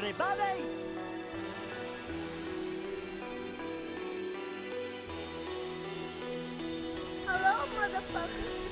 everybody! Hello, motherfucker.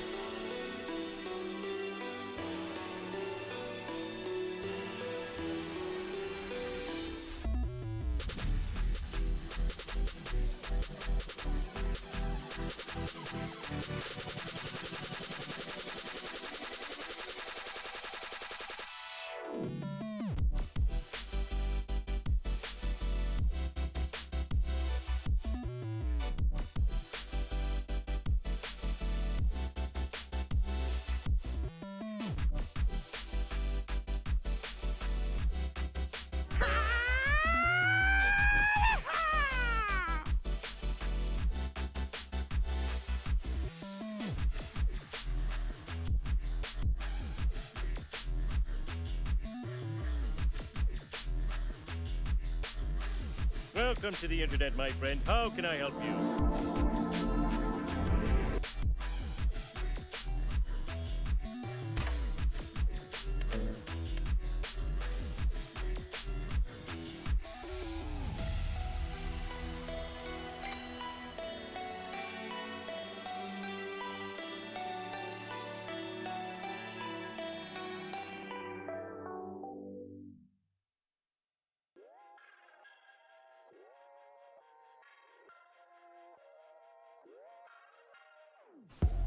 Welcome to the internet, my friend. How can I help you?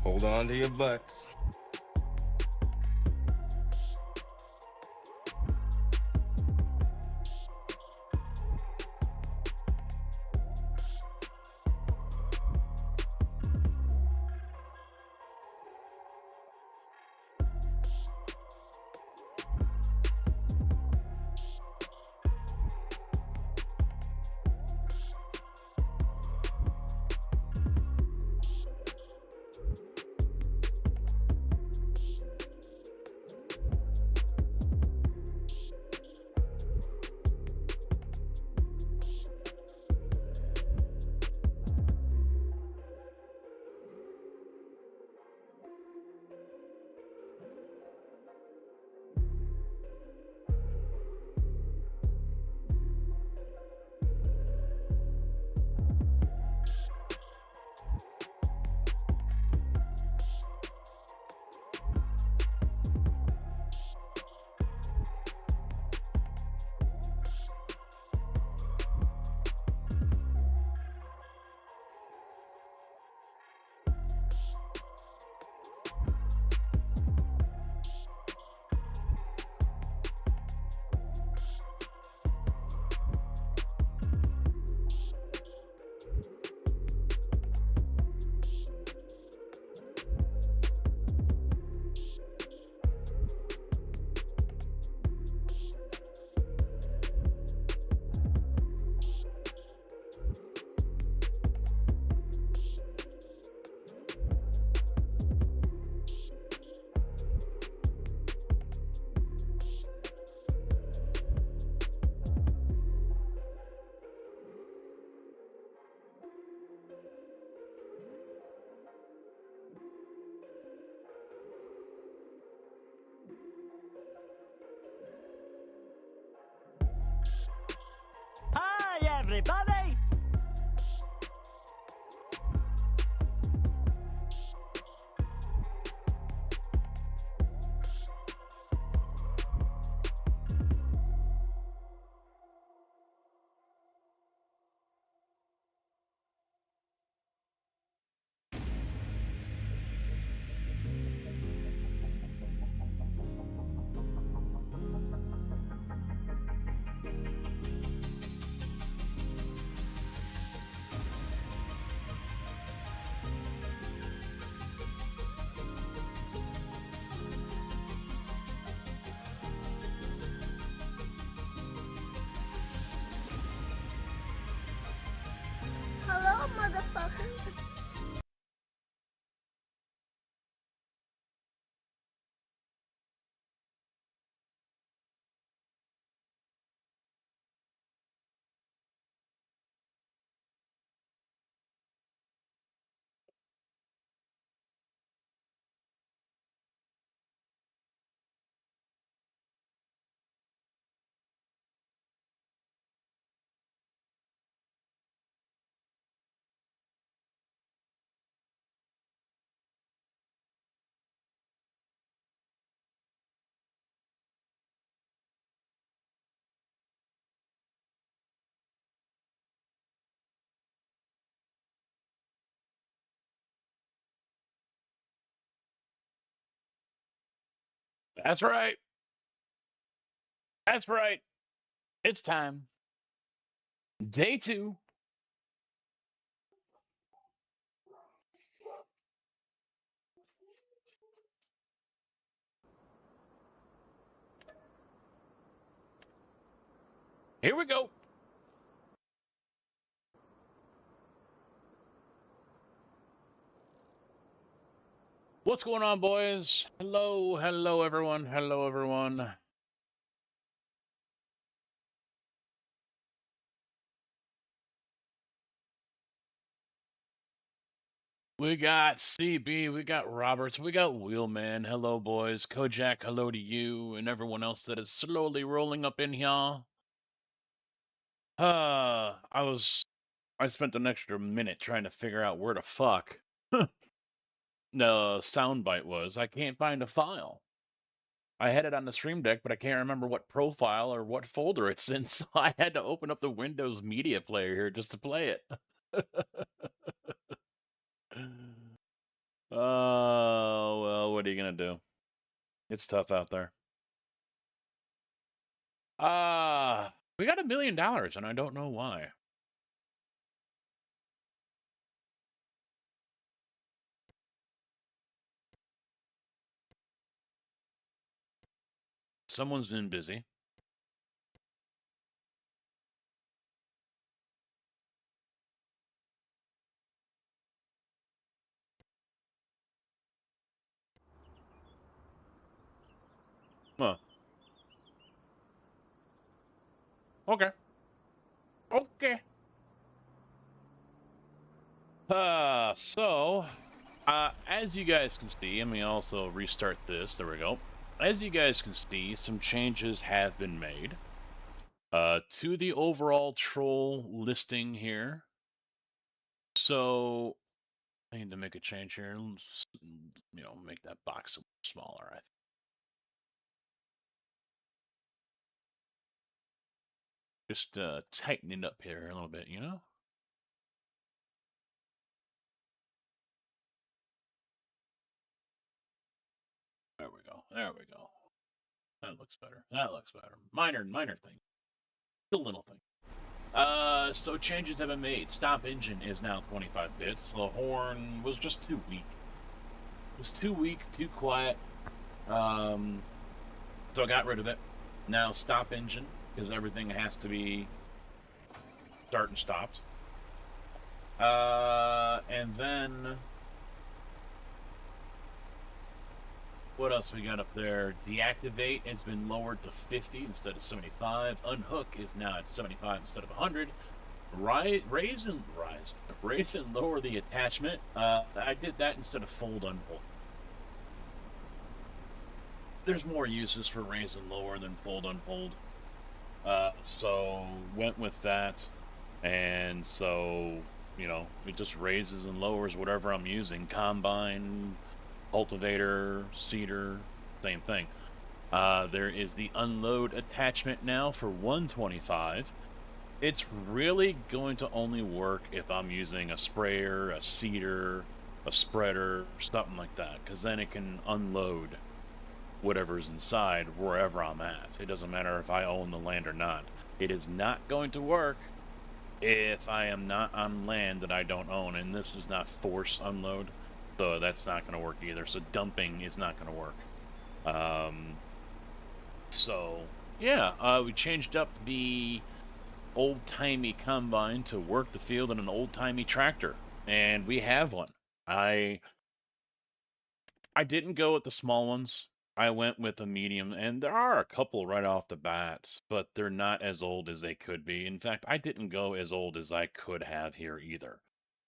Hold on to your butts. Hi, everybody! Hello, motherfucker. That's right. That's right. It's time. Day 2. Here we go. What's going on, boys? Hello, hello, everyone. Hello, everyone. We got CB, we got Roberts, we got Wheelman. Hello, boys. Kojak, hello to you and everyone else that is slowly rolling up in here. I spent an extra minute trying to figure out where the fuck the soundbite was. I can't find a file. I had it on the Stream Deck, but I can't remember what profile or what folder it's in, so I had to open up the Windows Media Player here just to play it. Oh, well, what are you gonna do? It's tough out there. We got $1 million, and I don't know why. Someone's been busy. Huh. Okay. Okay. As you guys can see, let me also restart this. There we go. As you guys can see, some changes have been made to the overall troll listing here. So I need to make a change here. Let's, make that box a little smaller, I think. Just tighten it up here a little bit, you know? There we go. There we go. That looks better. That looks better. Minor thing. The little thing. So changes have been made. Stop engine is now 25 bits. The horn was just too weak. It was too weak, too quiet. So I got rid of it. Now stop engine, because everything has to be start and stopped. And then what else we got up there? Deactivate, it's been lowered to 50 instead of 75. Unhook is now at 75 instead of 100. Raise and lower the attachment. I did that instead of fold unfold. There's more uses for raise and lower than fold unfold. So went with that, and so it just raises and lowers whatever I'm using. Combine, cultivator, seeder, same thing. There is the unload attachment now for 125. It's really going to only work if I'm using a sprayer, a seeder, a spreader, something like that, because then it can unload whatever's inside wherever I'm at. It doesn't matter if I own the land or not. It is not going to work if I am not on land that I don't own, and this is not force unload, so that's not going to work either. So dumping is not going to work. We changed up the old-timey combine to work the field in an old-timey tractor, and we have one. I didn't go with the small ones. I went with a medium, and there are a couple right off the bat, but they're not as old as they could be. In fact, I didn't go as old as I could have here either.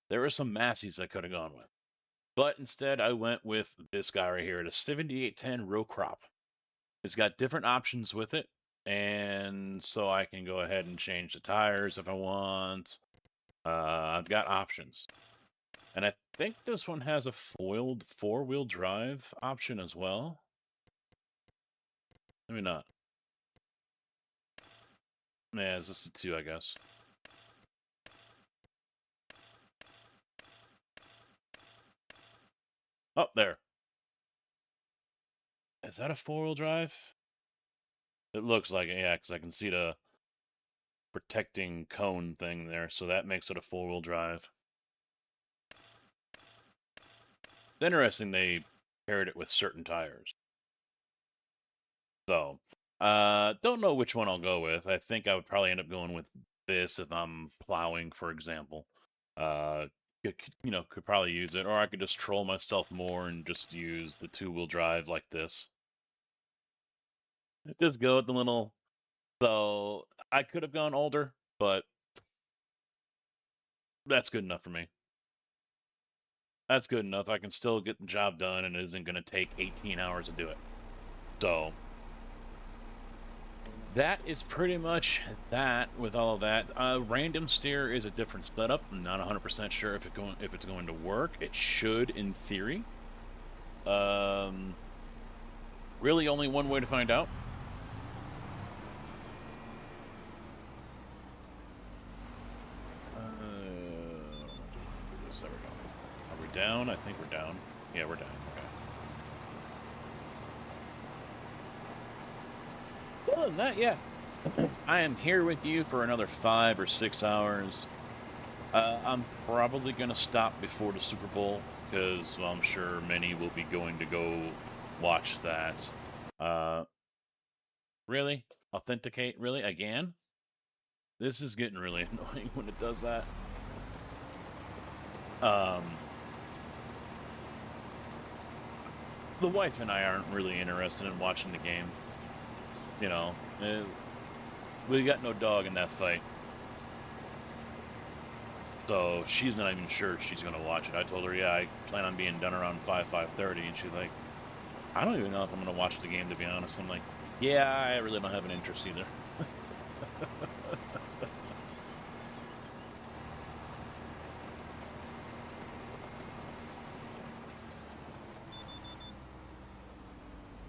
There were some Massies I could have gone with. But instead, I went with this guy right here, the 7810 row crop. It's got different options with it, and so I can go ahead and change the tires if I want. I've got options. And I think this one has a foiled 4-wheel drive option as well. Maybe not. Yeah, it's just a 2, I guess. Oh, there. Is that a four-wheel drive? It looks like it, yeah, because I can see the protecting cone thing there, so that makes it a four-wheel drive. It's interesting they paired it with certain tires. So, don't know which one I'll go with. I think I would probably end up going with this if I'm plowing, for example. Could probably use it, or I could just troll myself more and just use the two-wheel drive like this. Just go with the little. So I could have gone older, but that's good enough for me. That's good enough. I can still get the job done, and it isn't going to take 18 hours to do it. So that is pretty much that with all of that. Random steer is a different setup. I'm not 100% sure if it's going to work. It should, in theory. Really only one way to find out. There we go. Are we down? I think we're down. Yeah, we're down. Okay. Other than that, yeah. I am here with you for another 5 or 6 hours. I'm probably going to stop before the Super Bowl, because I'm sure many will be going to go watch that. Really? Authenticate? Really? Again? This is getting really annoying when it does that. The wife and I aren't really interested in watching the game. You know, we got no dog in that fight. So she's not even sure she's going to watch it. I told her, yeah, I plan on being done around 5:30, and she's like, I don't even know if I'm going to watch the game, to be honest. I'm like, yeah, I really don't have an interest either.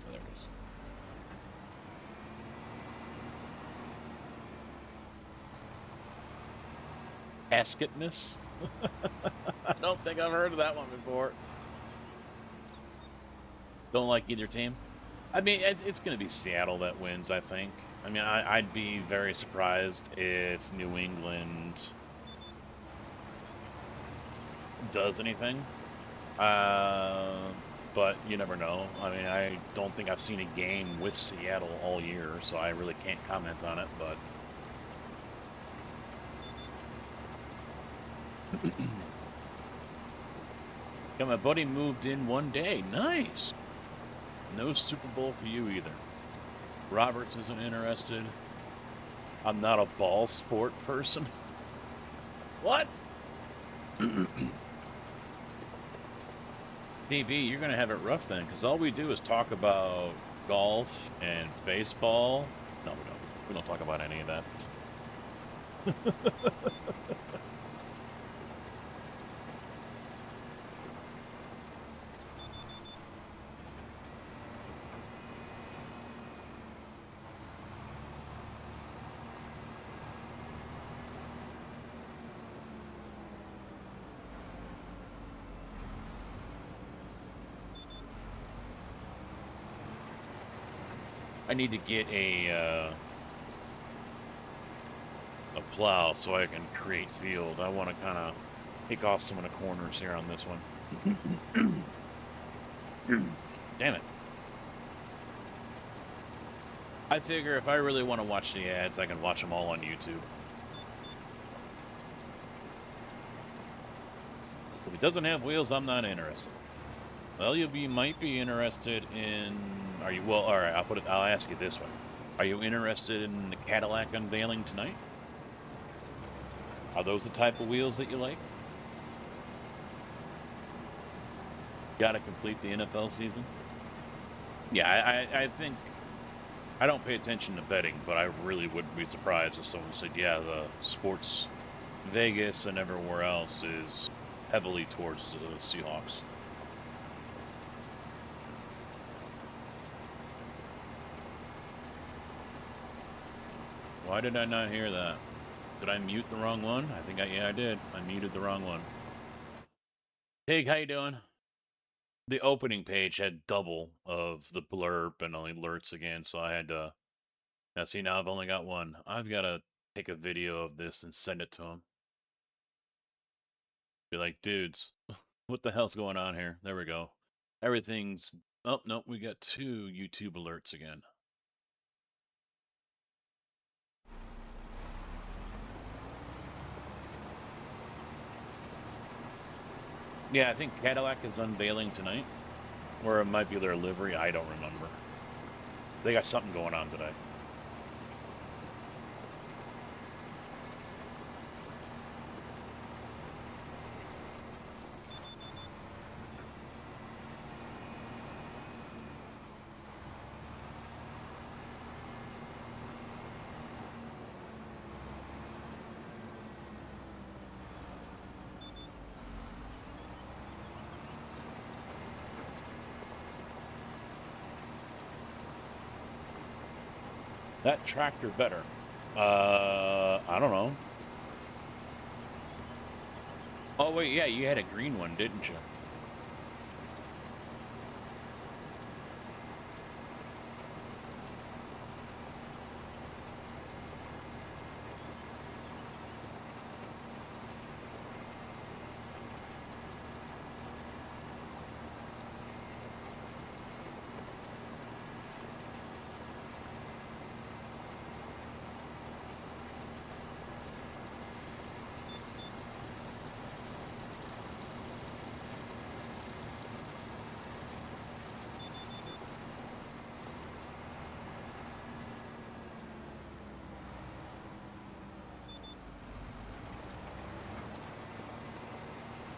There it is. Casketness? I don't think I've heard of that one before. Don't like either team. I mean, it's going to be Seattle that wins, I think. I mean, I'd be very surprised if New England does anything. But you never know. I mean, I don't think I've seen a game with Seattle all year, so I really can't comment on it, but... Yeah, my buddy moved in one day. Nice! No Super Bowl for you either. Roberts isn't interested. I'm not a ball sport person. What? DB, you're going to have it rough then, because all we do is talk about golf and baseball. No, we don't. We don't talk about any of that. I need to get a plow so I can create field. I want to kind of take off some of the corners here on this one. Damn it. I figure if I really want to watch the ads, I can watch them all on YouTube. If it doesn't have wheels, I'm not interested. Well, you might be interested in... Are you... Well, alright, I'll ask you this way. Are you interested in the Cadillac unveiling tonight? Are those the type of wheels that you like? Gotta complete the NFL season? Yeah, I think... I don't pay attention to betting, but I really wouldn't be surprised if someone said, yeah, the sports Vegas and everywhere else is heavily towards the Seahawks. Why did I not hear that? Did I mute the wrong one? I think yeah, I did. I muted the wrong one. Pig, how you doing? the opening page had double of the blurb and only alerts again, so I had to. Now, see, now I've only got one. I've got to take a video of this and send it to him. Be like, dudes, what the hell's going on here? There we go. Everything's. Oh, no, we got 2 YouTube alerts again. Yeah, I think Cadillac is unveiling tonight. Or it might be their livery. I don't remember. They got something going on today. That tractor better. I don't know. Oh, wait, yeah, you had a green one, didn't you?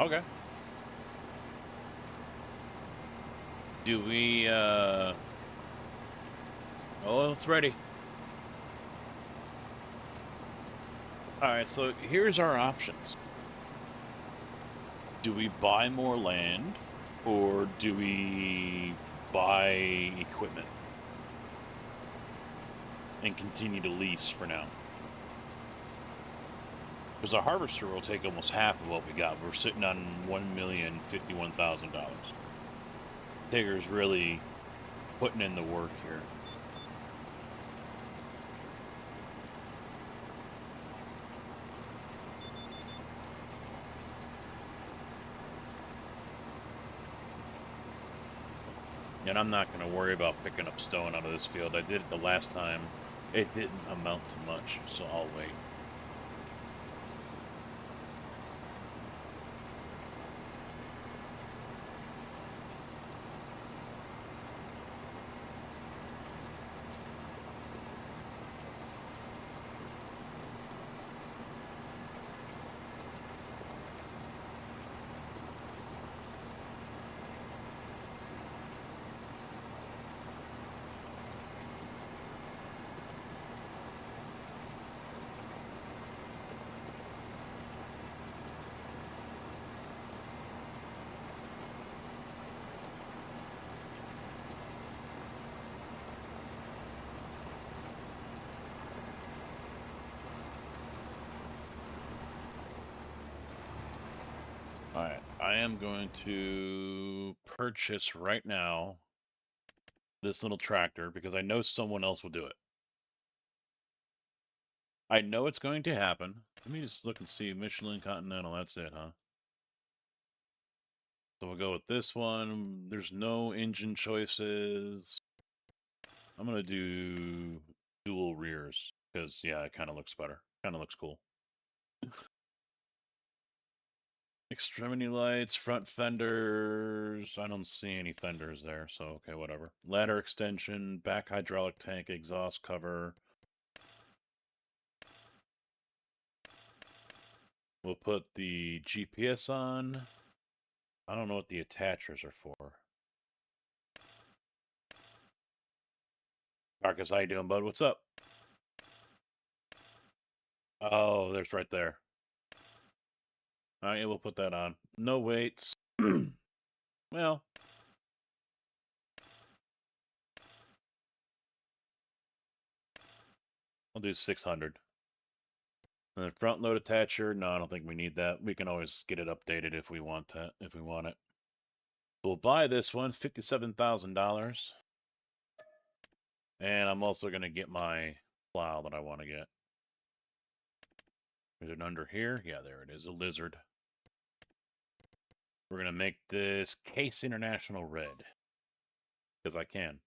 Okay. Do we, Oh, it's ready. Alright, so here's our options. Do we buy more land, or do we buy equipment and continue to lease for now? Because our harvester will take almost half of what we got. We're sitting on $1,051,000. Tigger's really putting in the work here. And I'm not going to worry about picking up stone out of this field. I did it the last time. It didn't amount to much, so I'll wait. Alright, I am going to purchase right now this little tractor because I know someone else will do it. I know it's going to happen. Let me just look and see. Michelin Continental, that's it, huh? So we'll go with this one. There's no engine choices. I'm going to do dual rears because, yeah, it kind of looks better. Kind of looks cool. Extremity lights, front fenders. I don't see any fenders there, so okay, whatever. Ladder extension, back hydraulic tank, exhaust cover. We'll put the GPS on. I don't know what the attachers are for. Marcus, how you doing, bud? What's up? Oh, there's right there. Alright, yeah, we'll put that on. No weights. Well. I'll do 600. And then front load attacher. No, I don't think we need that. We can always get it updated if we want to, if we want it. We'll buy this one, $57,000. And I'm also going to get my plow that I want to get. Is it under here? Yeah, there it is, a lizard. We're going to make this Case International red. Because I can.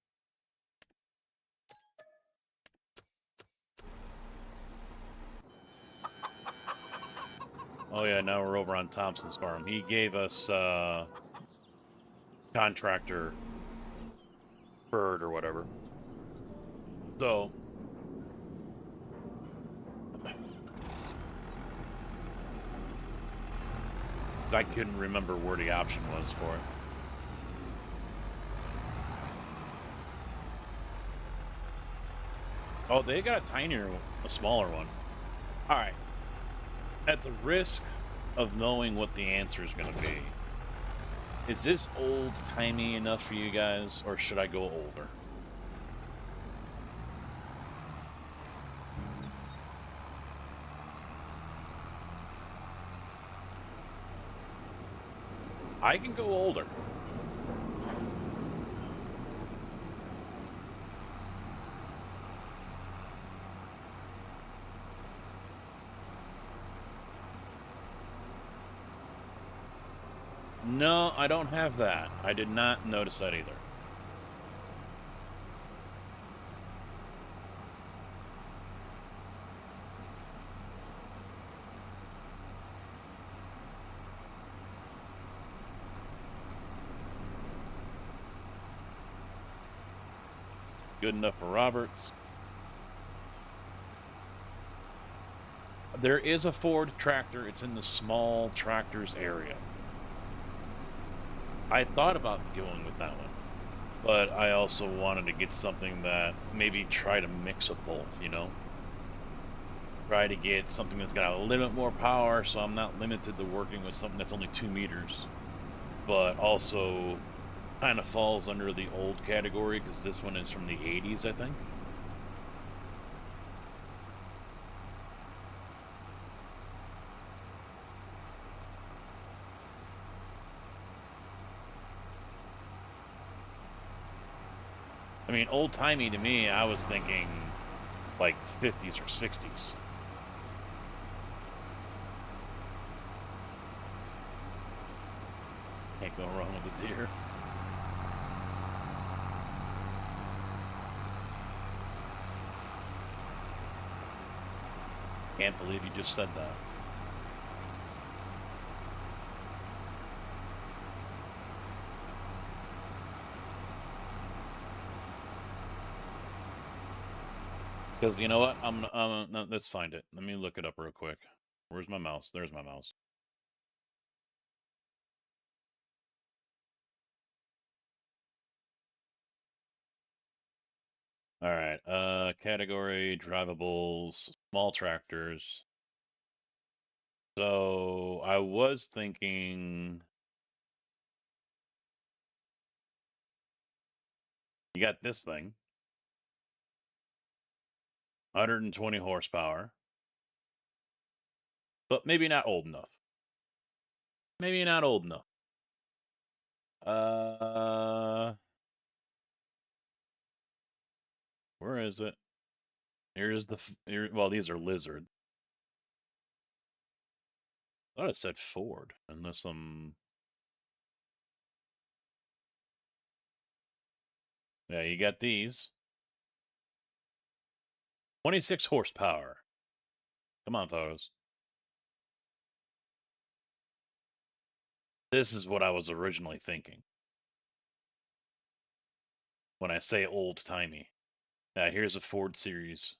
Oh yeah, now we're over on Thompson's farm. He gave us contractor bird or whatever. So I couldn't remember where the option was for it. Oh, they got a smaller one. All right. At the risk of knowing what the answer is going to be, is this old-timey enough for you guys, or should I go older? I can go older. No, I don't have that. I did not notice that either. Good enough for Roberts. There is a Ford tractor. It's in the small tractors area. I thought about going with that one, but I also wanted to get something that maybe try to mix of both, you know? Try to get something that's got a little bit more power, so I'm not limited to working with something that's only 2 meters, but also kind of falls under the old category because this one is from the 80s, I think. I mean, old-timey to me, I was thinking like 50s or 60s. Can't go wrong with the deer. Can't believe you just said that. Because you know what? No, let's find it. Let me look it up real quick. Where's my mouse? There's my mouse. All right. Category drivables, small tractors. So I was thinking you got this thing, 120 horsepower, but maybe not old enough. Maybe not old enough. Where is it? Here's well, these are Lizard. I thought it said Ford, unless I'm... Yeah, you got these. 26 horsepower. Come on, photos. This is what I was originally thinking when I say old-timey. Now, here's a Ford Series.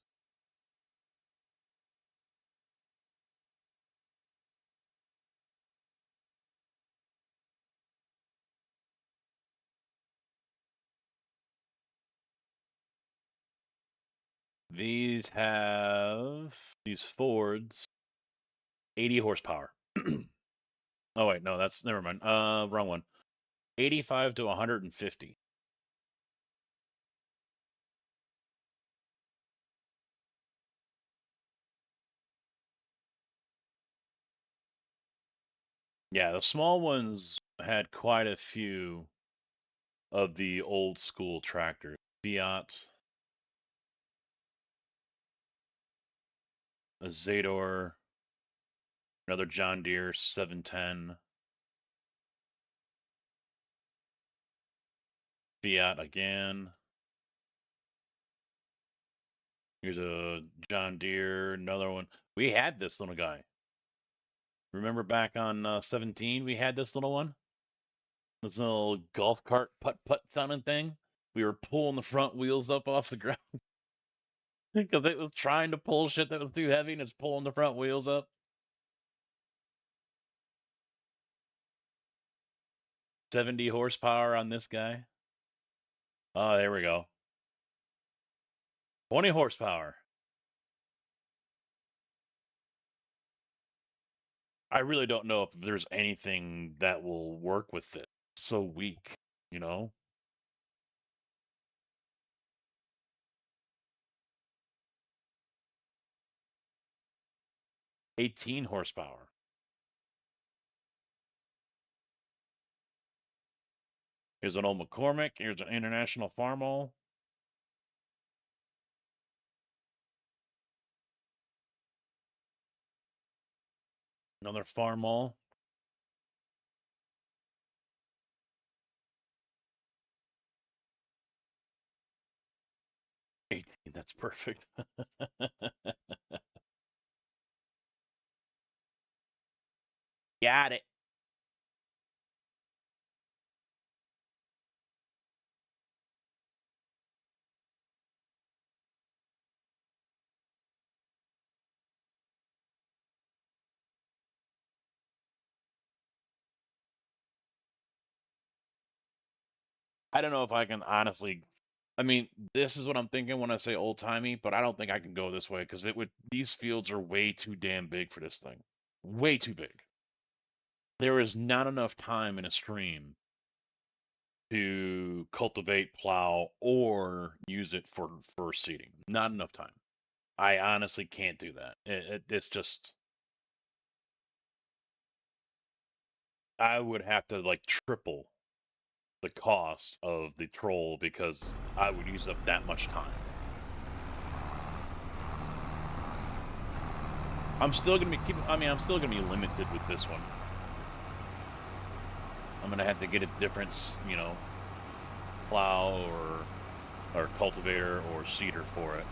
These Fords, 80 horsepower. Oh, wait, no, never mind. Wrong one. 85 to 150. Yeah, the small ones had quite a few of the old school tractors. Fiat, a Zador, another John Deere 710, Fiat again. Here's a John Deere, another one. We had this little guy. Remember back on 17, we had this little one? This little golf cart putt-putt sounding thing. We were pulling the front wheels up off the ground because it was trying to pull shit that was too heavy and it's pulling the front wheels up. 70 horsepower on this guy. Oh, there we go. 20 horsepower. I really don't know if there's anything that will work with it. It's so weak, you know? $18 horsepower. Here's an old McCormick. Here's an International Farmall. Another Farmall. That's perfect. Got it. I don't know if I can honestly. I mean, this is what I'm thinking when I say old timey, but I don't think I can go this way because it would. These fields are way too damn big for this thing. Way too big. There is not enough time in a stream to cultivate, plow, or use it for seeding. Not enough time. I honestly can't do that. It's just. I would have to like triple the cost of the troll because I would use up that much time. I'm still gonna be I'm still gonna be limited with this one. I'm gonna have to get a different, you know, plow or cultivator or seeder for it.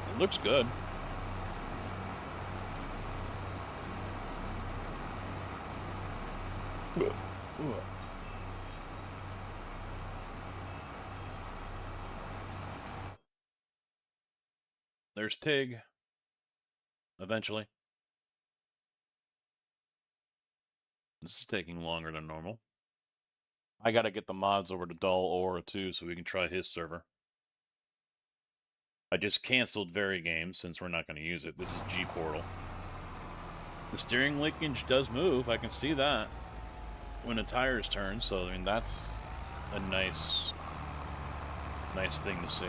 It looks good. There's Tig. Eventually. This is taking longer than normal. I gotta get the mods over to Dull Aura too so we can try his server. I just canceled Very Games since we're not going to use it. This is G Portal. The steering linkage does move. I can see that when the tires turn. So I mean that's a nice thing to see.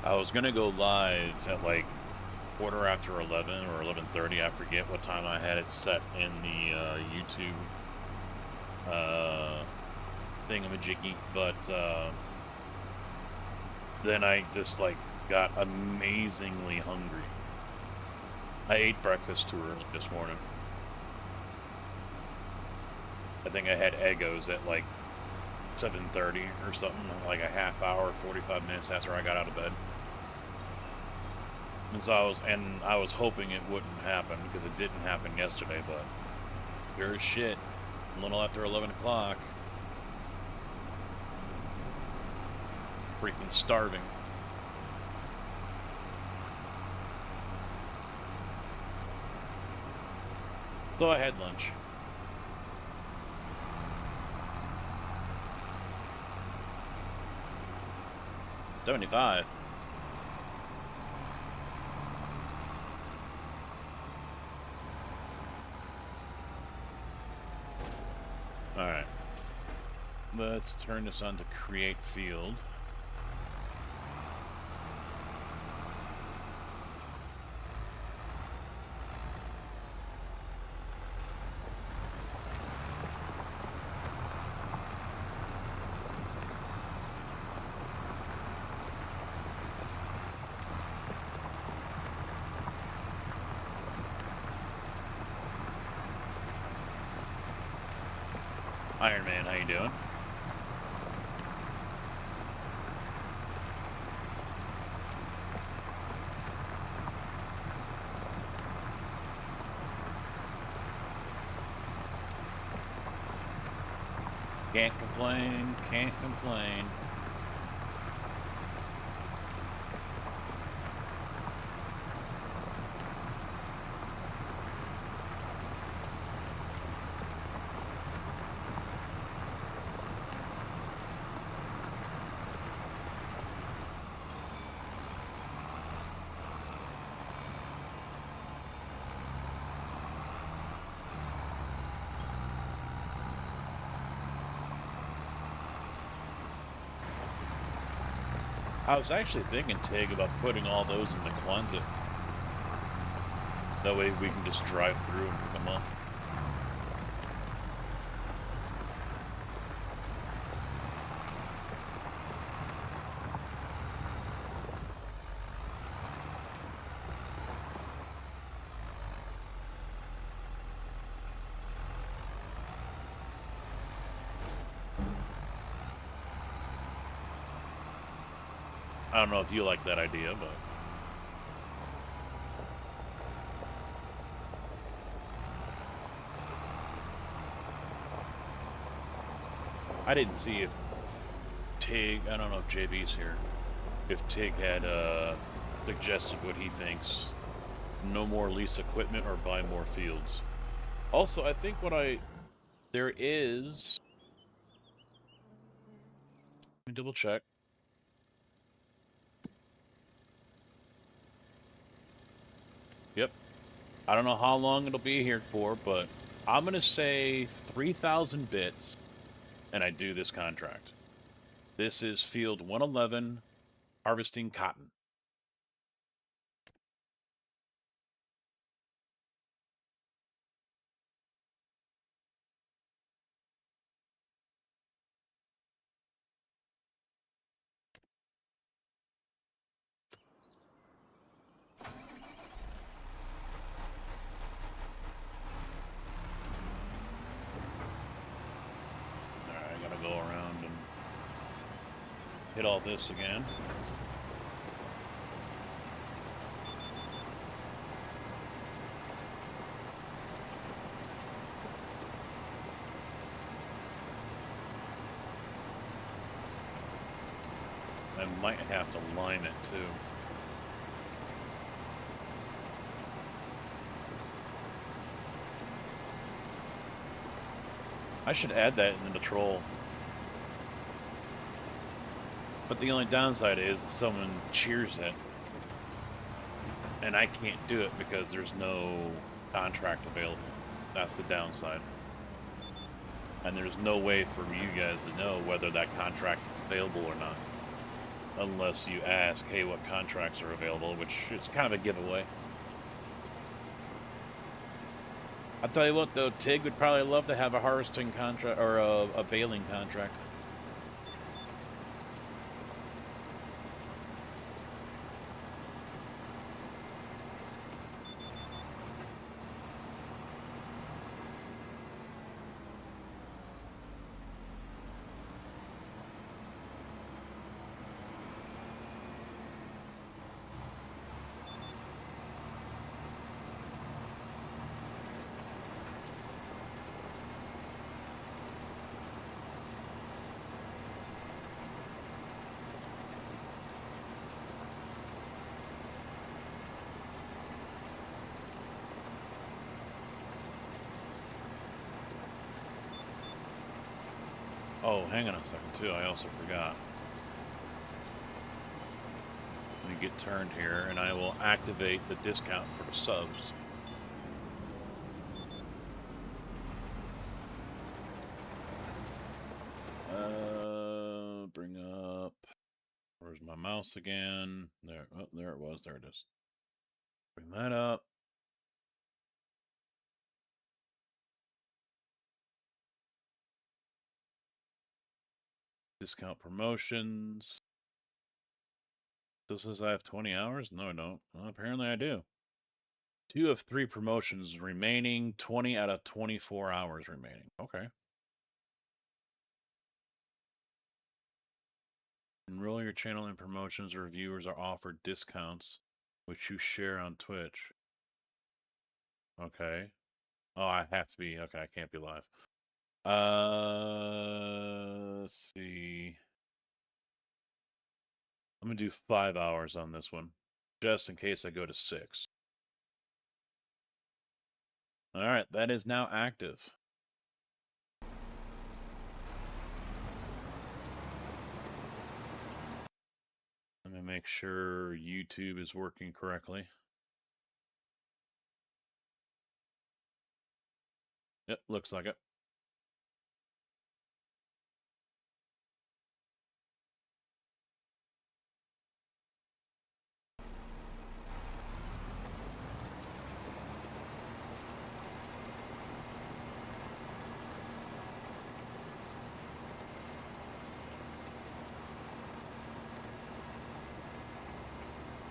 I was gonna go live at like 11:15 or 11:30. I forget what time I had it set in the YouTube thingamajiggy, but then I just like got amazingly hungry. I ate breakfast too early this morning. I think I had Eggos at like 7:30 or something, like a half hour, 45 minutes after I got out of bed. And so I was hoping it wouldn't happen because it didn't happen yesterday, but sure as shit, a little after 11 o'clock, freaking starving. So I had lunch. 75. Alright. Let's turn this on to create field. Iron Man, how you doing? Can't complain, can't complain. I was actually thinking, Tig, about putting all those in the closet. That way we can just drive through and pick them up. I don't know if you like that idea, but... I didn't see if Tig, I don't know if JB's here, if Tig had suggested what he thinks. No more lease equipment or buy more fields. Also, I think there is... Let me double check. Yep. I don't know how long it'll be here for, but I'm going to say 3,000 bits, and I do this contract. This is field 111, harvesting cotton. Go around and hit all this again. I might have to line it too. I should add that in the patrol. But the only downside is that someone cheers it, and I can't do it because there's no contract available. That's the downside. And there's no way for you guys to know whether that contract is available or not. Unless you ask, hey, what contracts are available, which is kind of a giveaway. I'll tell you what, though, Tig would probably love to have a harvesting contract, or a baling contract. Oh, hang on a second, too. I also forgot. get turned here, and I will activate the discount for the subs. Bring up. Where's my mouse again? There. Oh, there it was. There it is. Bring that up. Discount promotions. This says I have 20 hours? No, I don't. Well, apparently I do. 2 of 3 promotions remaining, 20 out of 24 hours remaining. Okay. Enroll your channel in promotions or viewers are offered discounts, which you share on Twitch. Okay. Oh, I have to be. Okay, I can't be live. Let's see. I'm going to do 5 hours on this one, just in case I go to 6. All right, that is now active. Let me make sure YouTube is working correctly. Yep, looks like it.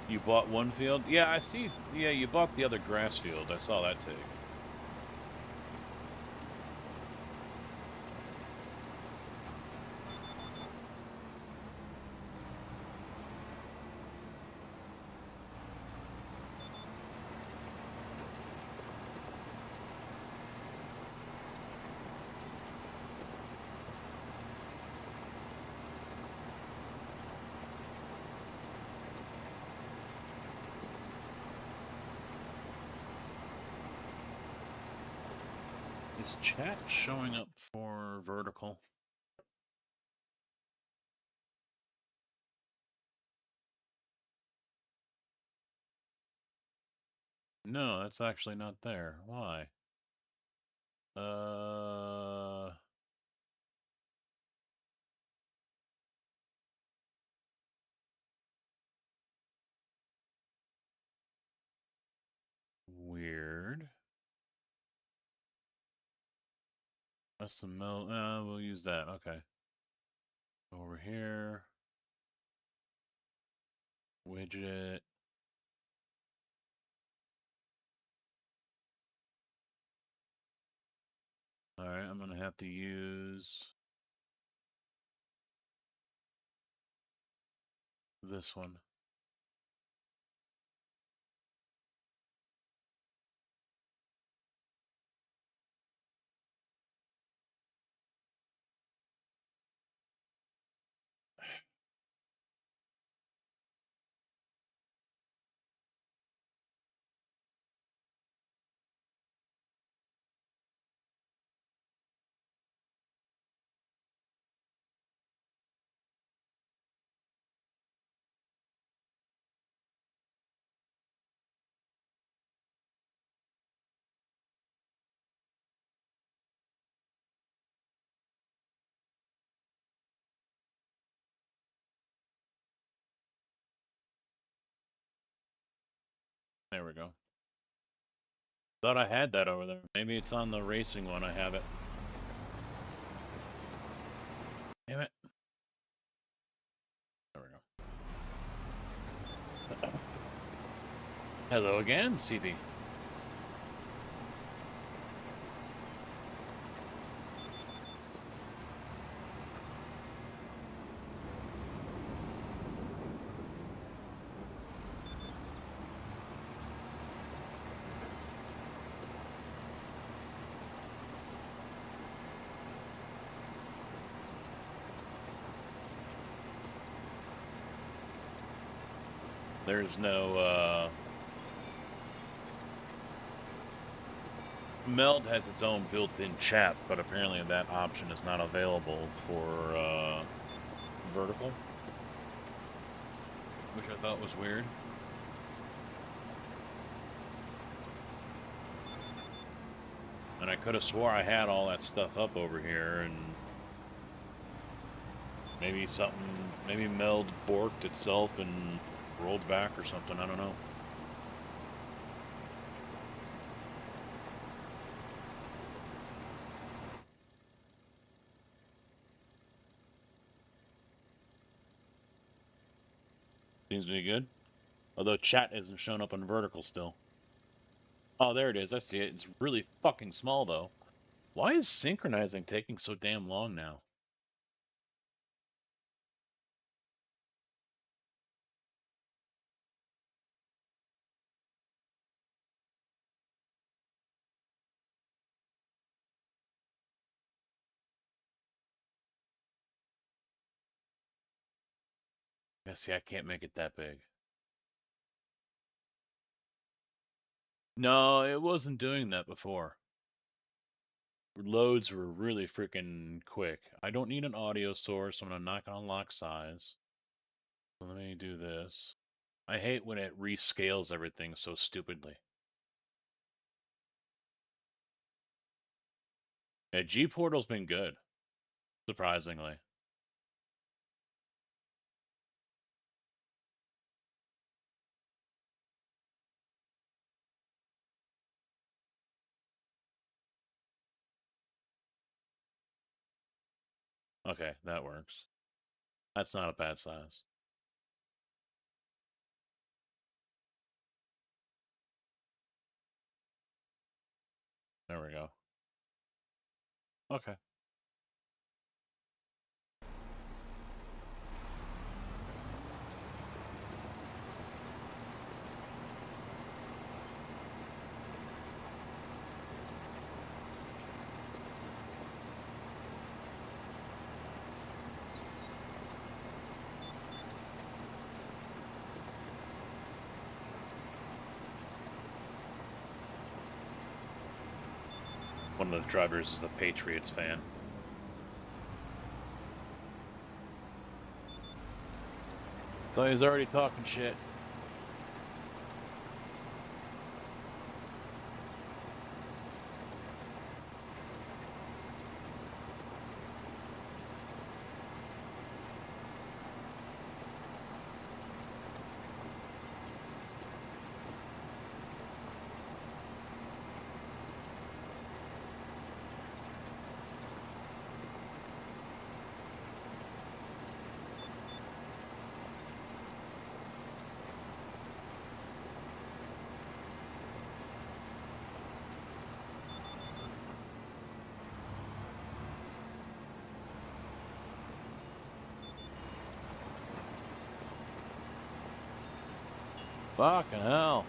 You bought one field? Yeah, I see. Yeah, you bought the other grass field. I saw that take. Is chat showing up for vertical? No, that's actually not there. Why? Weird. That's the mill. We'll use that. Okay. Over here. Widget. All right, I'm gonna have to use this one. There we go. Thought I had that over there. Maybe it's on the racing one. I have it. Damn it. There we go. Hello again, CB. There's no, Meld has its own built-in chat, but apparently that option is not available for, vertical. which I thought was weird. And I could have swore I had all that stuff up over here, and maybe maybe Meld borked itself and rolled back or something, I don't know. Seems to be good. Although chat isn't showing up on vertical still. Oh, there it is. I see it. It's really fucking small, though. Why is synchronizing taking so damn long now? Yeah, see, I can't make it that big. No, it wasn't doing that before. Loads were really freaking quick. I don't need an audio source, so I'm not going to lock size. So let me do this. I hate when it rescales everything so stupidly. Yeah, G-Portal's been good, surprisingly. Okay, that works. That's not a bad size. There we go. Okay. One of the drivers is a Patriots fan. So he's already talking shit. Fucking hell.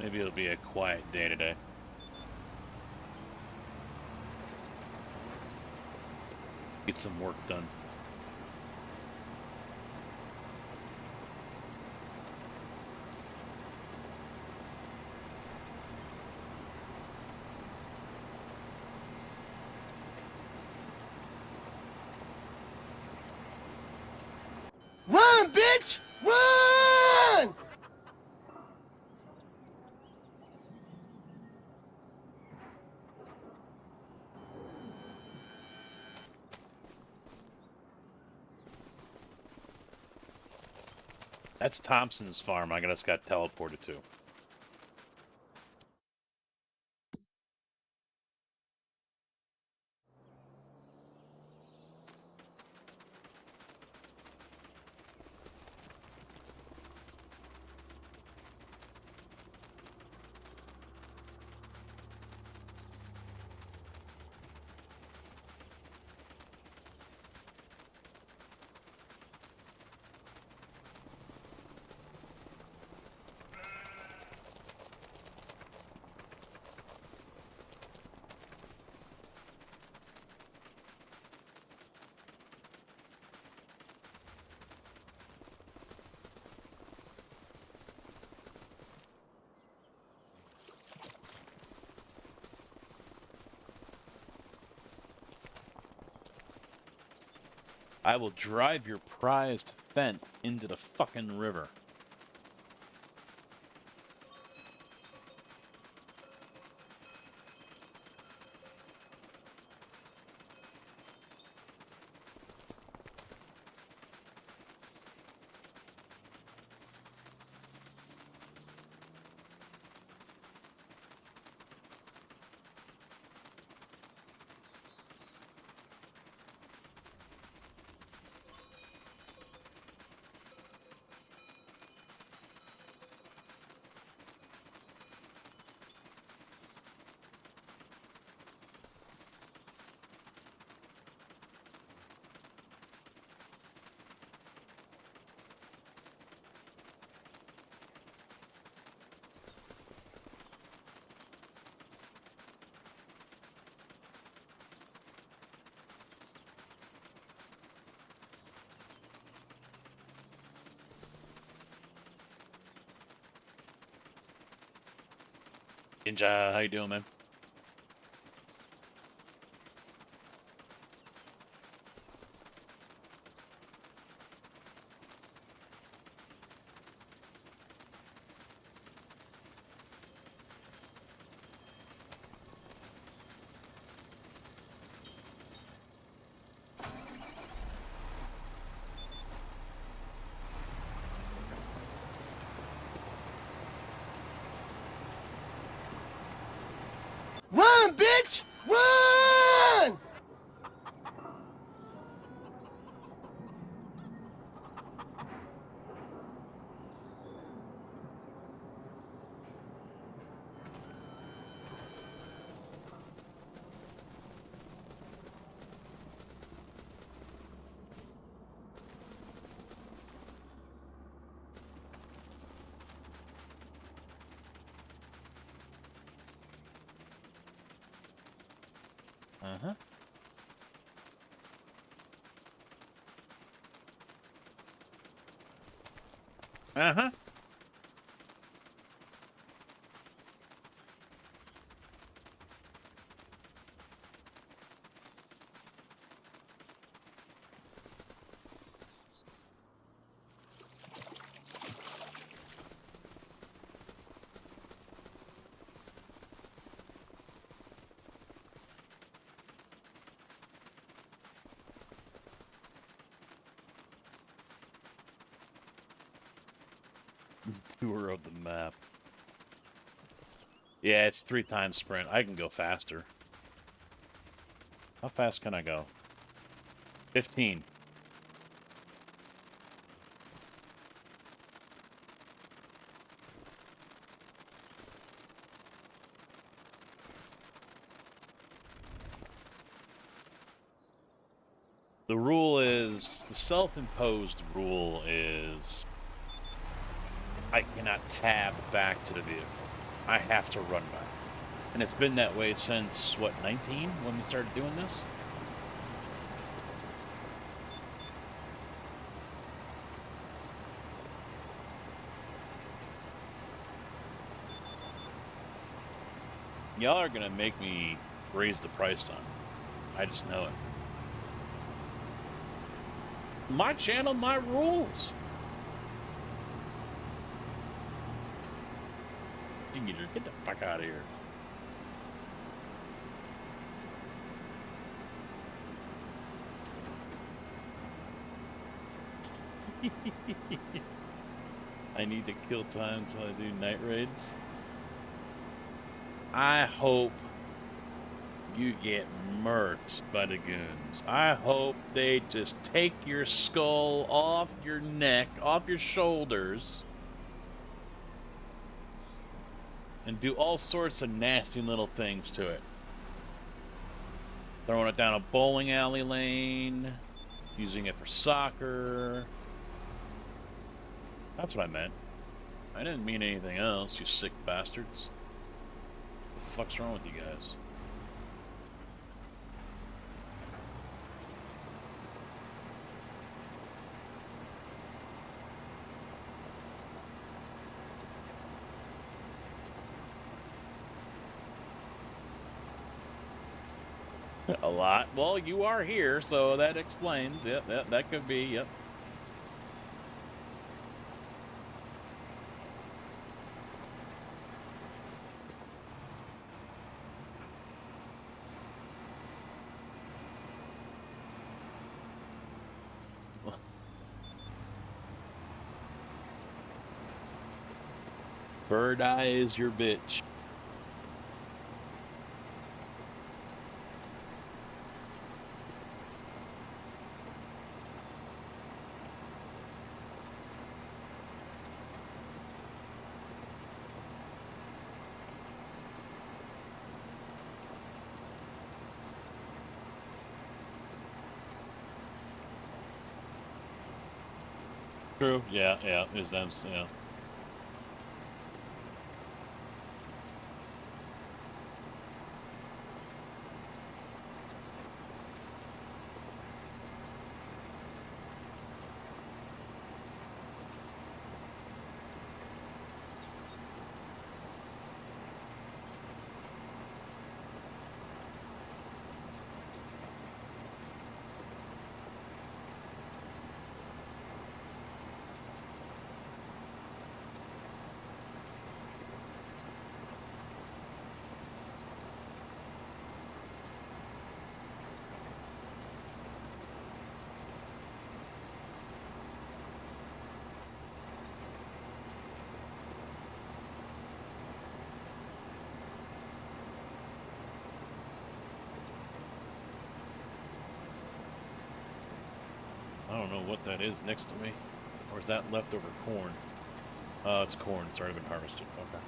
Maybe it'll be a quiet day today. Get some work done. Run, bitch! Run! That's Thompson's farm. I just got teleported to. I will drive your prized Fent into the fucking river. Ninja, how you doing, man? Run, bitch! Run! Uh-huh. Uh-huh. Tour of the map. Yeah, it's 3 times sprint. I can go faster. How fast can I go? 15. The rule is, the self-imposed rule is, I cannot tab back to the vehicle. I have to run back. And it's been that way since, what, 19 when we started doing this? Y'all are gonna make me raise the price on it. I just know it. My channel, my rules. Get the fuck out of here. I need to kill time until I do night raids. I hope you get murked by the goons. I hope they just take your skull off your neck, off your shoulders, and do all sorts of nasty little things to it. Throwing it down a bowling alley lane, using it for soccer. That's what I meant. I didn't mean anything else, you sick bastards. What the fuck's wrong with you guys? A lot. Well, you are here, so that explains. Yep, that could be, yep. Bird eye is your bitch. True. Yeah, is them, yeah. I don't know what that is next to me. Or is that leftover corn? It's corn. It's already been harvested. Okay.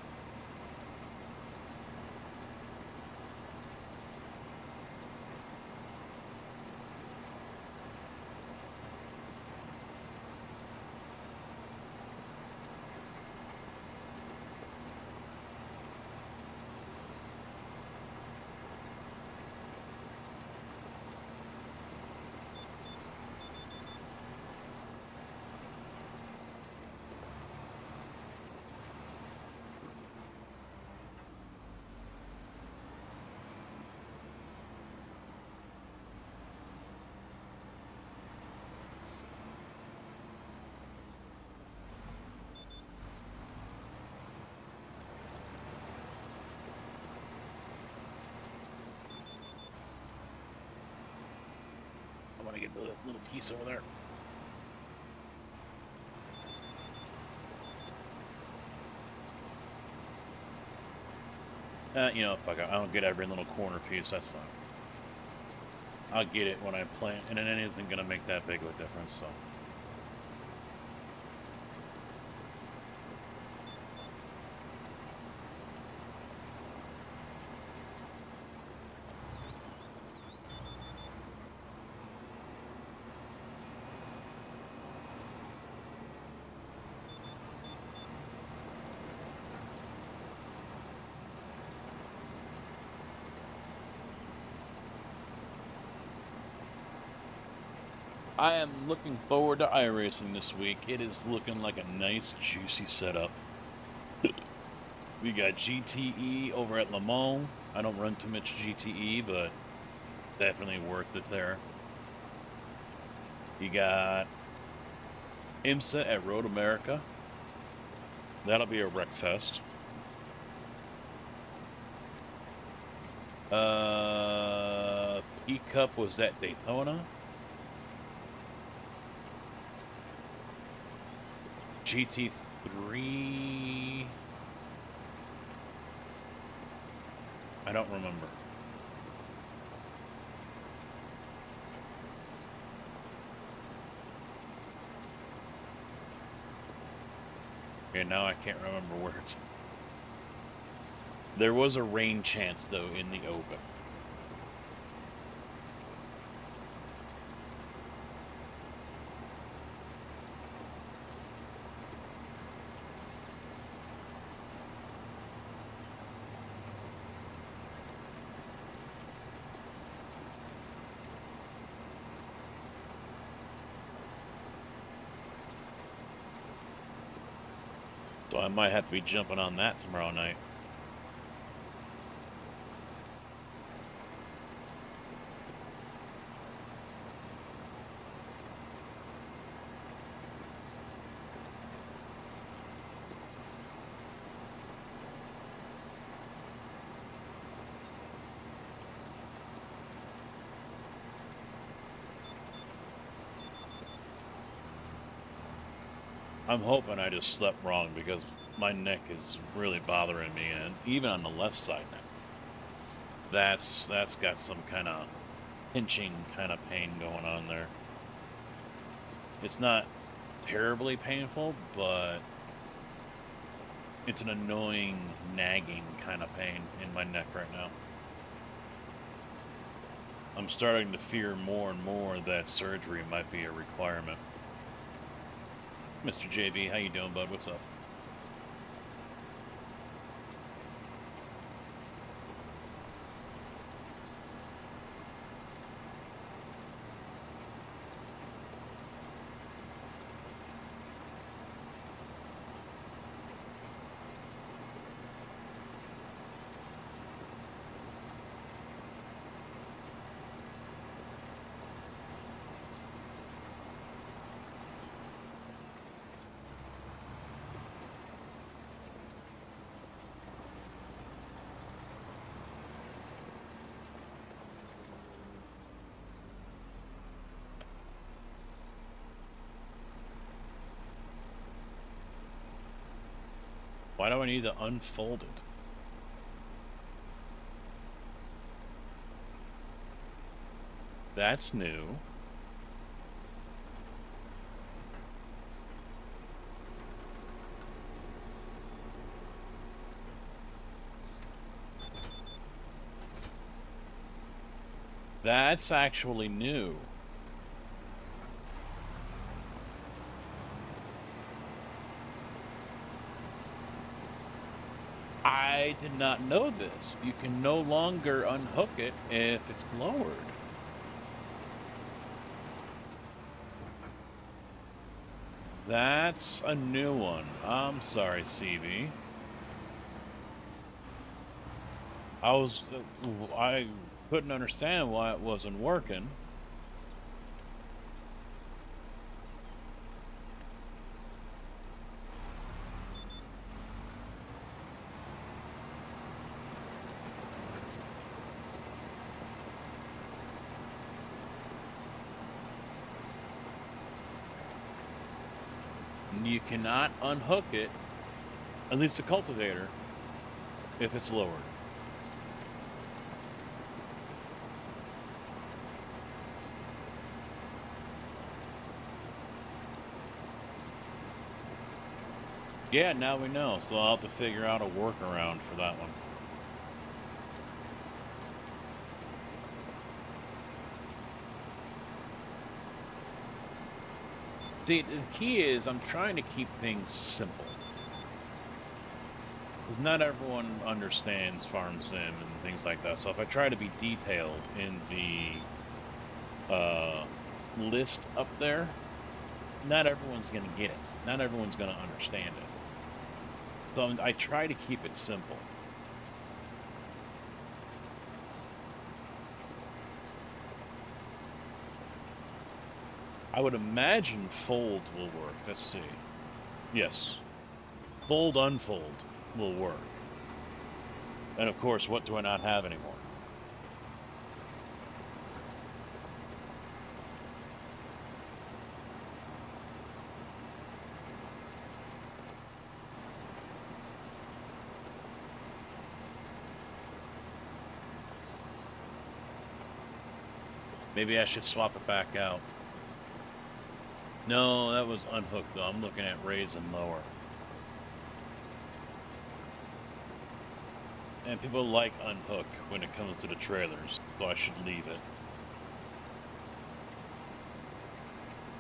I want to get the little piece over there. You know, fuck, I don't get every little corner piece. That's fine. I'll get it when I plant, and it isn't gonna make that big of a difference. So. I am looking forward to iRacing this week. It is looking like a nice, juicy setup. We got GTE over at Le Mans. I don't run too much GTE, but definitely worth it there. You got IMSA at Road America. That'll be a wreck fest. E-Cup was at Daytona. GT3... I don't remember. Okay, now I can't remember where it's... There was a rain chance, though, in the open. So I might have to be jumping on that tomorrow night. I'm hoping I just slept wrong because my neck is really bothering me, and even on the left side now. That's got some kind of pinching kind of pain going on there. It's not terribly painful, but it's an annoying, nagging kind of pain in my neck right now. I'm starting to fear more and more that surgery might be a requirement. Mr. JB, how you doing, bud? What's up? Why do I need to unfold it? That's new. That's actually new. I did not know this. You can no longer unhook it if it's lowered. That's a new one. I'm sorry, CB. I couldn't understand why it wasn't working. You cannot unhook it, at least the cultivator, if it's lowered. Yeah, now we know, so I'll have to figure out a workaround for that one. See, the key is I'm trying to keep things simple. Because not everyone understands farm sim and things like that. So if I try to be detailed in the list up there, not everyone's going to get it. Not everyone's going to understand it. So I try to keep it simple. I would imagine fold will work. Let's see. Yes. Fold, unfold will work. And of course, what do I not have anymore? Maybe I should swap it back out. No, that was unhooked though. I'm looking at raise and lower. And people like unhook when it comes to the trailers, so I should leave it.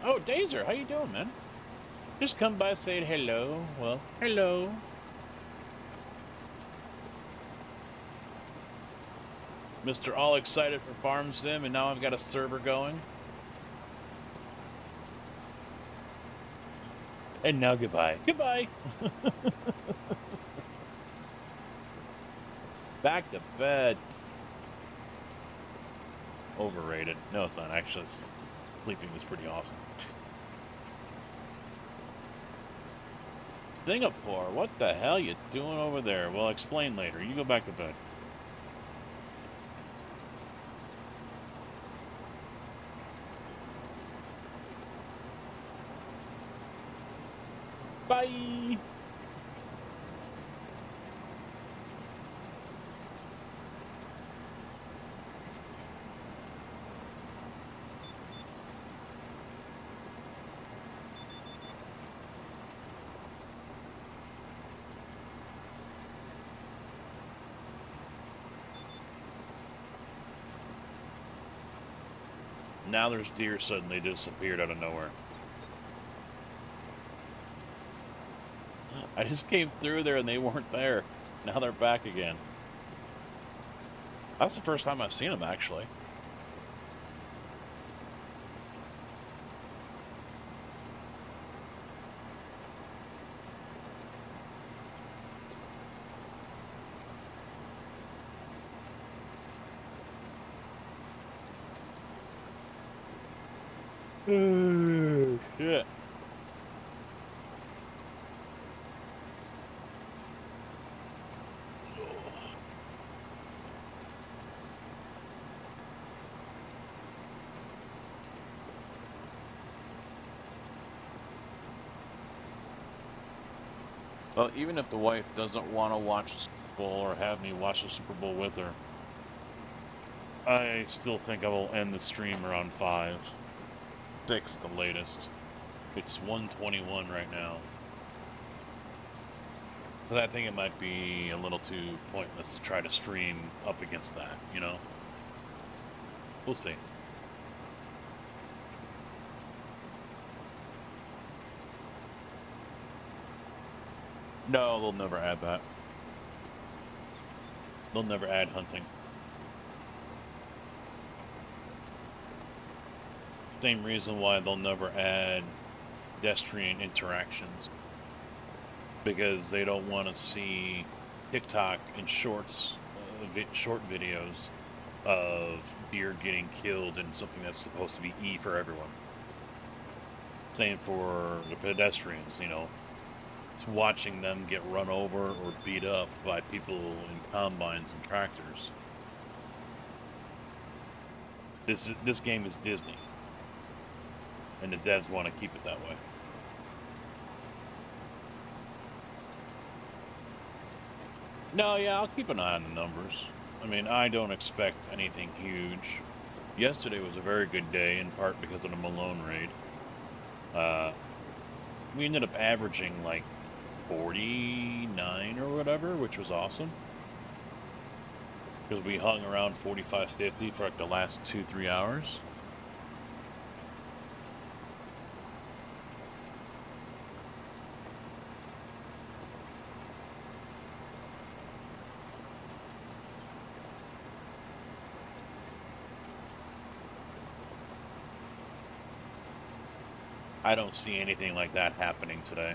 Oh, Dazer, how you doing, man? Just come by saying hello. Well, hello. Mr. All excited for Farm Sim, and now I've got a server going. And now goodbye. Goodbye. Back to bed. Overrated. No, it's not. Actually, sleeping is pretty awesome. Singapore, what the hell you doing over there? Well, explain later. You go back to bed. Bye. Now there's deer suddenly disappeared out of nowhere. I just came through there and they weren't there. Now they're back again. That's the first time I've seen them, actually. Shit. Well, even if the wife doesn't want to watch the Super Bowl or have me watch the Super Bowl with her, I still think I will end the stream around 5. 6 at the latest. It's 1:21 right now. But I think it might be a little too pointless to try to stream up against that, you know? We'll see. No, they'll never add that. They'll never add hunting. Same reason why they'll never add pedestrian interactions. Because they don't want to see TikTok and shorts, short videos of deer getting killed in something that's supposed to be E for everyone. Same for the pedestrians, you know. It's watching them get run over or beat up by people in combines and tractors. This game is Disney. And the devs want to keep it that way. No, yeah, I'll keep an eye on the numbers. I mean, I don't expect anything huge. Yesterday was a very good day, in part because of the Malone raid. We ended up averaging like 49 or whatever, which was awesome. Because we hung around 45, 50 for like the last 2-3 hours. I don't see anything like that happening today.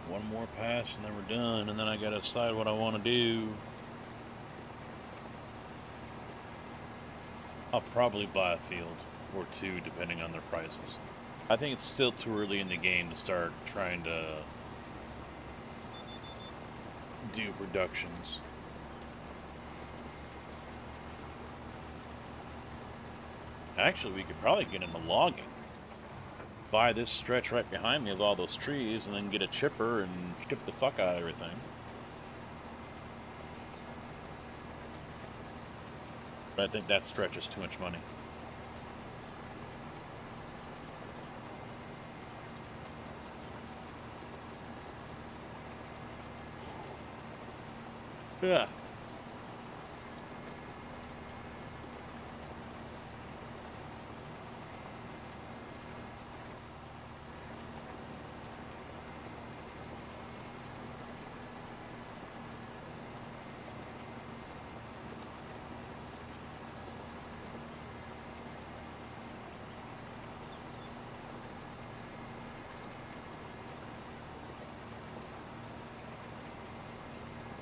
One more pass and then we're done, and then I gotta decide what I want to do. I'll probably buy a field or two depending on their prices. I think it's still too early in the game to start trying to do productions. Actually, we could probably get into logging. Buy this stretch right behind me of all those trees and then get a chipper and chip the fuck out of everything. But I think that stretch is too much money. Yeah.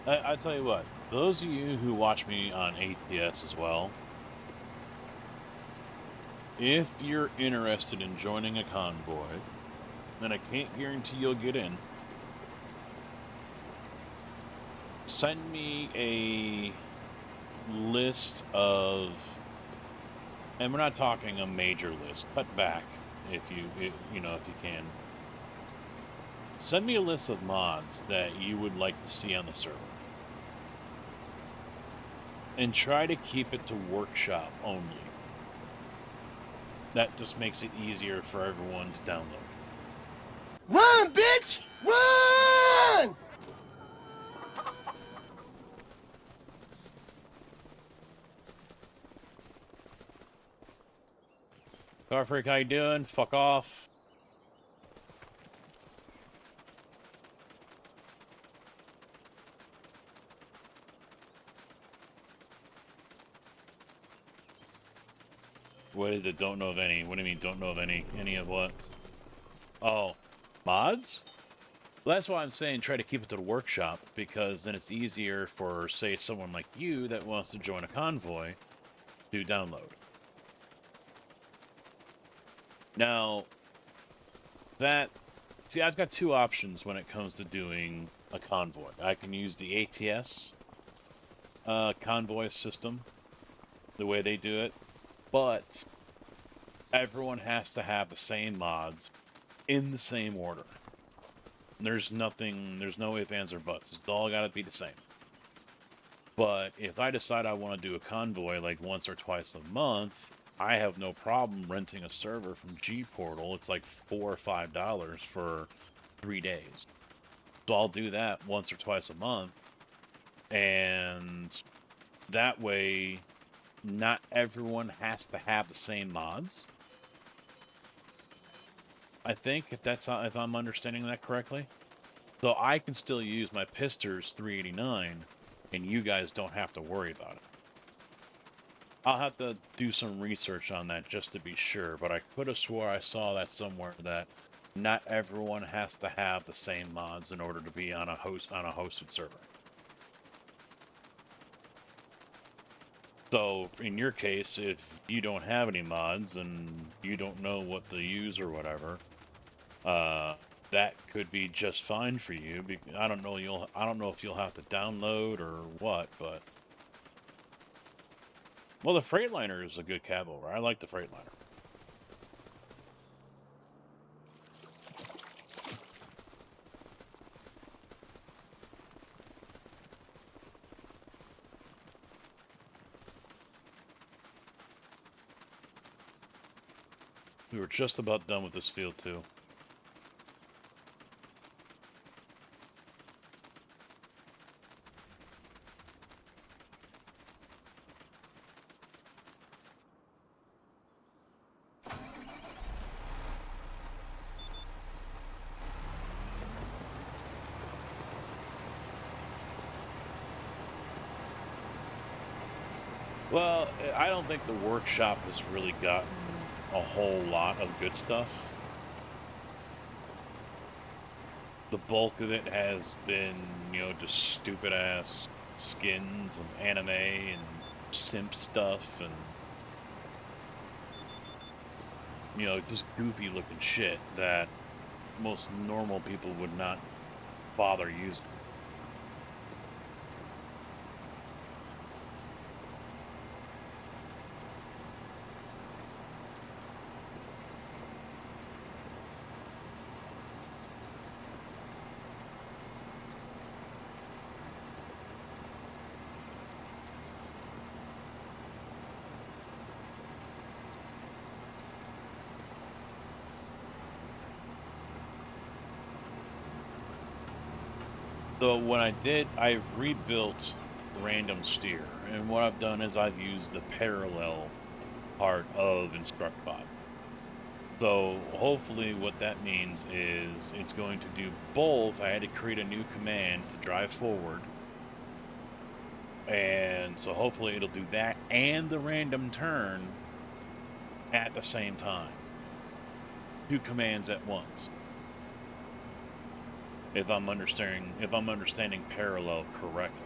I tell you what, those of you who watch me on ATS as well, if you're interested in joining a convoy, and I can't guarantee you'll get in, send me a list of, and we're not talking a major list, cut back if you can. Send me a list of mods that you would like to see on the server. And try to keep it to workshop only. That just makes it easier for everyone to download. Run, bitch! Run! Car Freak, how you doing? Fuck off. What is it? Don't know of any. What do you mean, don't know of any? Any of what? Oh, mods? Well, that's why I'm saying try to keep it to the workshop, because then it's easier for, say, someone like you that wants to join a convoy to download. Now, see, I've got two options when it comes to doing a convoy. I can use the ATS convoy system, the way they do it, but everyone has to have the same mods in the same order. There's no ifs, ands, or buts. It's all got to be the same. But if I decide I want to do a convoy like once or twice a month, I have no problem renting a server from G-Portal. It's like $4 or $5 for 3 days. So I'll do that once or twice a month. And that way, not everyone has to have the same mods. I think, if I'm understanding that correctly. So I can still use my Pisters 389, and you guys don't have to worry about it. I'll have to do some research on that just to be sure, but I could have swore I saw that somewhere, that not everyone has to have the same mods in order to be on a hosted server. So in your case, if you don't have any mods and you don't know what to use or whatever, that could be just fine for you. I don't know if you'll have to download or what, but Well, the Freightliner is a good cab over. I like the Freightliner. We were just about done with this field, too. Well, I don't think the workshop has really gotten a whole lot of good stuff. The bulk of it has been, just stupid ass skins and anime and simp stuff and, just goofy looking shit that most normal people would not bother using. So when I've rebuilt random steer, and what I've done is I've used the parallel part of InstructBot. So hopefully what that means is it's going to do both. I had to create a new command to drive forward. And so hopefully it'll do that and the random turn at the same time. Two commands at once. If I'm understanding parallel correctly.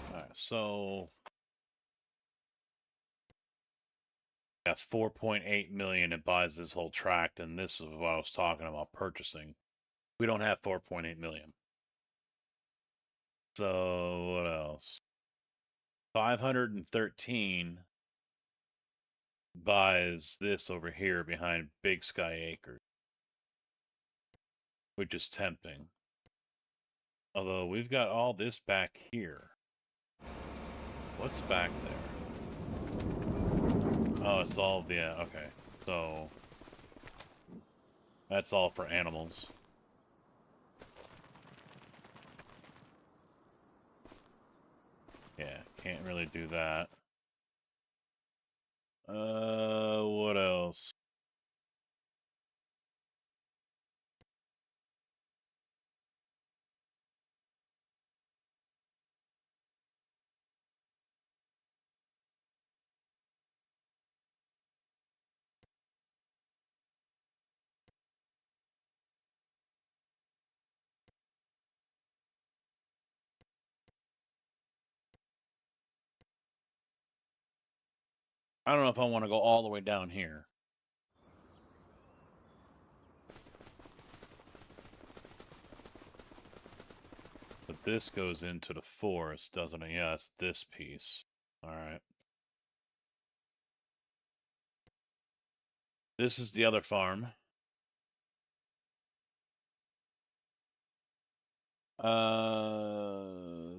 Alright, so yeah, 4.8 million it buys this whole tract, and this is what I was talking about purchasing. We don't have 4.8 million. So what else? 513 buys this over here behind Big Sky Acres, which is tempting. Although we've got all this back here. What's back there? Oh, it's all, yeah, okay. So that's all for animals. Yeah, can't really do that. What else? I don't know if I want to go all the way down here. But this goes into the forest, doesn't it? Yeah, it's this piece. All right. This is the other farm.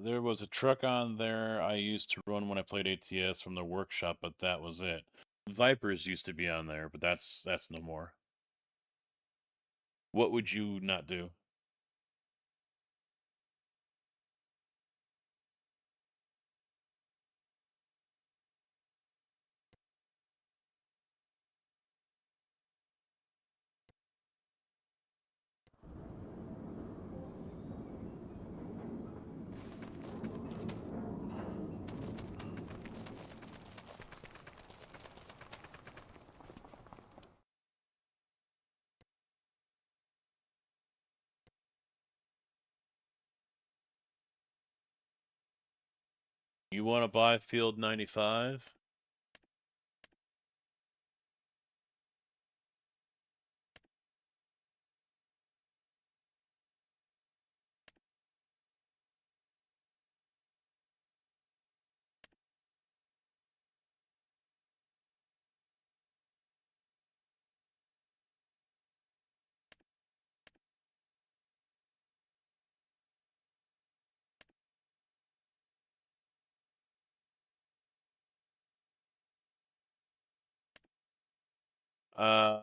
There was a truck on there I used to run when I played ATS from the workshop, but that was it. Vipers used to be on there, but that's no more. What would you not do? You want to buy Field 95?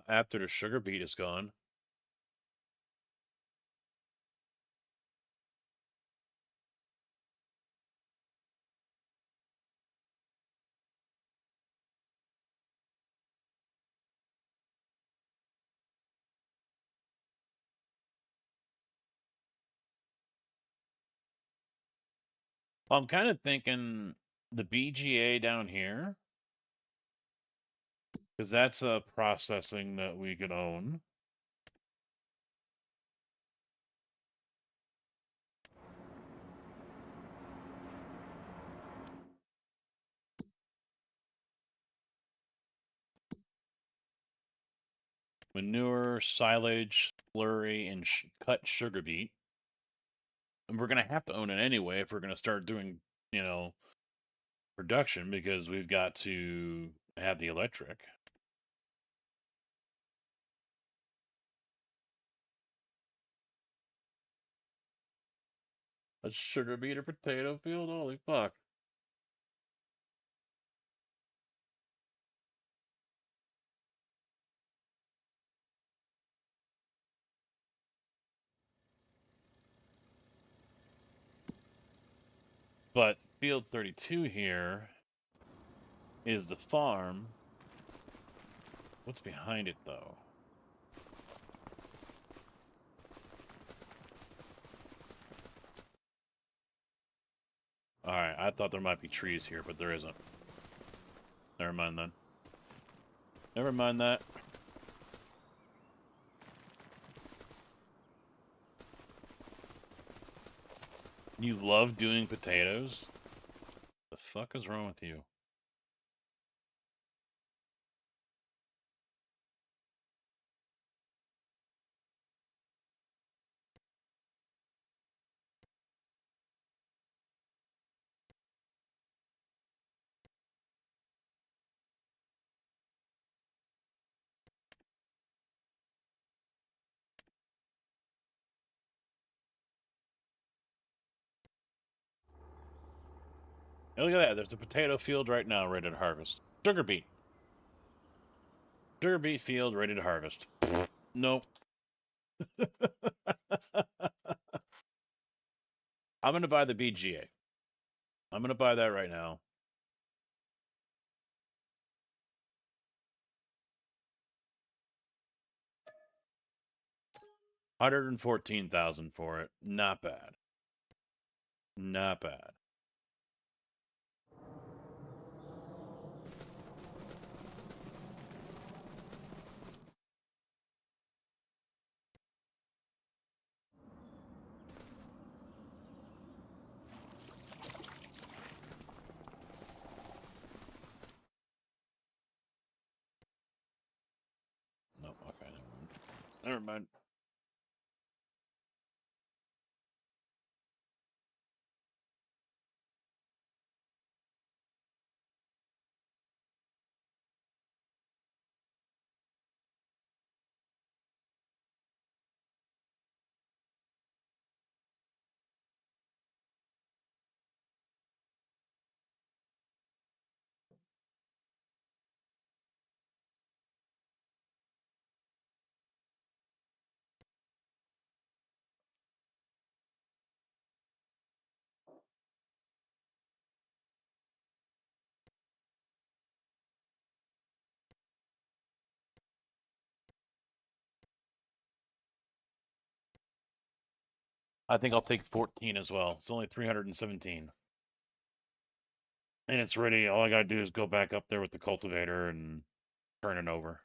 After the sugar beet is gone. I'm kind of thinking the BGA down here, because that's a processing that we could own. Manure, silage, slurry, and cut sugar beet. And we're going to have to own it anyway if we're going to start doing, production, because we've got to have the electric. A sugar beet or potato field? Holy fuck. But field 32 here is the farm. What's behind it, though? Alright, I thought there might be trees here, but there isn't. Never mind then. Never mind that. You love doing potatoes? The fuck is wrong with you? Hey, look at that. There's a potato field right now ready to harvest. Sugar beet. Sugar beet field ready to harvest. Nope. I'm going to buy the BGA. I'm going to buy that right now. $114,000 for it. Not bad. Not bad. Never mind. I think I'll take 14 as well. It's only 317. And it's ready. All I gotta do is go back up there with the cultivator and turn it over.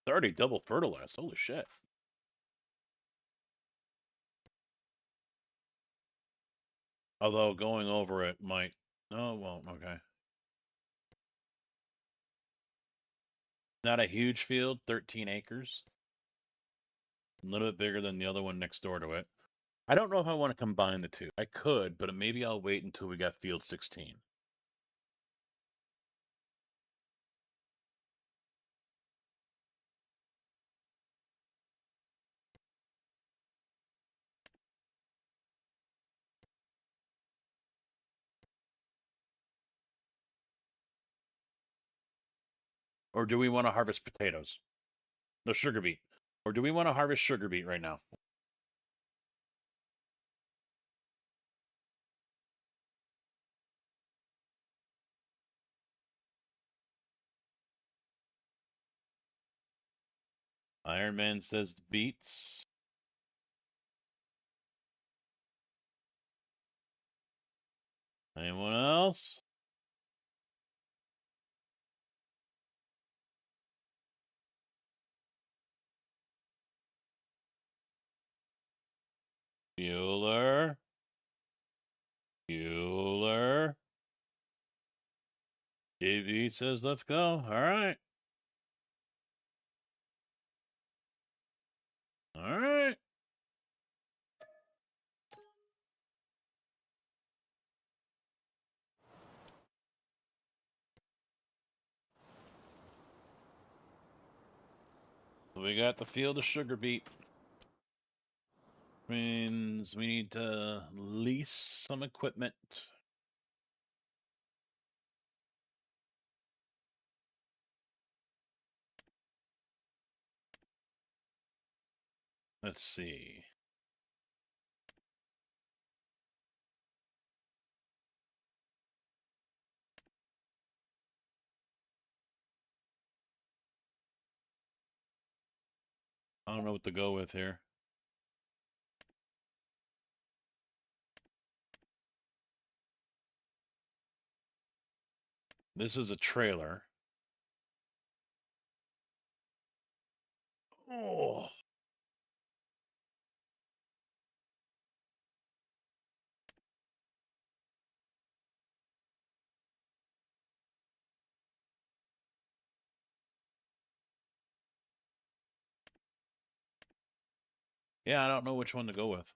It's already double fertilized. Holy shit. Although going over it might... Oh, well, okay. Not a huge field, 13 acres. A little bit bigger than the other one next door to it. I don't know if I want to combine the two. I could, but maybe I'll wait until we got field 16. Or do we want to harvest potatoes? No, sugar beet. Or do we want to harvest sugar beet right now? Iron Man says beets. Anyone else? Bueller. Bueller. JB says, let's go. All right. All right. So we got the field of sugar beet. Means we need to lease some equipment. Let's see. I don't know what to go with here. This is a trailer. Oh. Yeah, I don't know which one to go with.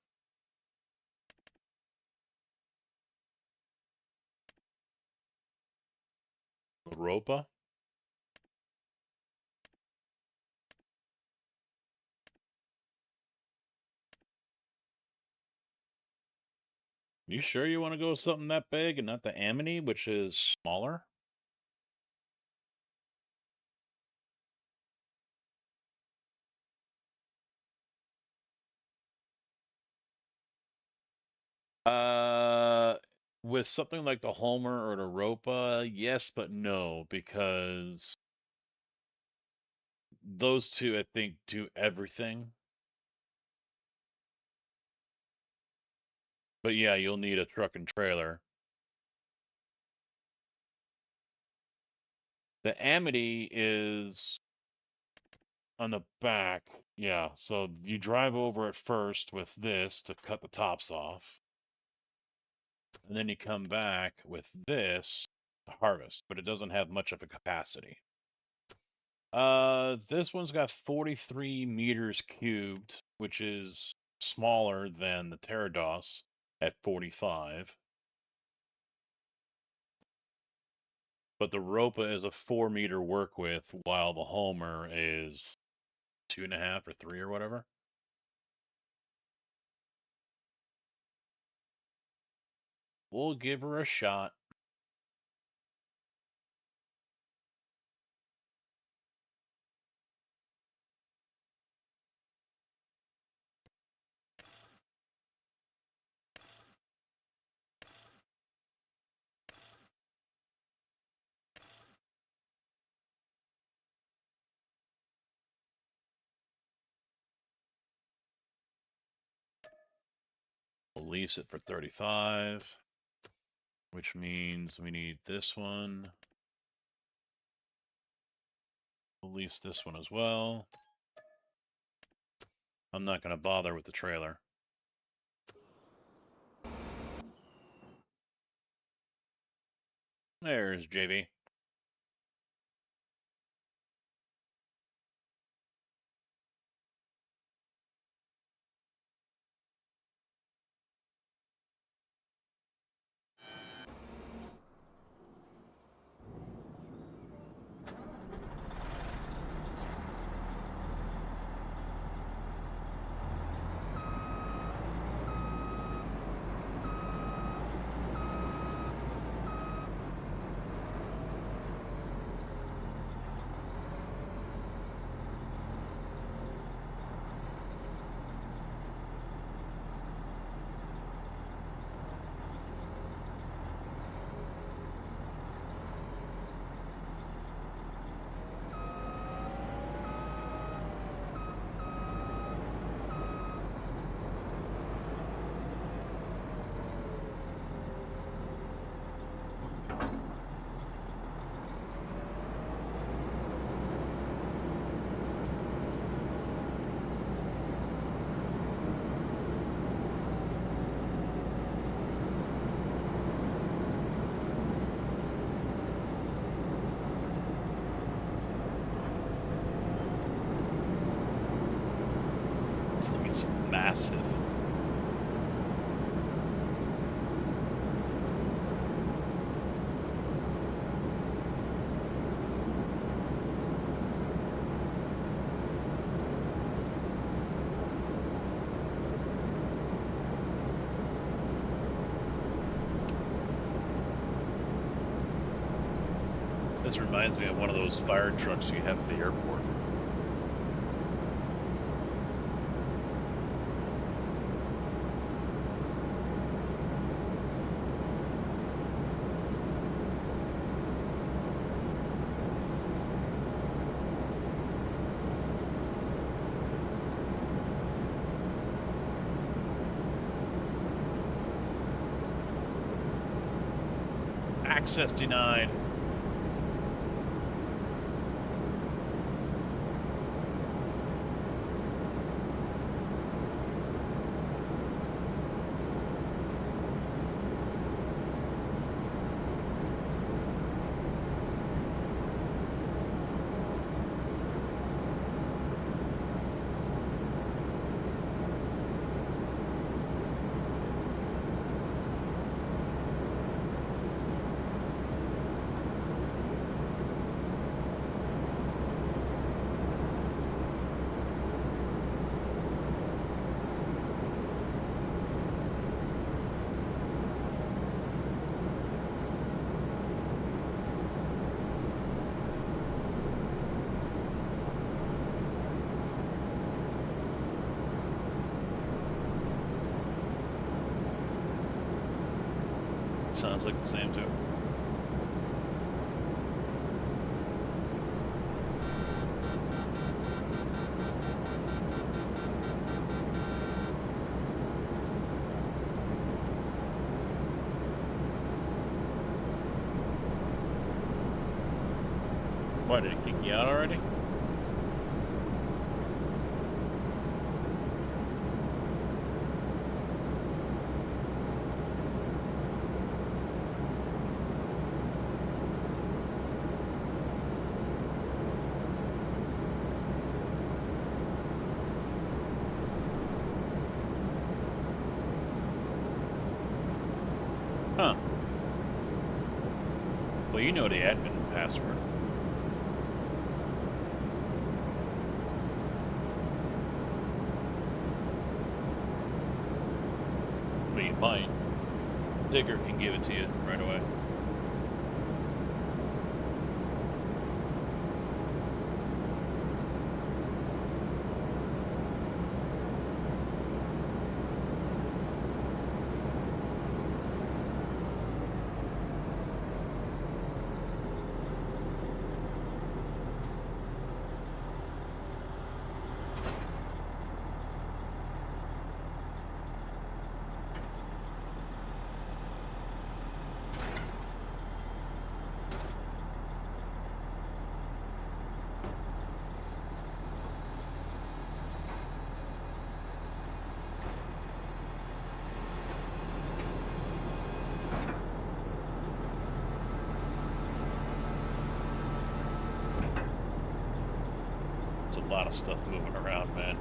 Europa? You sure you want to go with something that big and not the Amity, which is smaller? With something like the Homer or the Europa, yes, but no, because those two, I think, do everything. But yeah, you'll need a truck and trailer. The Amity is on the back. Yeah, so you drive over it first with this to cut the tops off. And then you come back with this to harvest, but it doesn't have much of a capacity. This one's got 43 meters cubed, which is smaller than the Pterodos at 45. But the Ropa is a 4-meter work width, while the Homer is 2.5 or 3 or whatever. We'll give her a shot. We'll lease it for 35, which means we need this one. We'll lease this one as well. I'm not going to bother with the trailer. There's JV. It's massive. This reminds me of one of those fire trucks you have at the airport. Access denied. Sounds like the same too. What, did it kick you out already? Huh. Well, you know the admin password. Well, you might. Digger can give it to you right away. It's a lot of stuff moving around, man.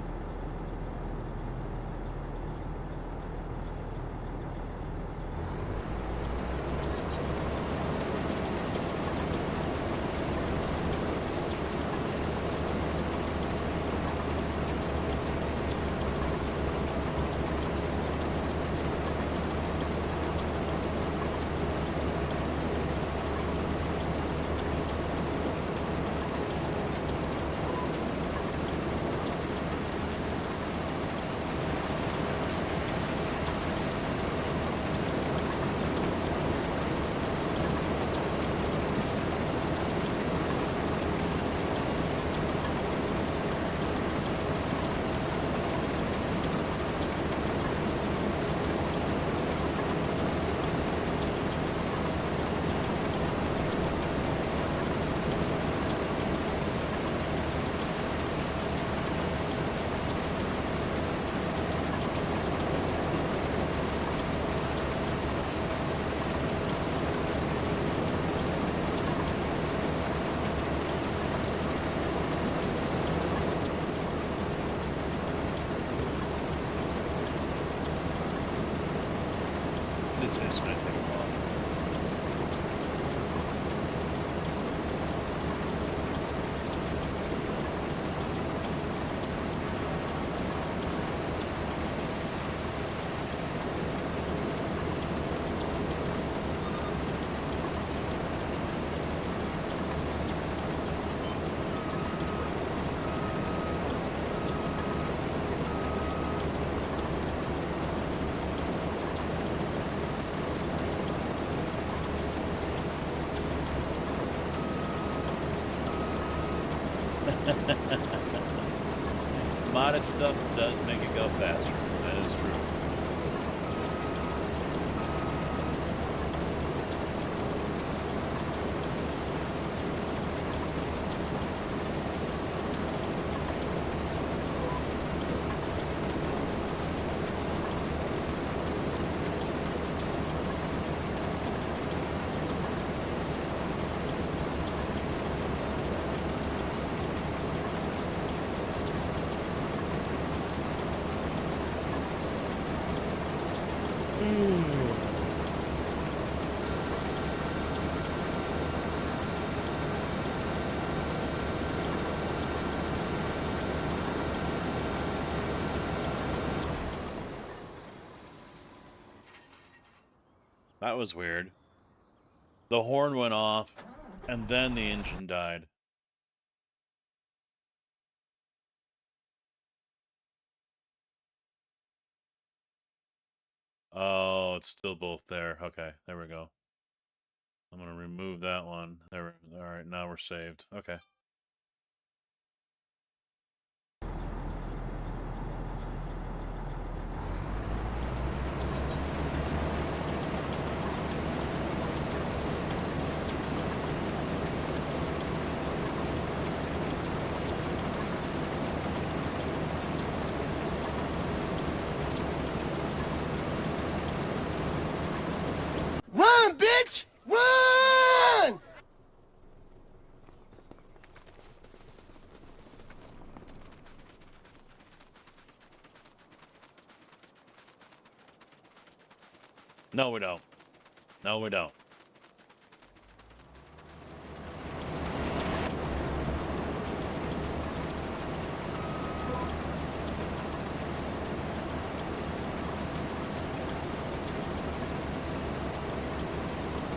This is going to take a while. Modded stuff does make it go faster. That is true. That was weird. The horn went off, and then the engine died. Oh, it's still both there. Okay, there we go. I'm gonna remove that one. There. All right, now we're saved. Okay. Run, bitch! Run! No, we don't. No, we don't.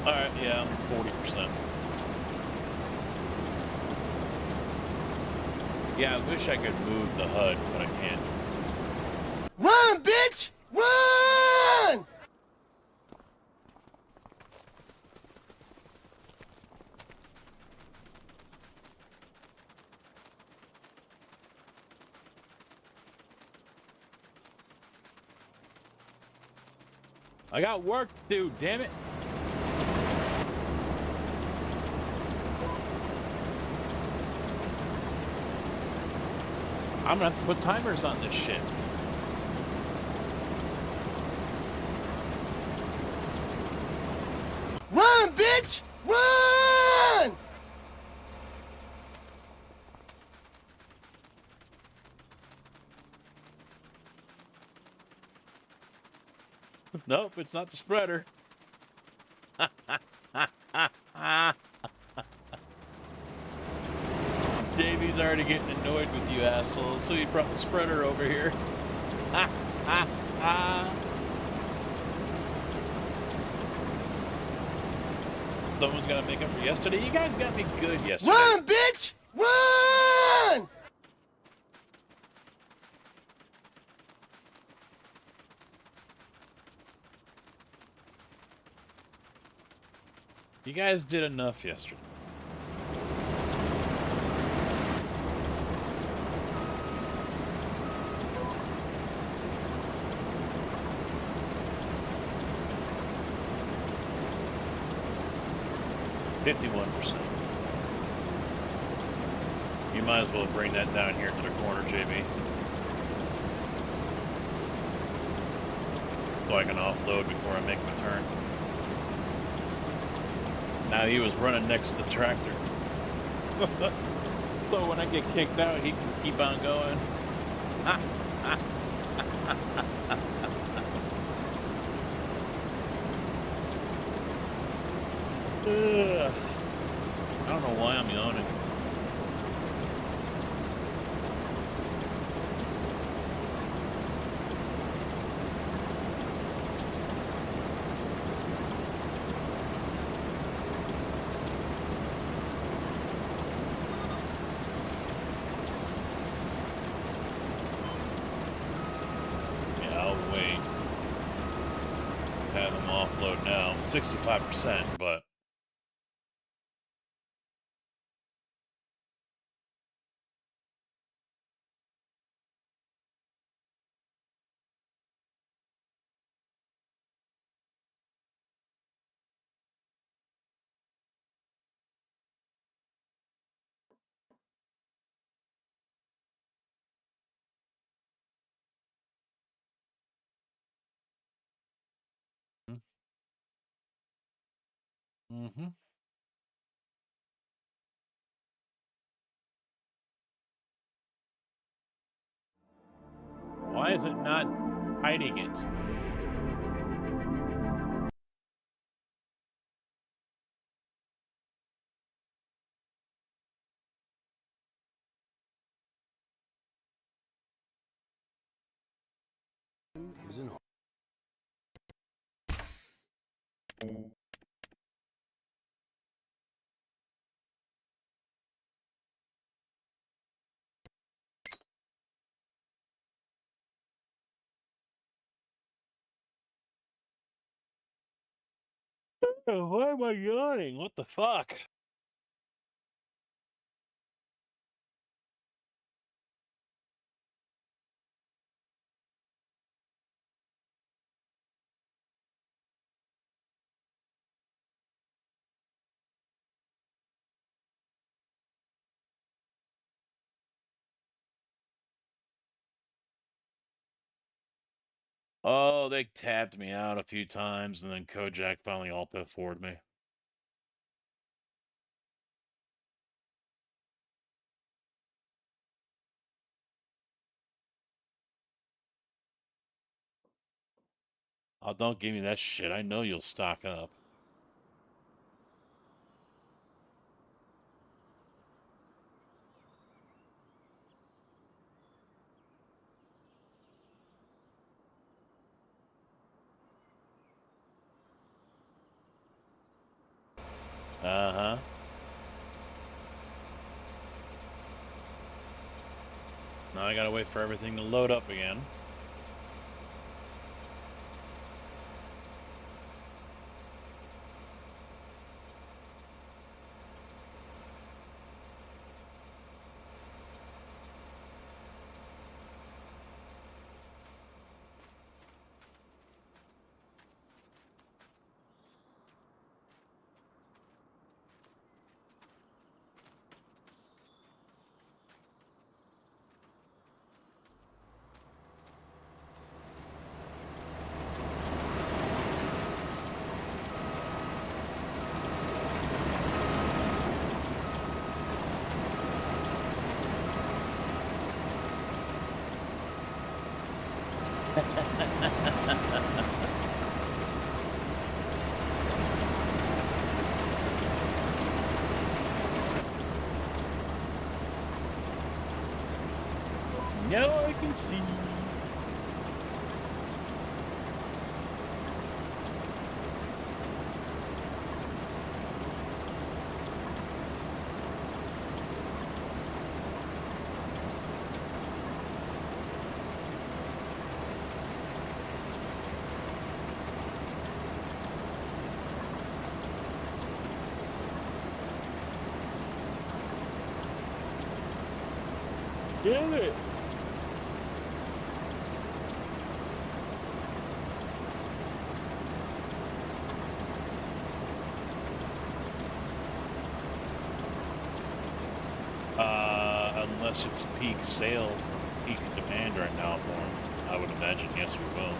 Alright, yeah, I'm 40%. Yeah, I wish I could move the HUD, but I can't. Run, bitch! Run! I got work to do, damn it! I'm gonna have to put timers on this shit. Run, bitch! Run! Nope, it's not the spreader. JB's already getting annoyed with you assholes, so he brought the spreader over here. Someone's gonna make up for yesterday. You guys got me good yesterday. Run, bitch! Run! You guys did enough yesterday. $51%. You might as well bring that down here to the corner, JB. So I can offload before I make my turn. Now he was running next to the tractor. So when I get kicked out, he can keep on going. Ugh. I don't know why I'm yawning. Yeah, I'll wait. Have them offload now. 65%, but mm-hmm. Why is it not hiding it? Why am I yawning? What the fuck? Oh, they tapped me out a few times, and then Kojak finally alt F4'd me. Oh, don't give me that shit. I know you'll stock up. Uh-huh. Now I gotta wait for everything to load up again. Now I can see. Damn it. Unless it's peak sale, peak demand right now for them. I would imagine, yes, we will.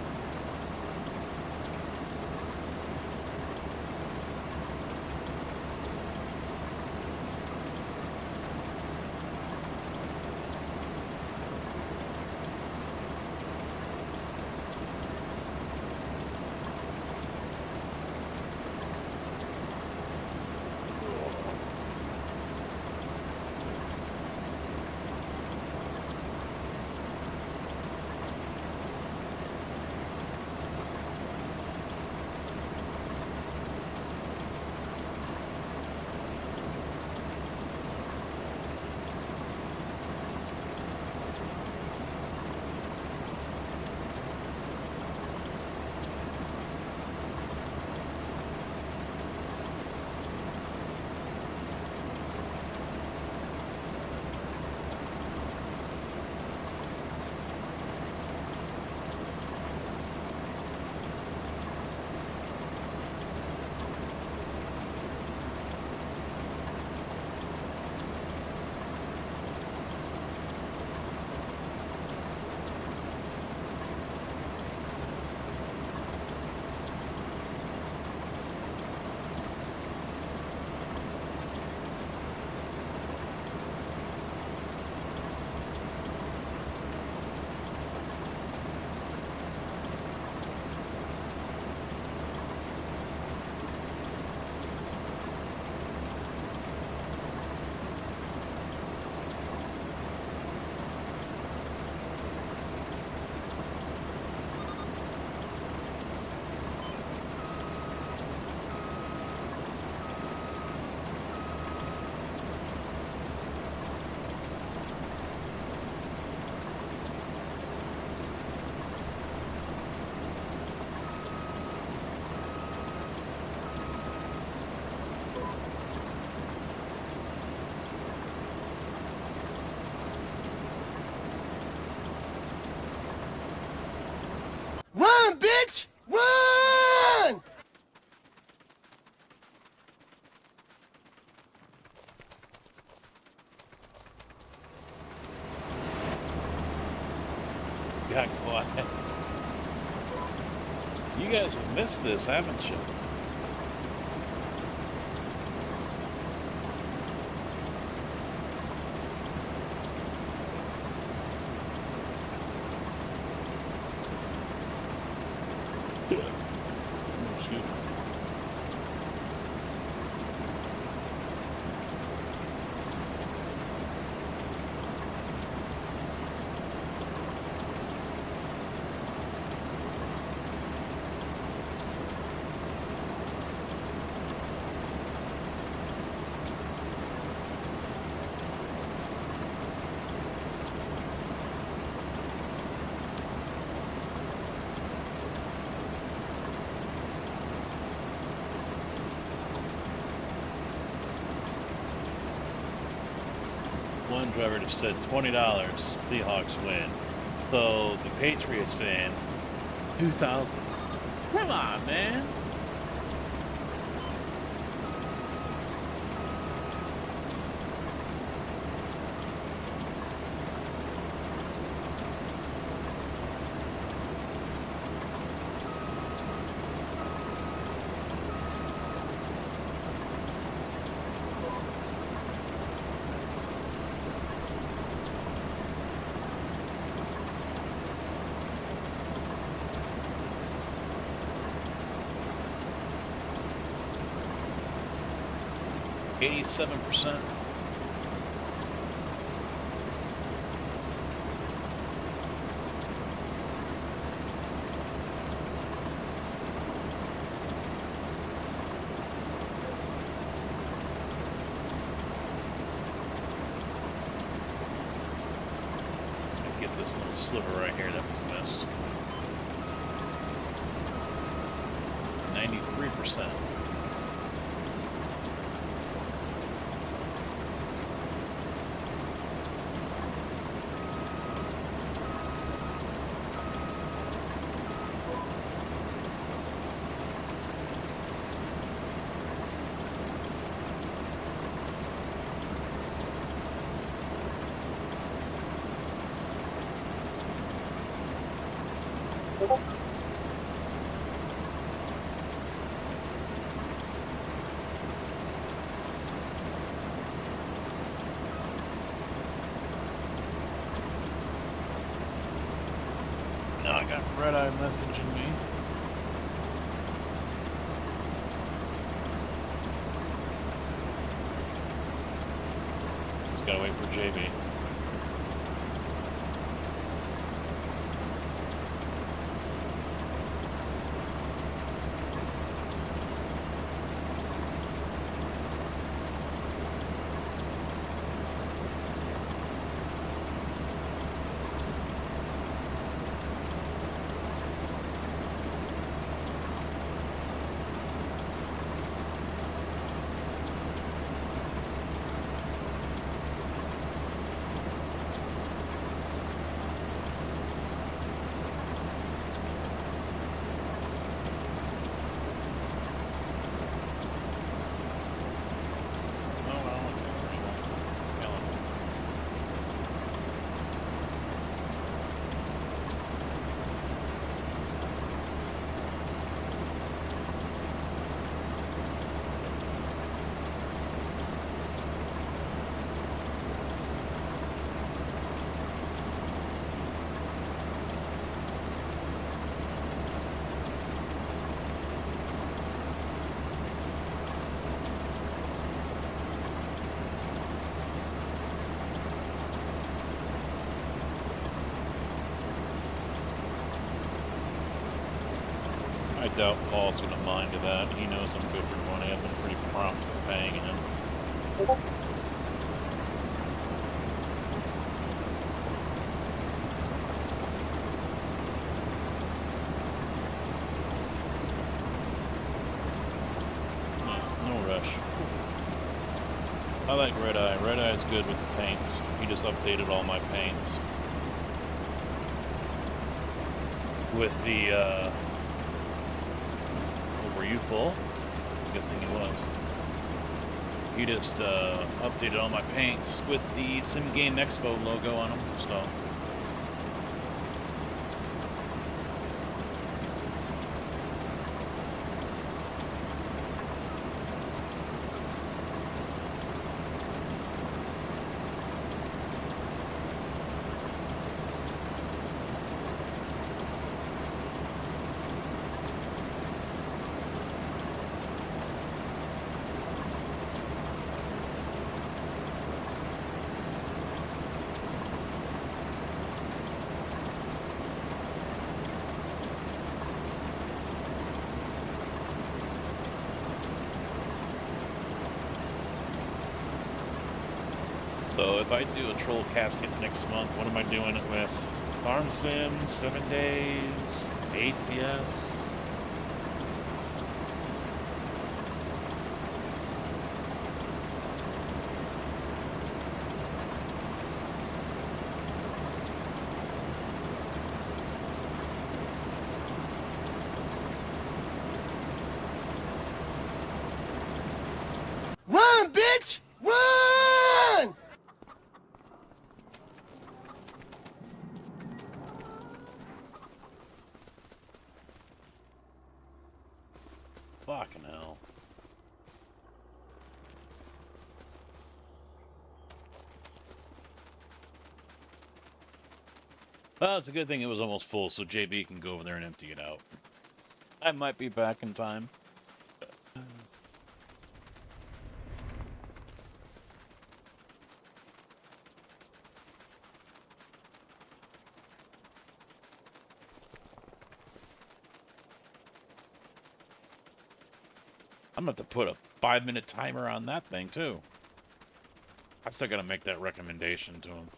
Run, bitch! Run! Got quiet. You guys have missed this, haven't you? Excuse me. one driver just said $20, Seahawks win. So the Patriots fan, 2,000. Come on, man. %. Get this little sliver right here that was missed. 93%. Now I got Red Eye messaging me. Just gotta wait for JB. I doubt Paul's gonna mind to that. He knows I'm good for money. I've been pretty prompt with paying him. No rush. I like Red Eye. Red Eye is good with the paints. He just updated all my paints. With the, were you full? I'm guessing he was. He just updated all my paints with the Sim Game Expo logo on them, so. So if I do a troll casket next month, what am I doing it with? Farm Sim, 7 days, ATS. Fucking hell. Well, it's a good thing it was almost full, so JB can go over there and empty it out. I might be back in time. I'm gonna have to put a 5-minute timer on that thing, too. I still gotta make that recommendation to him.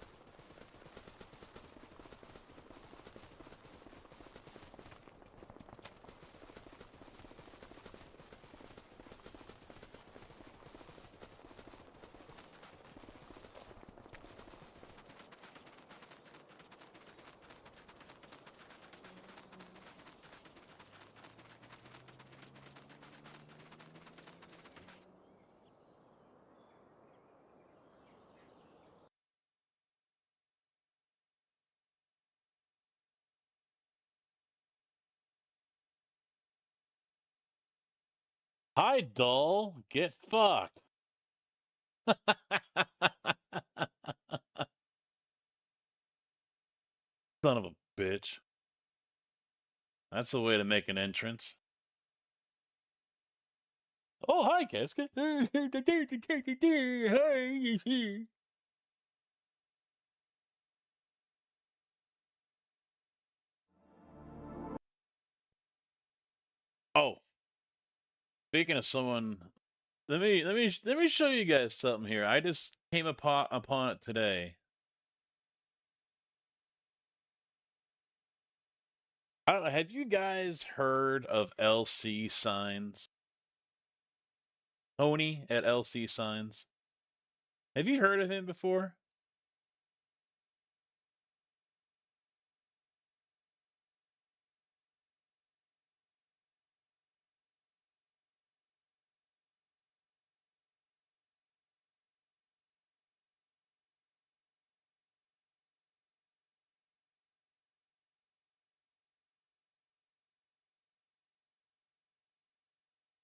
Hi, doll. Get fucked. Son of a bitch. That's the way to make an entrance. Oh, hi, Casket. Hi. Oh, speaking of someone, let me show you guys something here. I just came upon it today. I don't know. Have you guys heard of LC Signs? Tony at LC Signs. Have you heard of him before?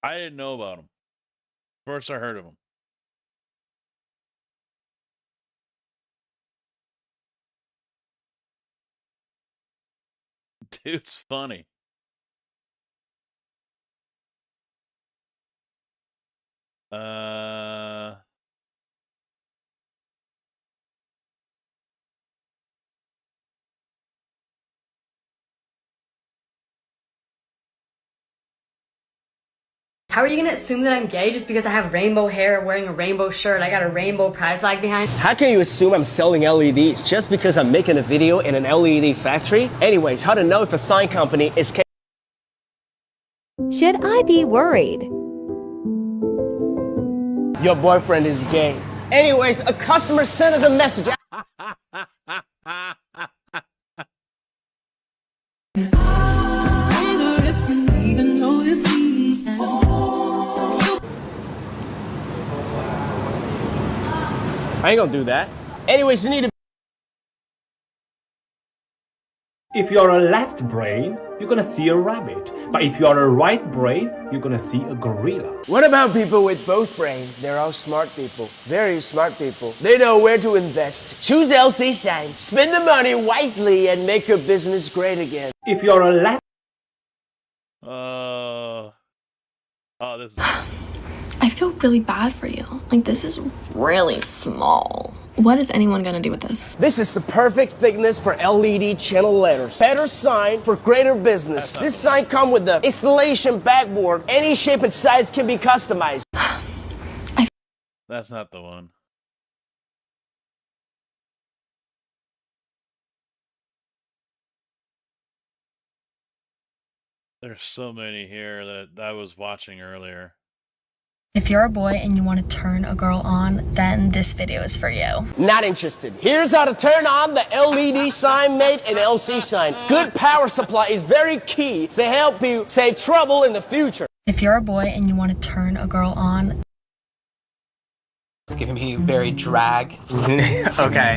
I didn't know about him. First I heard of him. Dude's funny. Uh, How are you gonna assume that I'm gay just because I have rainbow hair, wearing a rainbow shirt, I got a rainbow pride flag behind? How can you assume I'm selling LEDs just because I'm making a video in an LED factory? Anyways, how to know if a sign company is Should I be worried? your boyfriend is gay. Anyways, a customer sent us a message. I ain't gonna do that. Anyways, you need to. If you're a left brain, you're gonna see a rabbit. But if you're a right brain, you're gonna see a gorilla. What about people with both brains? They're all smart people. Very smart people. They know where to invest. Choose LC Sign. Spend the money wisely and make your business great again. If you're a left... oh, this is... I feel really bad for you. Like, this is really small. What is anyone gonna do with this? This is the perfect thickness for LED channel letters. Better sign for greater business. This sign comes with the installation backboard. Any shape and size can be customized. That's not the one. There's so many here that I was watching earlier. If you're a boy and you want to turn a girl on, then this video is for you. Not interested. Here's how to turn on the LED sign made in LC Sign. Good power supply is very key to help you save trouble in the future. If you're a boy and you want to turn a girl on, It's giving me very drag. Okay.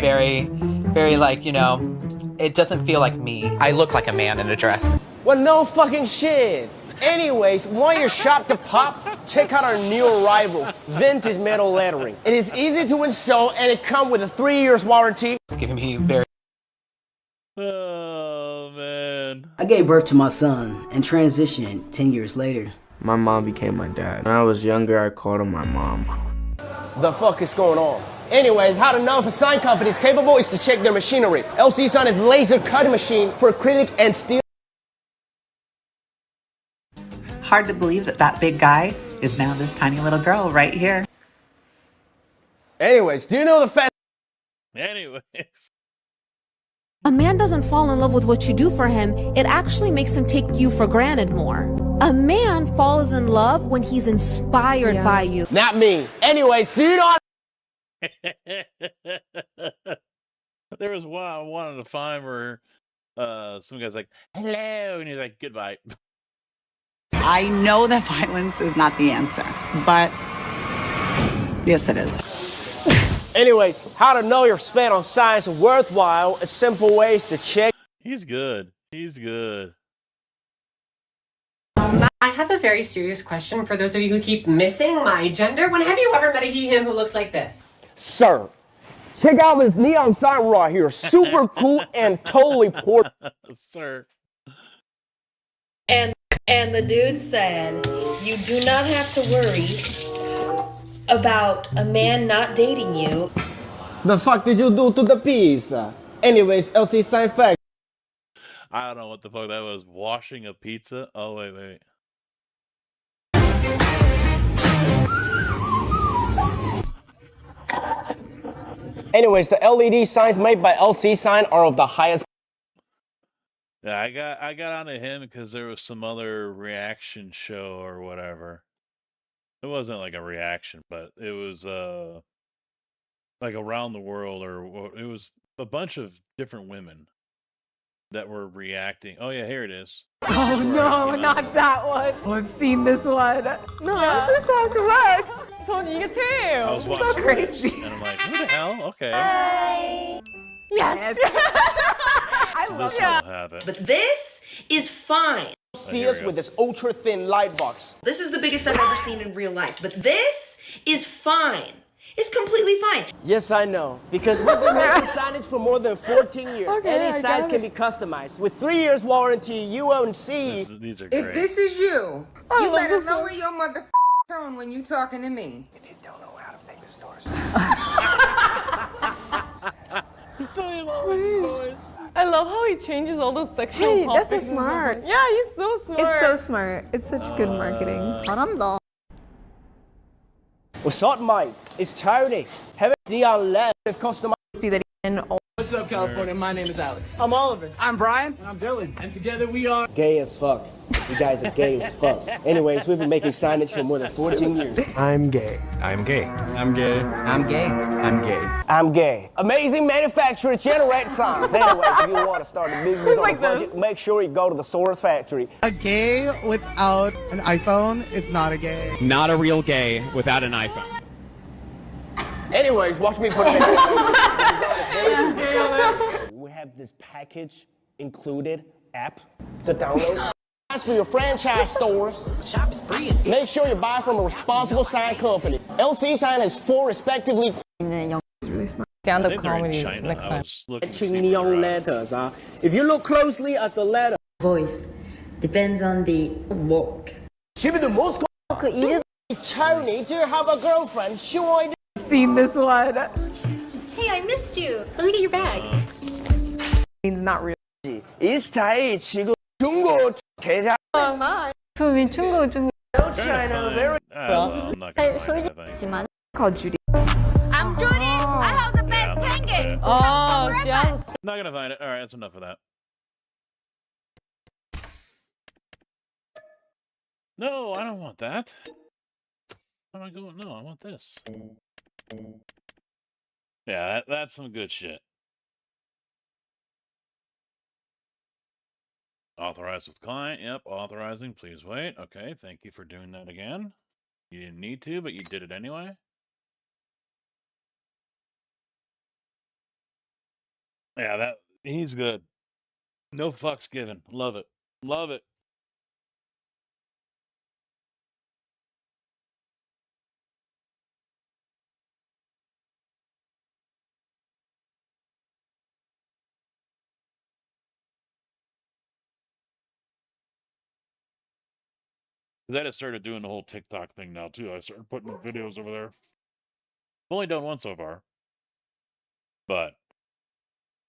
Very like, you know, it doesn't feel like me. I look like a man in a dress. Well, no fucking shit. Anyways, want your shop to pop? Check out our new arrival, vintage metal lettering. It is easy to install and it comes with a 3 years warranty. It's giving me very Oh man. I gave birth to my son and transitioned 10 years later. My mom became my dad. When I was younger, I called him my mom. The fuck is going on? Anyways, how to know if a sign company is capable is to check their machinery. LC Sign is laser cutting machine for acrylic and steel. Hard to believe that that big guy is now this tiny little girl right here. Anyways, do you know the fact? Anyways. A man doesn't fall in love with what you do for him, it actually makes him take you for granted more. A man falls in love when he's inspired by you. Not me. Anyways, do you know? There was one I wanted to find where some guy's like, hello, and he's like, goodbye. I know that violence is not the answer, but yes, it is. Anyways, how to know your spend on science worthwhile, a simple ways to check. He's good. He's good. I have a very serious question for those of you who keep missing my gender. When have you ever met a he, him who looks like this? Sir, check out this neon sign right here. Super cool and totally poor. Sir. And the dude said, you do not have to worry about a man not dating you. The fuck did you do to the pizza? Anyways, LC sign fact. I don't know what the fuck that was. Washing a pizza? Oh, wait. Anyways, the LED signs made by LC Sign are of the highest. Yeah, I got onto him because there was some other reaction show or whatever. It wasn't like a reaction, but it was like around the world, or it was a bunch of different women that were reacting. Oh yeah, here it is. Oh no, not that one. Oh, I've seen this one. No, this is too much. 전 이게 최애예요. I was So watching crazy. this, and I'm like, what the hell? Okay. Yes. I So love this one will have it. But this is fine. See us with this ultra thin light box. This is the biggest I've ever seen in real life. But this is fine. It's completely fine. Yes, I know. Because we've been making signage for more than 14 years. Okay, Any I size got can be customized. With 3 years warranty, you won't see. These are great. If this is you, I you love better this one. lower your mother tone when you talking to me. If you don't know how to make the stores. So he loves his voice. I love how he changes all those sexual topics. that's so smart. Yeah, he's so smart. It's so smart. It's such good marketing. 잘한다. What's up, mate? It's Tony. Have a on left of customer. What's up, California? My name is Alex. I'm Oliver. I'm Brian. And I'm Dylan. And together we are Gay as fuck. You guys are gay as fuck. Anyways, we've been making signage for more than 14 years. I'm gay. I'm gay. I'm gay. I'm gay. I'm gay. Amazing manufacturer generate signs. Anyways, if you want to start a business on a budget, make sure you go to the Source Factory. A gay without an iPhone is not a gay. Not a real gay without an iPhone. Anyways, watch me put it in. We have this package included app to download. As for your franchise stores, make sure you buy from a responsible sign company. LC Sign has 4 respectively. Really smart. Stand I up think they're in comedy China. next I time. was looking to see Matching if neon they're letters. If you look closely at the letter, Voice depends on the walk. she be the most. Tony, do you have a girlfriend? Sure I do. Seen this one. Hey, I missed you. Let me get your bag. Means not real. 이스타일 지금 중국 대장. 그럼 중국 China very. well, I'm not gonna find anything. Called Judy. I'm Judy. I have the best Yeah, pancake. Oh, she has Not gonna find it. All right, that's enough of that. No, I don't want that. Where am I going? No, I want this. Yeah, that's some good shit. Authorize with client. Yep, authorizing. Please wait. Okay, thank you for doing that again. You didn't need to, but you did it anyway. Yeah, he's good. No fucks given. Love it. Love it. Because I just started doing the whole TikTok thing now, too. I started putting videos over there. I've only done one so far. But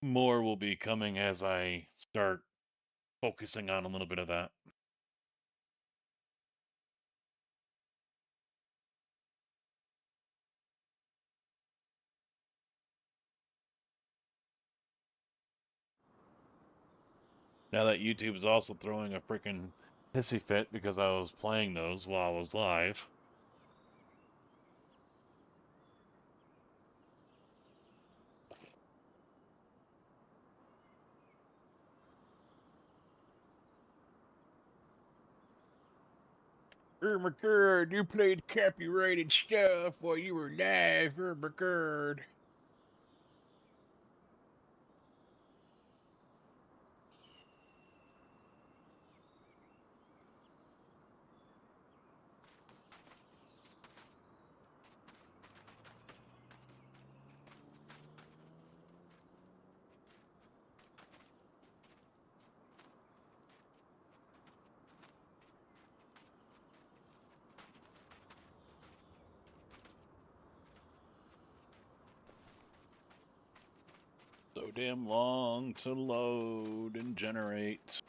more will be coming as I start focusing on a little bit of that. Now that YouTube is also throwing a freaking hissy fit because I was playing those while I was live. Ermacurd, you played copyrighted stuff while you were live, Ermacurd. So damn long to load and generate.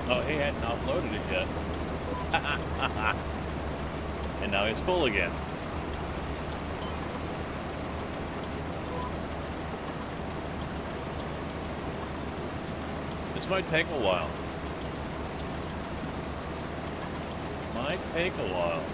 Oh, he hadn't uploaded it yet. And now it's full again. This might take a while. Might take a while.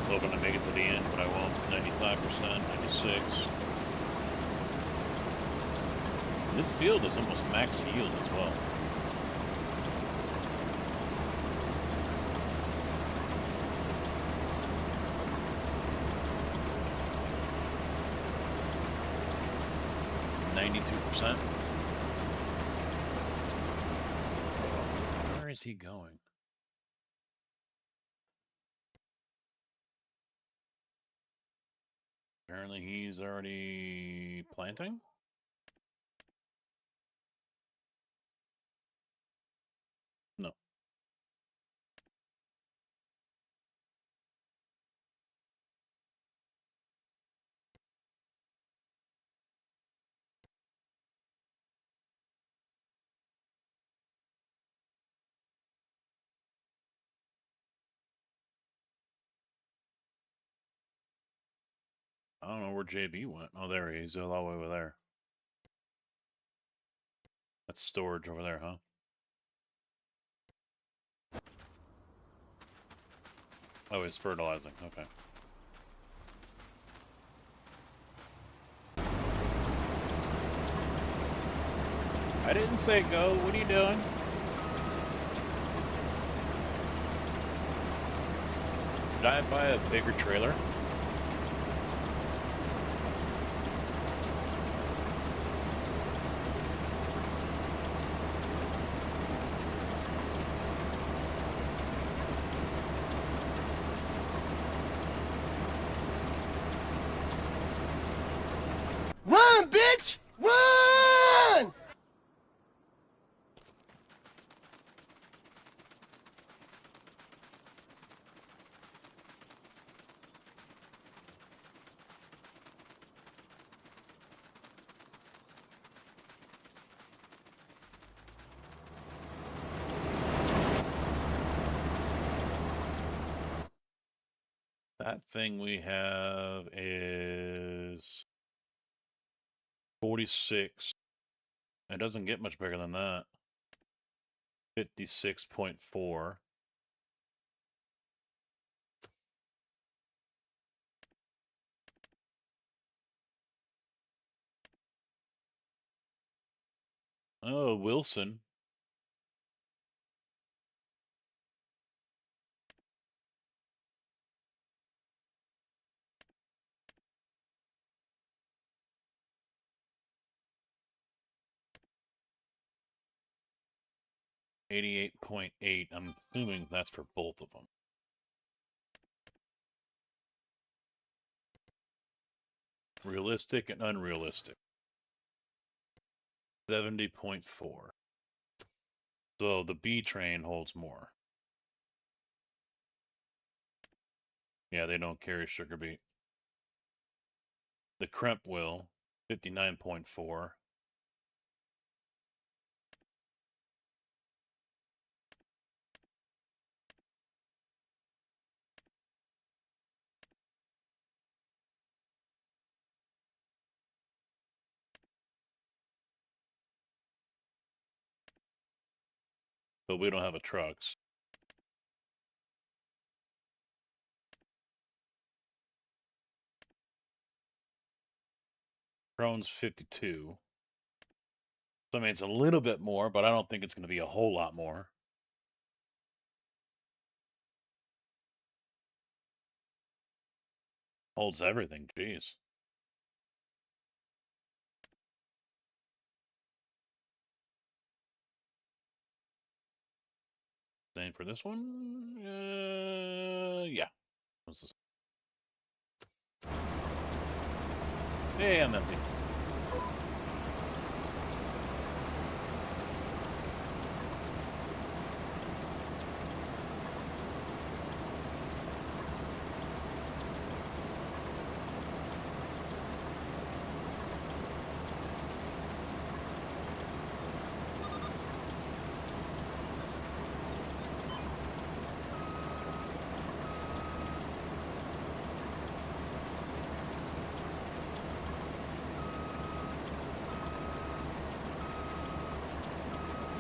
Hoping to make it to the end, but I won't. 95%, 96. This field is almost max yield as well. %. Where is he going? Apparently he's already planting? No. I don't know where JB went. Oh, there he is. He's all the way over there. That's storage over there, huh? Oh, he's fertilizing. Okay. I didn't say go. What are you doing? Should I buy a bigger trailer? Run, bitch! Run! That thing we have is 46. It doesn't get much bigger than that. 56.4. Oh, Wilson. $88.8. I'm assuming that's for both of them. Realistic and unrealistic. 70.4. So the B train holds more. Yeah, they don't carry sugar beet. The Cremp will, 59.4. But we don't have a trucks. Crohn's 52. So I mean, it's a little bit more, but I don't think it's going to be a whole lot more. Holds everything, jeez. Same for this one? Yeah. What's this? Hey, I'm empty.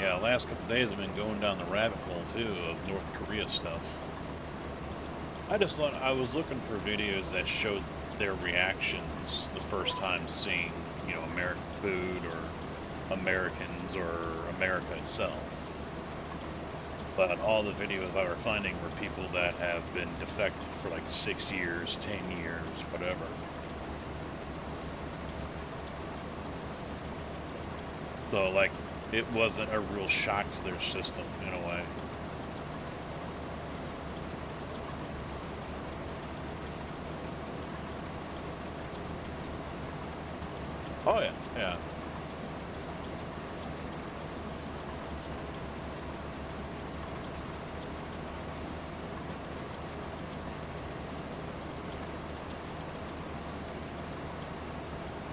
Yeah, the last couple days I've been going down the rabbit hole too of North Korea stuff. I just thought I was looking for videos that showed their reactions the first time seeing, you know, American food or Americans or America itself. But all the videos I were finding were people that have been defected for like 6 years, 10 years, whatever. So like, it wasn't a real shock to their system in a way. Oh yeah, yeah.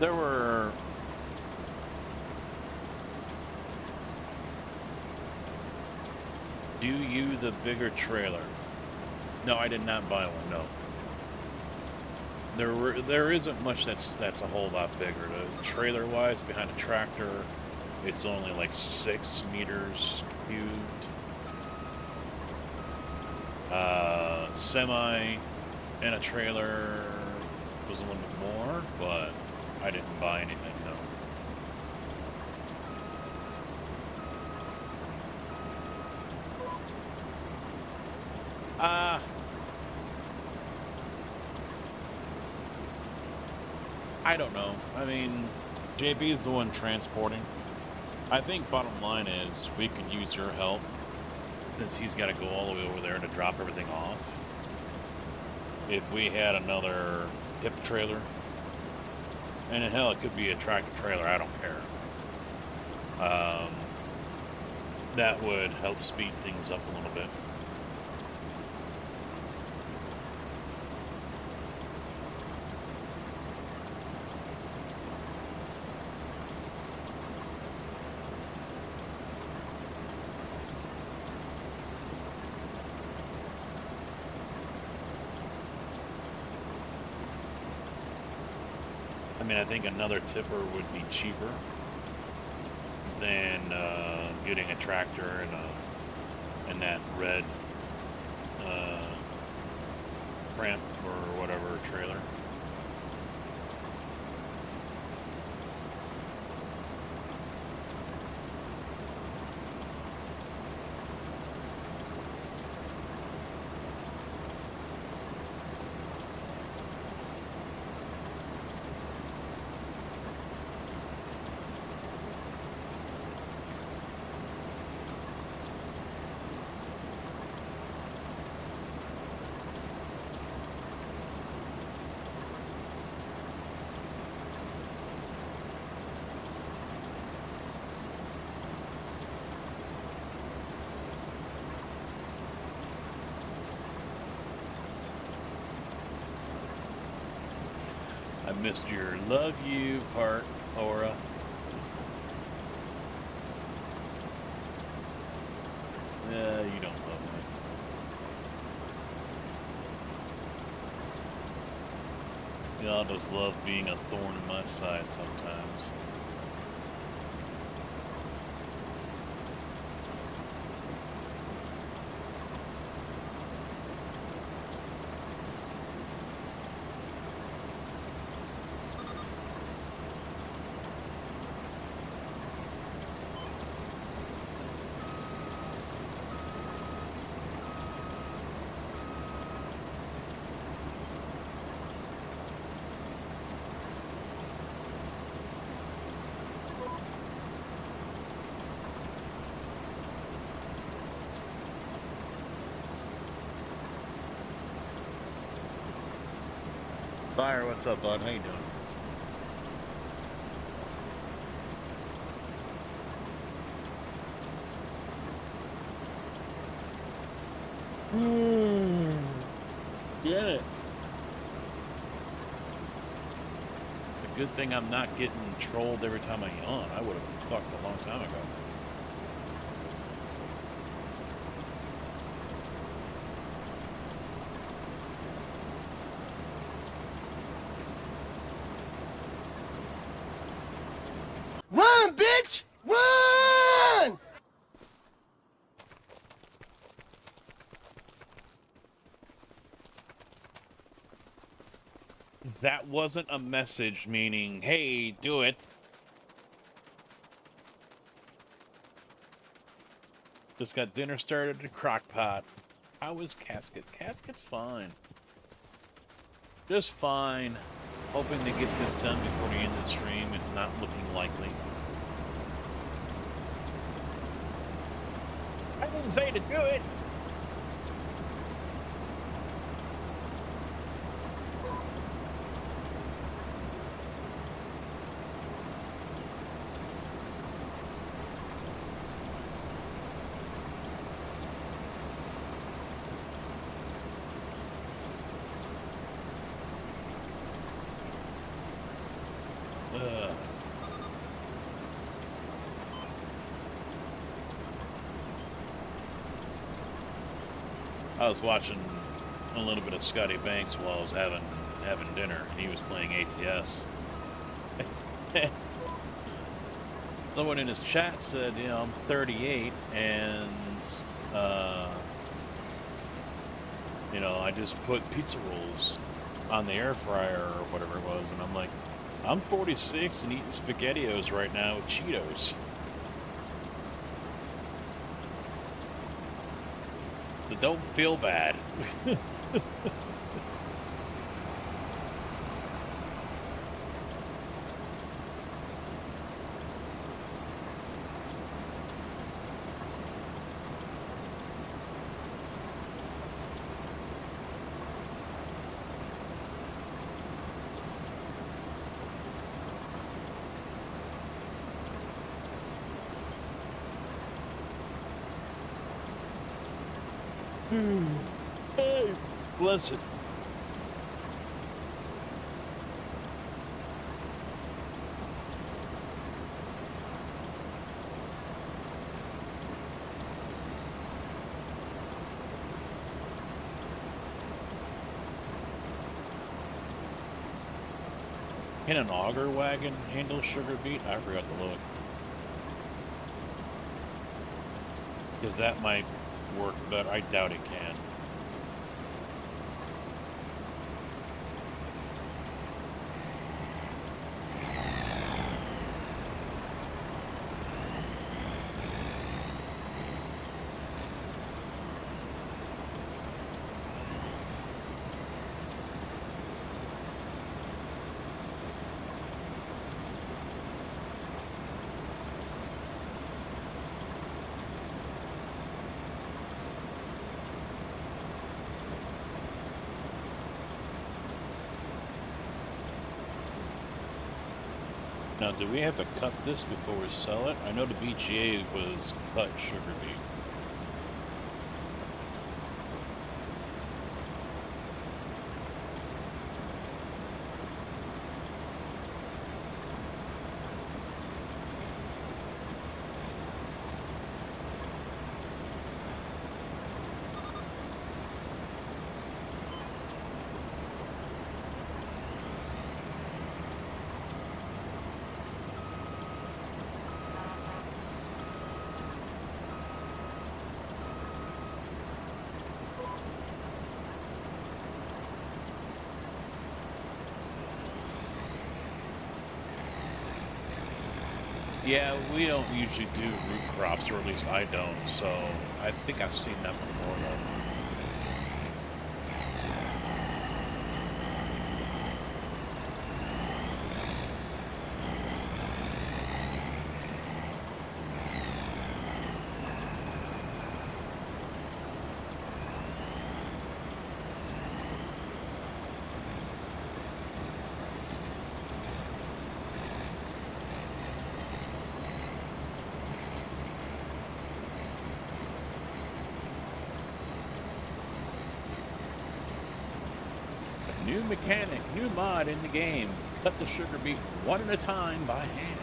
There were Do you the bigger trailer? No, I did not buy one. No. There isn't much that's a whole lot bigger. The trailer wise, behind a tractor, it's only like 6 meters cubed. Semi and a trailer was a little bit more, but I didn't buy anything. No. I don't know. I mean, JB is the one transporting. I think bottom line is we could use your help since he's got to go all the way over there to drop everything off. If we had another tip trailer, and hell, it could be a tractor trailer, I don't care. That would help speed things up a little bit. I mean, I think another tipper would be cheaper than getting a tractor and that red ramp or whatever trailer. I missed your love you part, Aura. You don't love me. Y'all just love being a thorn in my side sometimes. Fire, what's up, bud? How you doing? Get it. The good thing I'm not getting trolled every time I yawn. I would have fucked a long time ago. Run, bitch! Run! That wasn't a message meaning, hey, do it. Just got dinner started at a crock pot. How is Casket? Casket's fine. Just fine. Hoping to get this done before the end of the stream. It's not looking likely. I didn't say to do it. I was watching a little bit of Scotty Banks while I was having dinner, and he was playing ATS. Someone in his chat said, you know, I'm 38, and you know, I just put pizza rolls on the air fryer or whatever it was, and I'm like, I'm 46 and eating SpaghettiOs right now with Cheetos. So don't feel bad. Hey, bless it. Can an auger wagon handle sugar beet? I forgot to look. Because that might work better. I doubt it can. Now, do we have to cut this before we sell it? I know the BGA was cut sugar beet. Yeah, we don't usually do root crops, or at least I don't, so I think I've seen that before, though. New mechanic, new mod in the game. Cut the sugar beet one at a time by hand.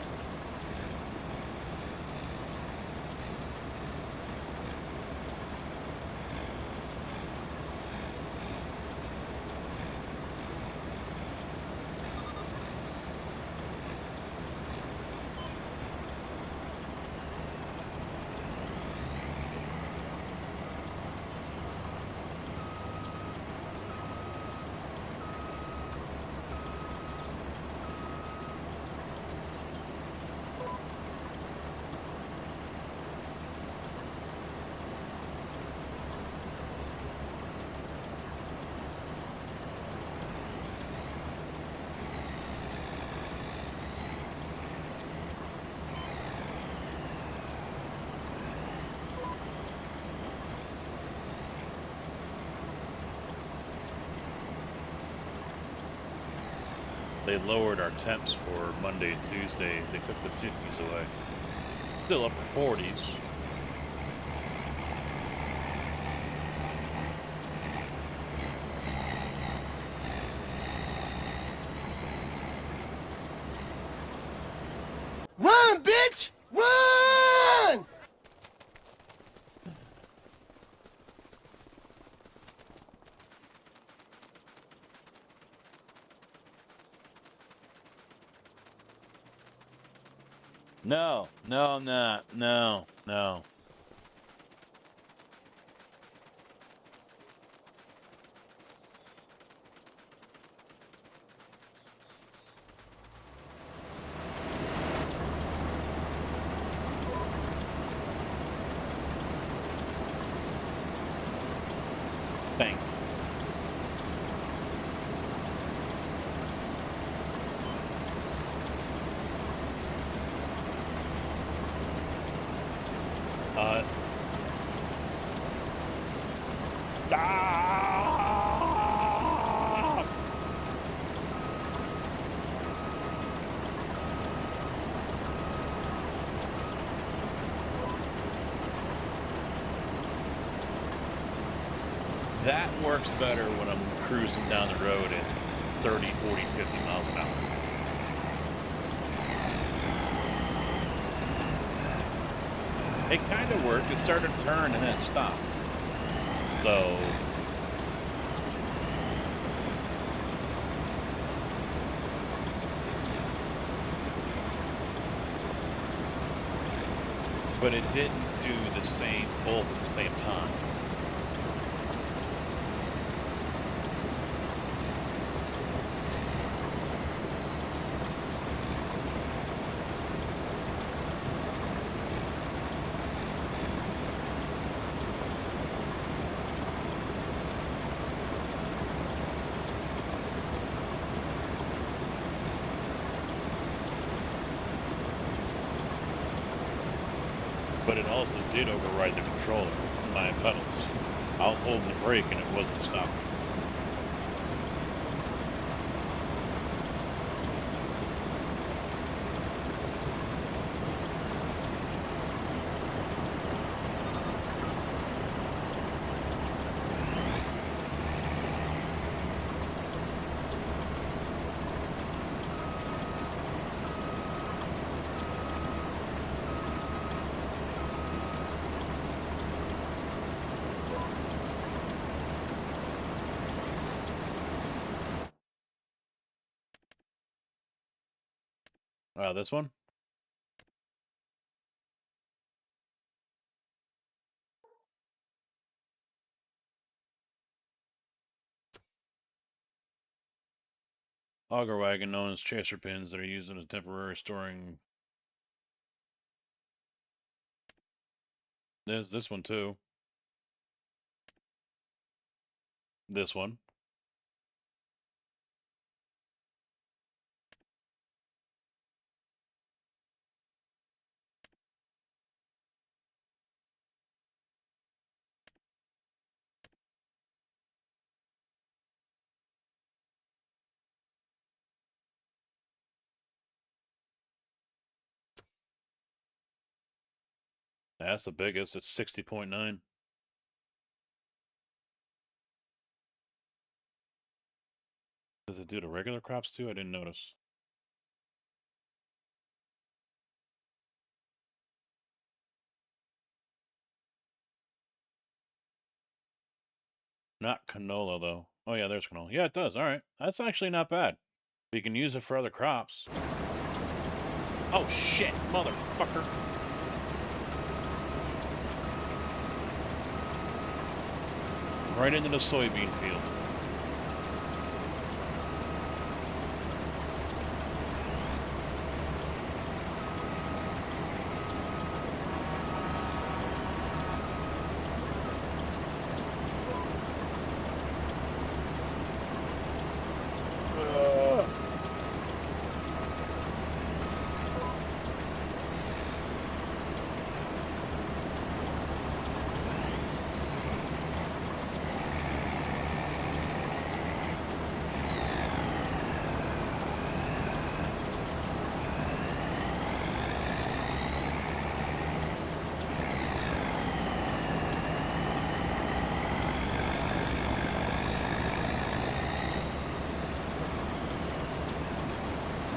They lowered our temps for Monday and Tuesday. They took the 50s away. Still upper 40s. Run, bitch! Run! No, no, I'm not. No, no. Thank you. That works better when I'm cruising down the road at 30, 40, 50 miles an hour. It kind of worked. It started to turn and then it stopped. So... but it didn't do the same both at the same time. But it also did override the controller, my pedals. I was holding the brake and it wasn't stopping. This one? Auger wagon known as chaser pins that are used as temporary storing. There's this one too. This one. That's the biggest. It's 60.9. Does it do the regular crops too? I didn't notice. Not canola, though. Oh, yeah, there's canola. Yeah, it does. All right. That's actually not bad. You can use it for other crops. Oh, shit, motherfucker. Right into the soybean field.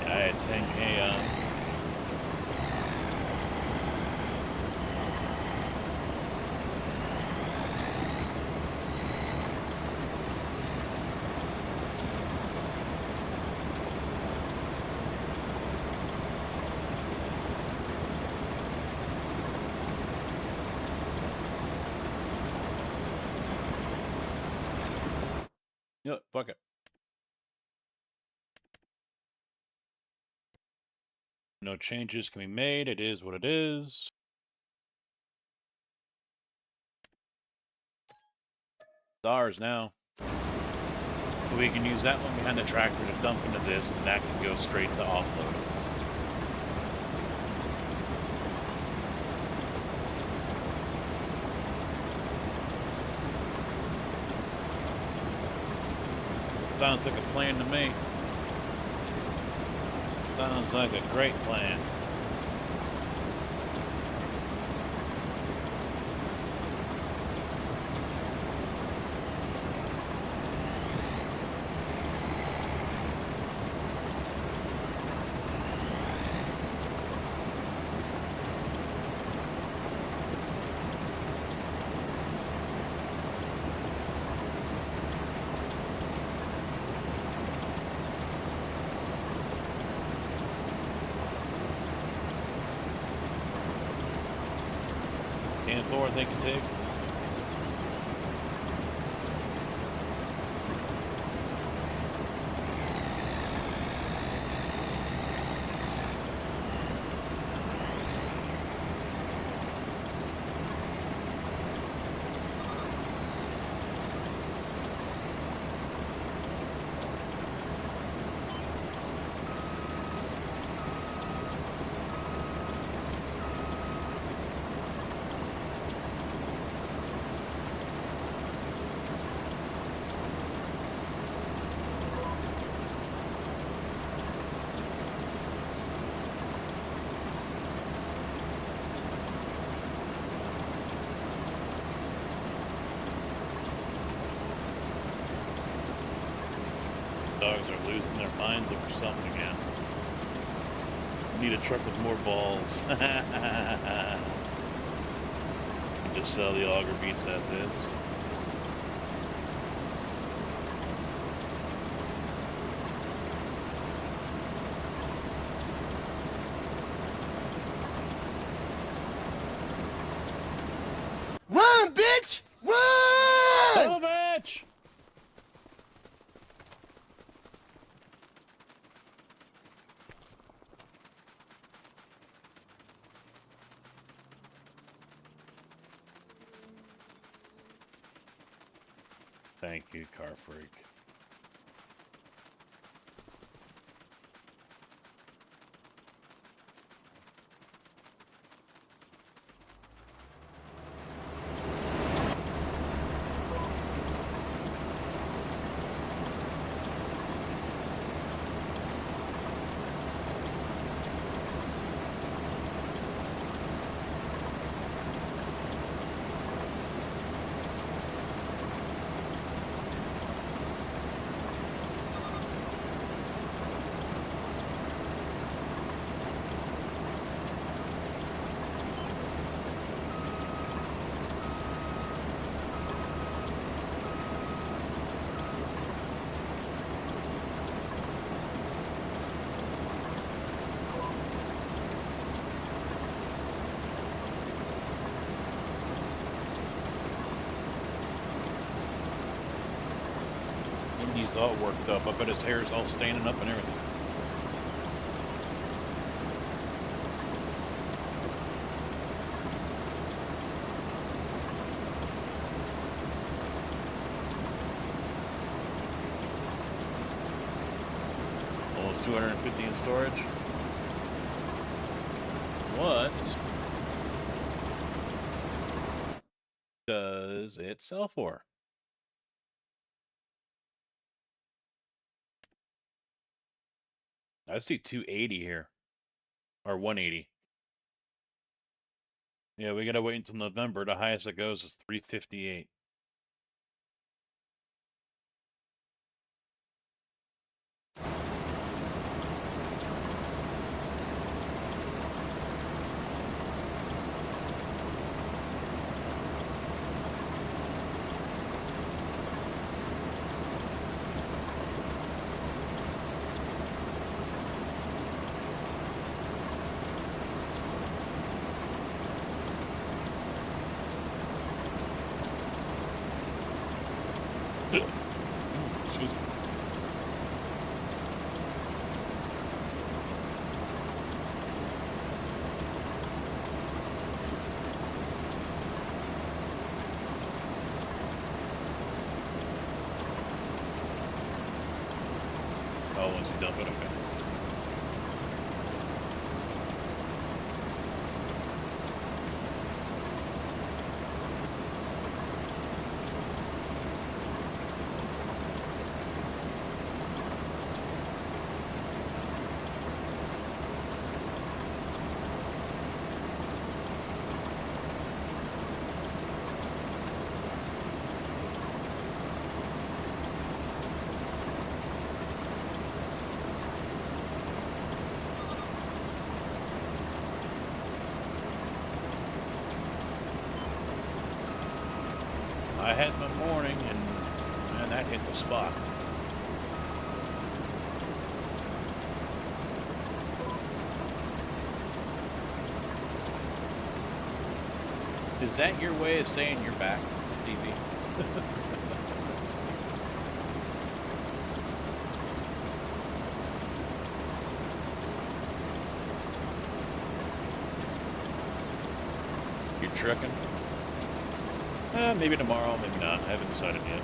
I had 10K on. You know what? Fuck it. No changes can be made. It is what it is. It's ours now. We can use that one behind the tractor to dump into this, and that can go straight to offload. Sounds like a plan to me. Sounds like a great plan. Can forward, they can take. Dogs are losing their minds over something again. Need a truck with more balls. Just sell the auger beets as is. Run, bitch! Run! Son of a bitch! Thank you, car freak. He's all worked up. I bet his hair's all standing up and everything. Almost 250 in storage. What does it sell for? I see 280 here, or 180. Yeah, we gotta wait until November. The highest it goes is 358. Excuse me. Oh, once you dump it, okay. I had my morning, and that hit the spot. Is that your way of saying you're back, DB? You're trucking? Maybe tomorrow, maybe not. I haven't decided yet.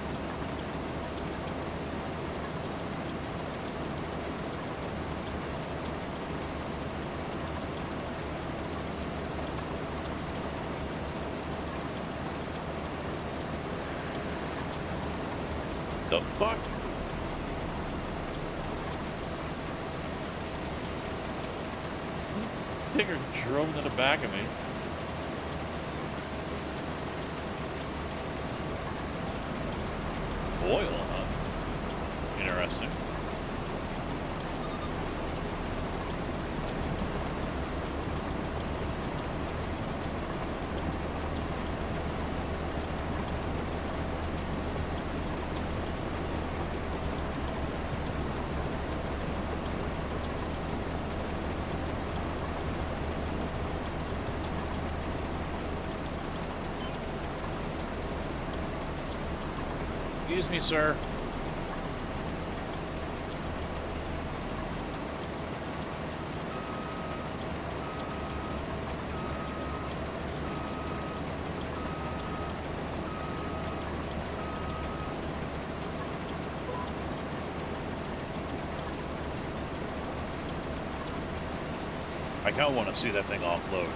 The fuck? Nigger drove to the back of me. Oil, huh? Interesting. Excuse me, sir. I kind of want to see that thing offload.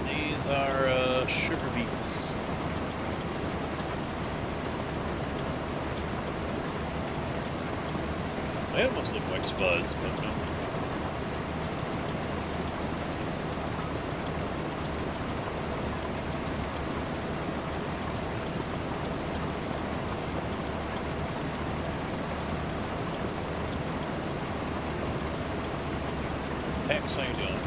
These are sugar beets. They almost look like spuds, but no. Hex, how you doing?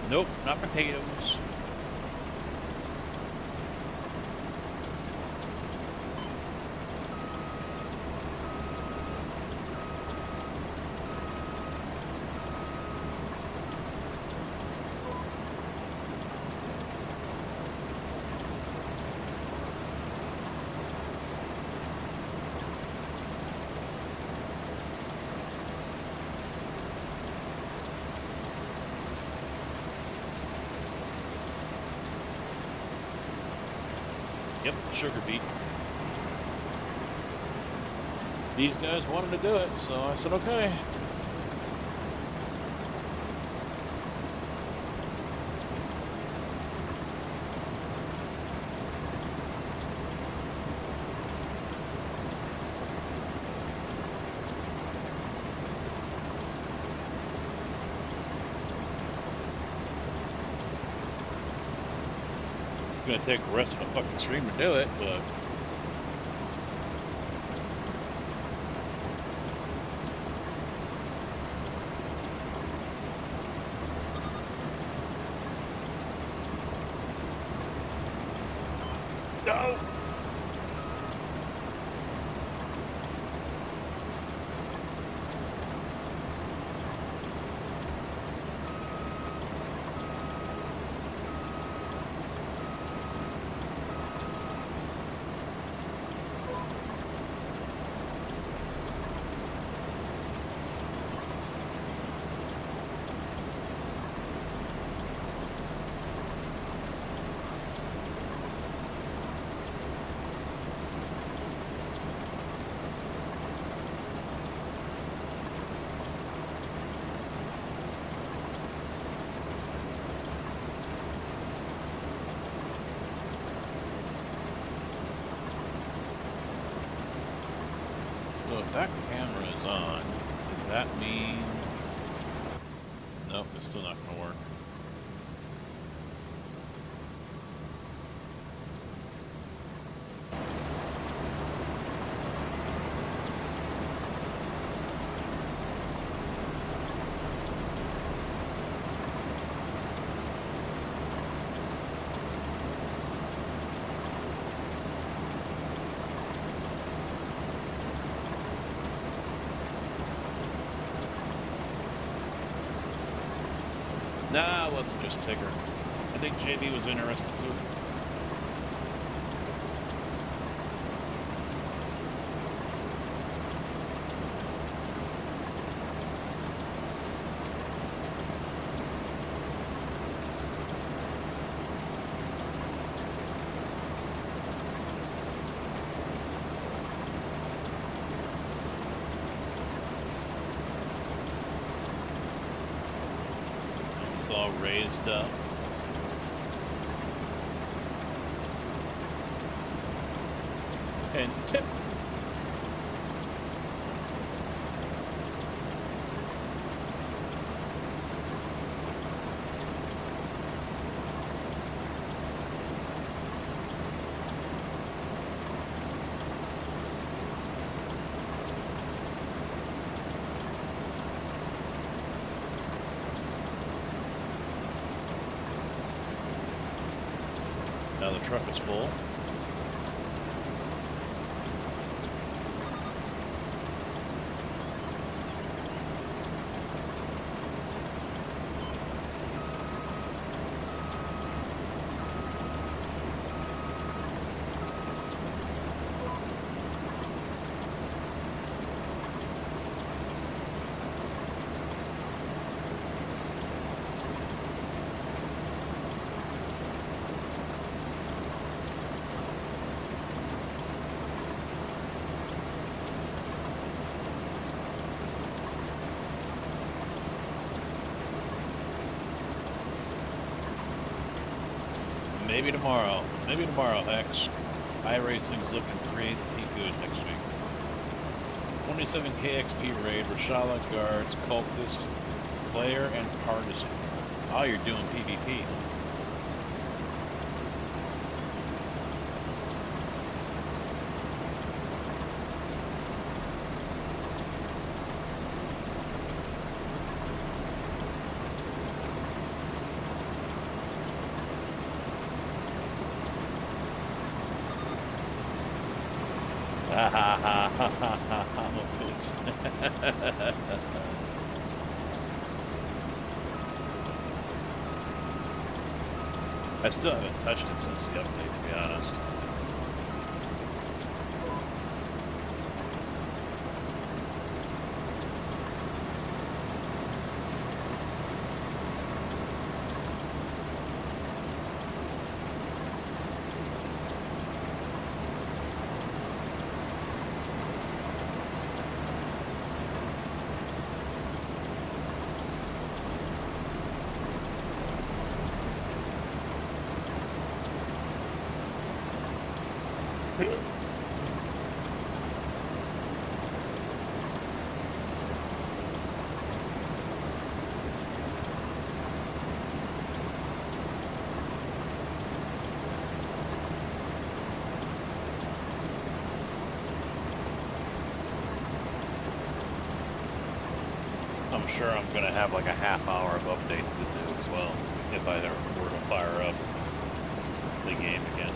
Nope, not potatoes. Yep, sugar beet. These guys wanted to do it, so I said okay. gonna take the rest of the fucking stream to do it, but. No! So if that camera is on, does that mean... Nope, it's still not going to work. Nah, it wasn't just Tigger. I think JB was interested too. It's all raised up. And tip. Now the truck is full. Maybe tomorrow. Maybe tomorrow, X. iRacing's looking pretty good next week. 27 KXP raid, Rashala, guards, cultist, player, and partisan. Oh, you're doing PvP. Ha ha ha ha ha ha ha. I still haven't touched it since the update, to be honest. I'm sure I'm going to have like a half hour of updates to do as well if I were to fire up the game again.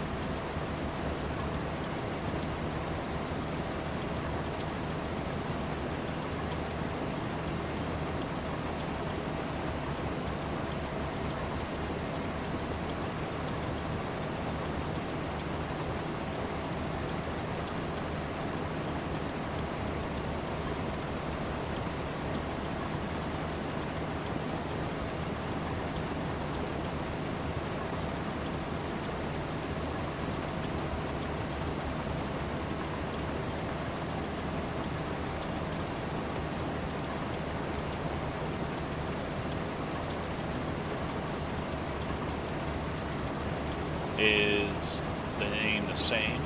Is the name the same,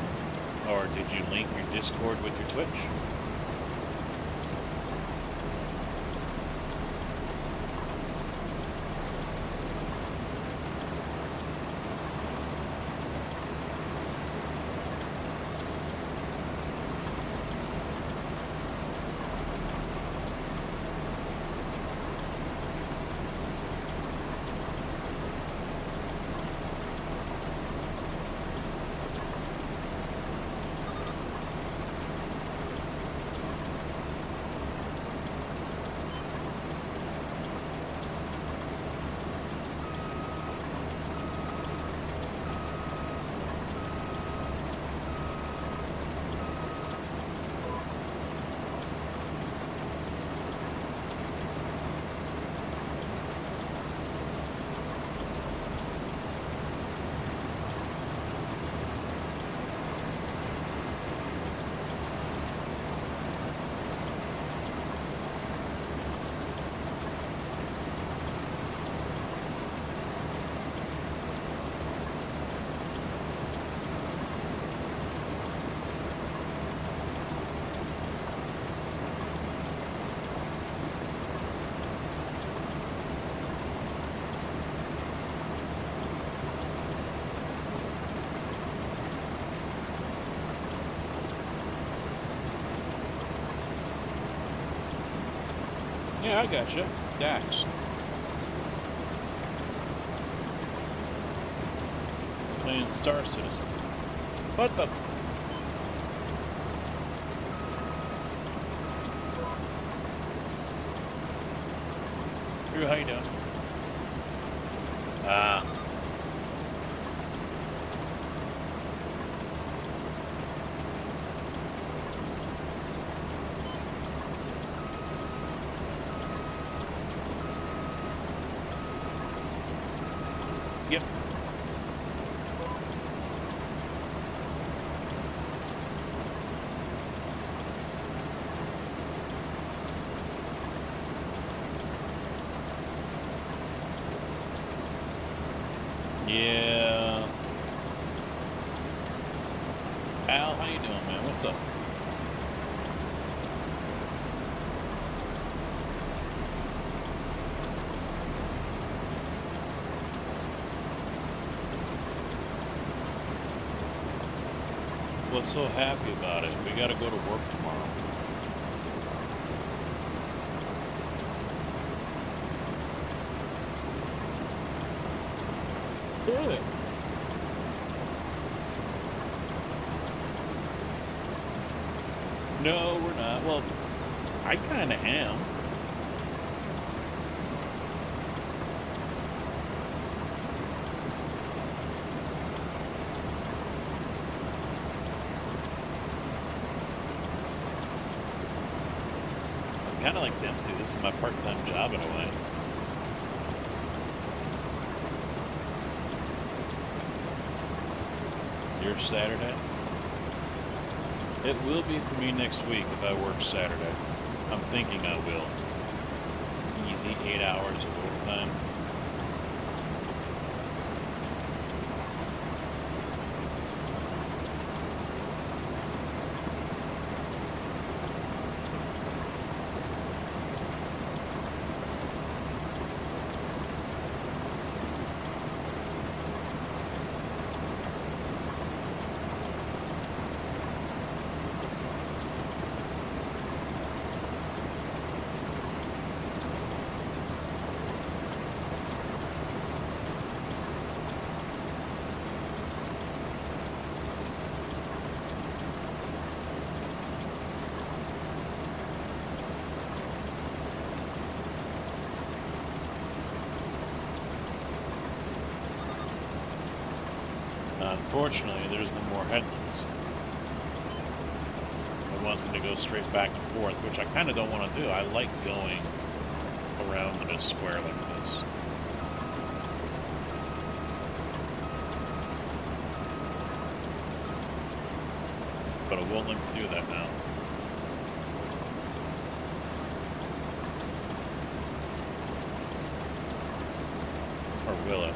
or did you link your Discord with your Twitch? Yeah, I gotcha. Dax. Playing Star Citizen. What the? Drew, how you doing? Yep. Yeah. Al, how you doing, man? What's up? What's so happy about it? We gotta go to work tomorrow. Good. No, we're not. Well, I kinda am. Kind of like Dempsey. This is my part-time job in a way. Your Saturday? It will be for me next week if I work Saturday. I'm thinking I will. Easy 8 hours of overtime. Unfortunately, there's no more headlands. It wants me to go straight back and forth, which I kind of don't want to do. I like going around in a square like this. But it won't let me do that now. Or will it?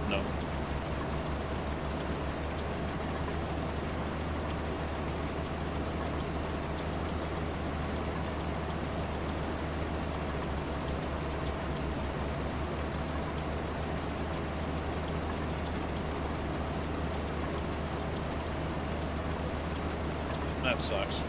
No. That sucks.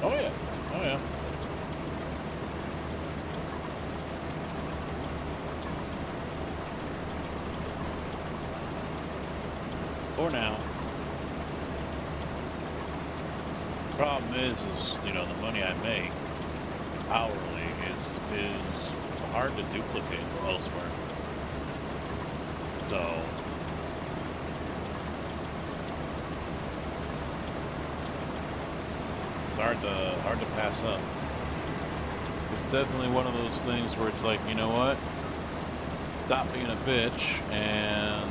Oh yeah, oh yeah. For now. Problem is, you know, the money I make hourly is hard to duplicate elsewhere. So it's hard to pass up. It's definitely one of those things where it's like, you know what? Stop being a bitch and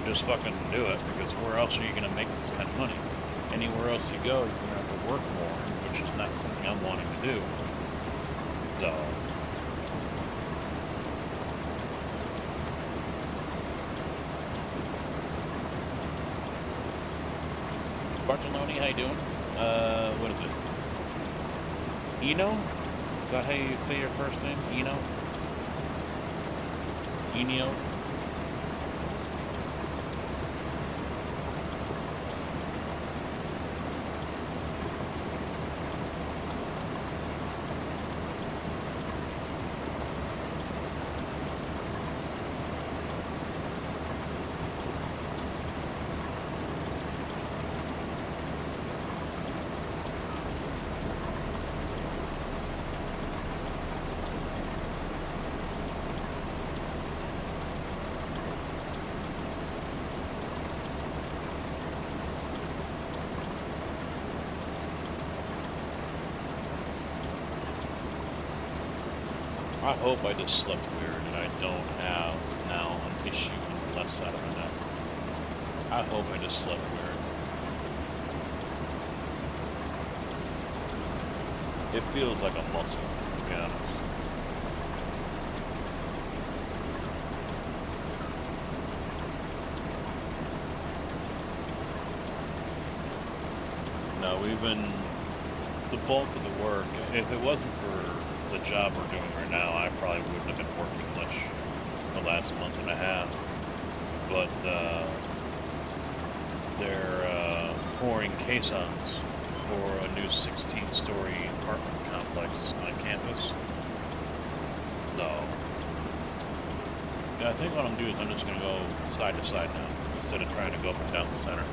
just fucking do it, because where else are you gonna make this kind of money? Anywhere else you go, you're gonna have to work more, which is not something I'm wanting to do. So Bartoloni, how you doing? What is it? Eno? Is that how you say your first name? Eno? Enio? I hope I just slept weird and I don't have now an issue on the left side of my neck. I hope I just slept weird. It feels like a muscle, to be honest. No, we've been, the bulk of the work, if it wasn't for the job we're doing right now, I probably wouldn't have been working much the last month and a half. But they're pouring caissons for a new 16-story apartment complex on campus. So, yeah, I think what I'm doing is I'm just going to go side to side now, instead of trying to go up and down the center.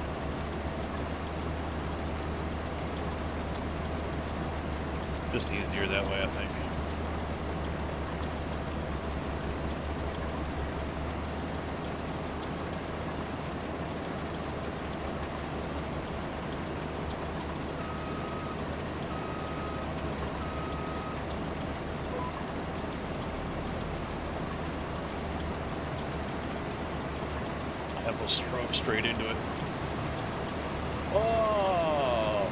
Just easier that way, I think. straight into it. Oh!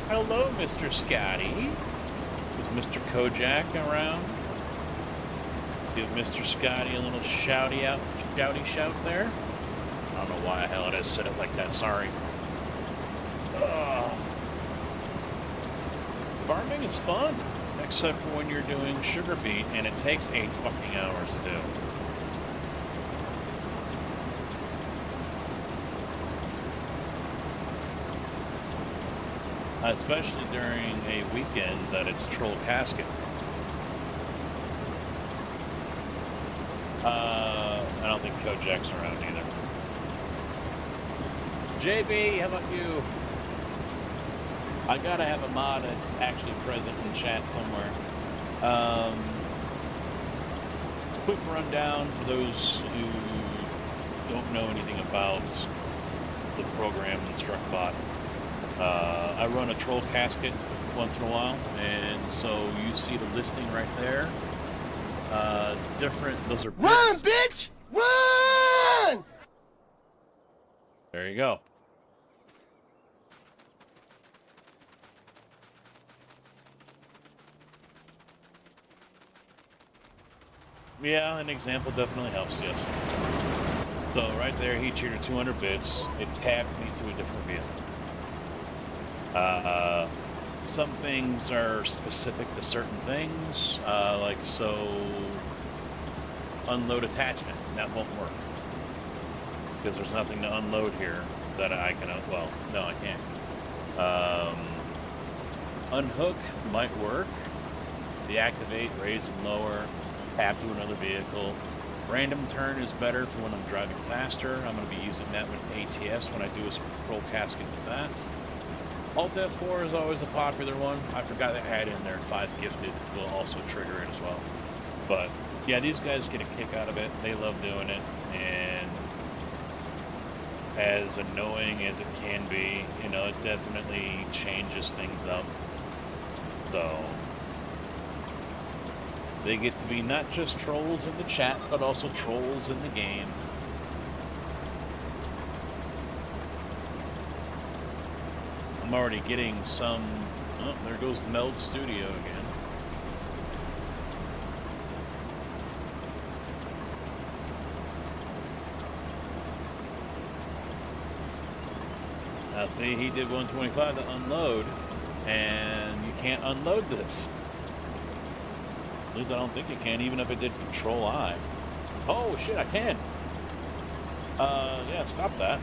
Hello, Mr. Scotty. Is Mr. Kojak around? Give Mr. Scotty a little shouty shout there. I don't know why the hell I just said it like that, sorry. Farming is fun, except for when you're doing sugar beet, and it takes 8 fucking hours to do. Especially during a weekend that it's Troll Casket. I don't think Kojak's around either. JB, how about you? I gotta have a mod that's actually present in chat somewhere. Quick rundown for those who don't know anything about the program Instructbot. I run a Troll Casket once in a while, and so you see the listing right there. Those are bits. Run, bitch! Run! There you go. Yeah, an example definitely helps, yes. So right there, he cheered 200 bits. It tabbed me to a different vehicle. Some things are specific to certain things, like so unload attachment. That won't work because there's nothing to unload here that I can. Well, no, I can't. Unhook might work. Deactivate, raise and lower, tap to another vehicle. Random turn is better for when I'm driving faster. I'm going to be using that with ATS when I do a Troll Casket with that. Alt F4 is always a popular one. I forgot to add in there 5 gifted will also trigger it as well. But yeah, these guys get a kick out of it. They love doing it, and as annoying as it can be, you know, it definitely changes things up. So they get to be not just trolls in the chat, but also trolls in the game. I'm already getting some... Oh, there goes Meld Studio again. Now see, he did 125 to unload, and you can't unload this. At least I don't think you can, even if it did Control I. Oh shit, I can. Yeah, stop that.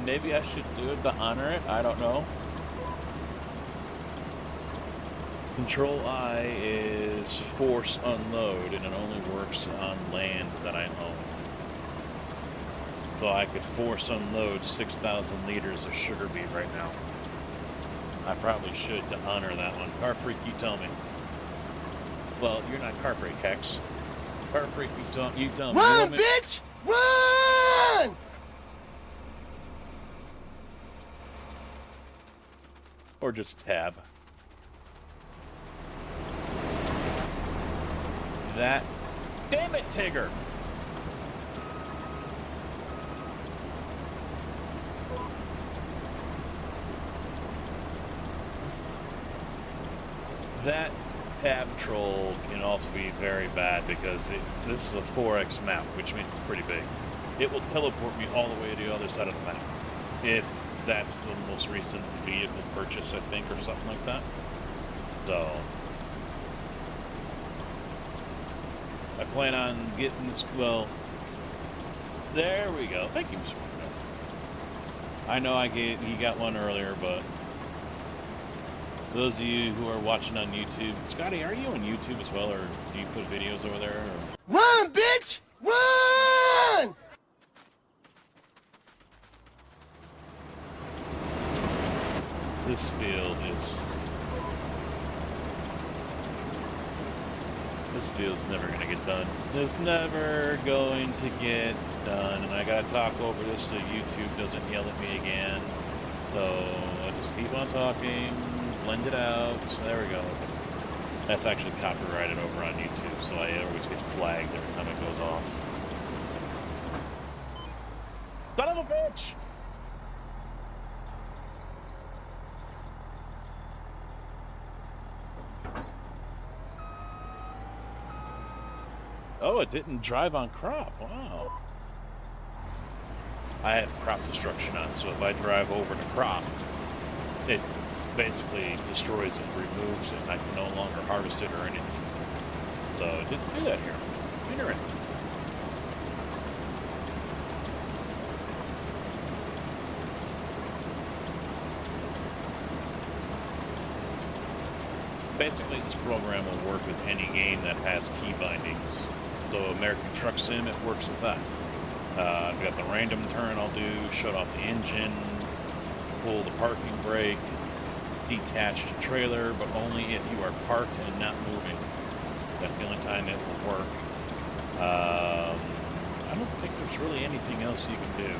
Maybe I should do it to honor it. I don't know. Control I is force unload, and it only works on land that I own. So I could force unload 6,000 liters of sugar beet right now. I probably should to honor that one. Car Freak, you tell me. Well, you're not Car Freak, Hex. Car Freak, you tell me. Run, bitch! Run! Or just tab. That. Damn it, Tigger! That tab troll can also be very bad because this is a 4x map, which means it's pretty big. It will teleport me all the way to the other side of the map. If that's the most recent vehicle purchase, I think, or something like that. So I plan on getting this. Well, there we go. Thank you, Mr. Marino. I know he got one earlier, but those of you who are watching on YouTube, Scotty, are you on YouTube as well, or do you put videos over there? Or? Run, bitch! Run! This field's never gonna get done. It's never going to get done, and I gotta talk over this so YouTube doesn't yell at me again. So I just keep on talking, blend it out. There we go. That's actually copyrighted over on YouTube, so I always get flagged every time it goes off. Son of a bitch! Oh, it didn't drive on crop. Wow. I have crop destruction on, so if I drive over to crop, it basically destroys it, removes it, and I can no longer harvest it or anything. So it didn't do that here. Interesting. Basically, this program will work with any game that has key bindings. So American Truck Sim, it works with that. I've got the random turn I'll do, shut off the engine, pull the parking brake, detach the trailer, but only if you are parked and not moving. That's the only time it will work. I don't think there's really anything else you can do.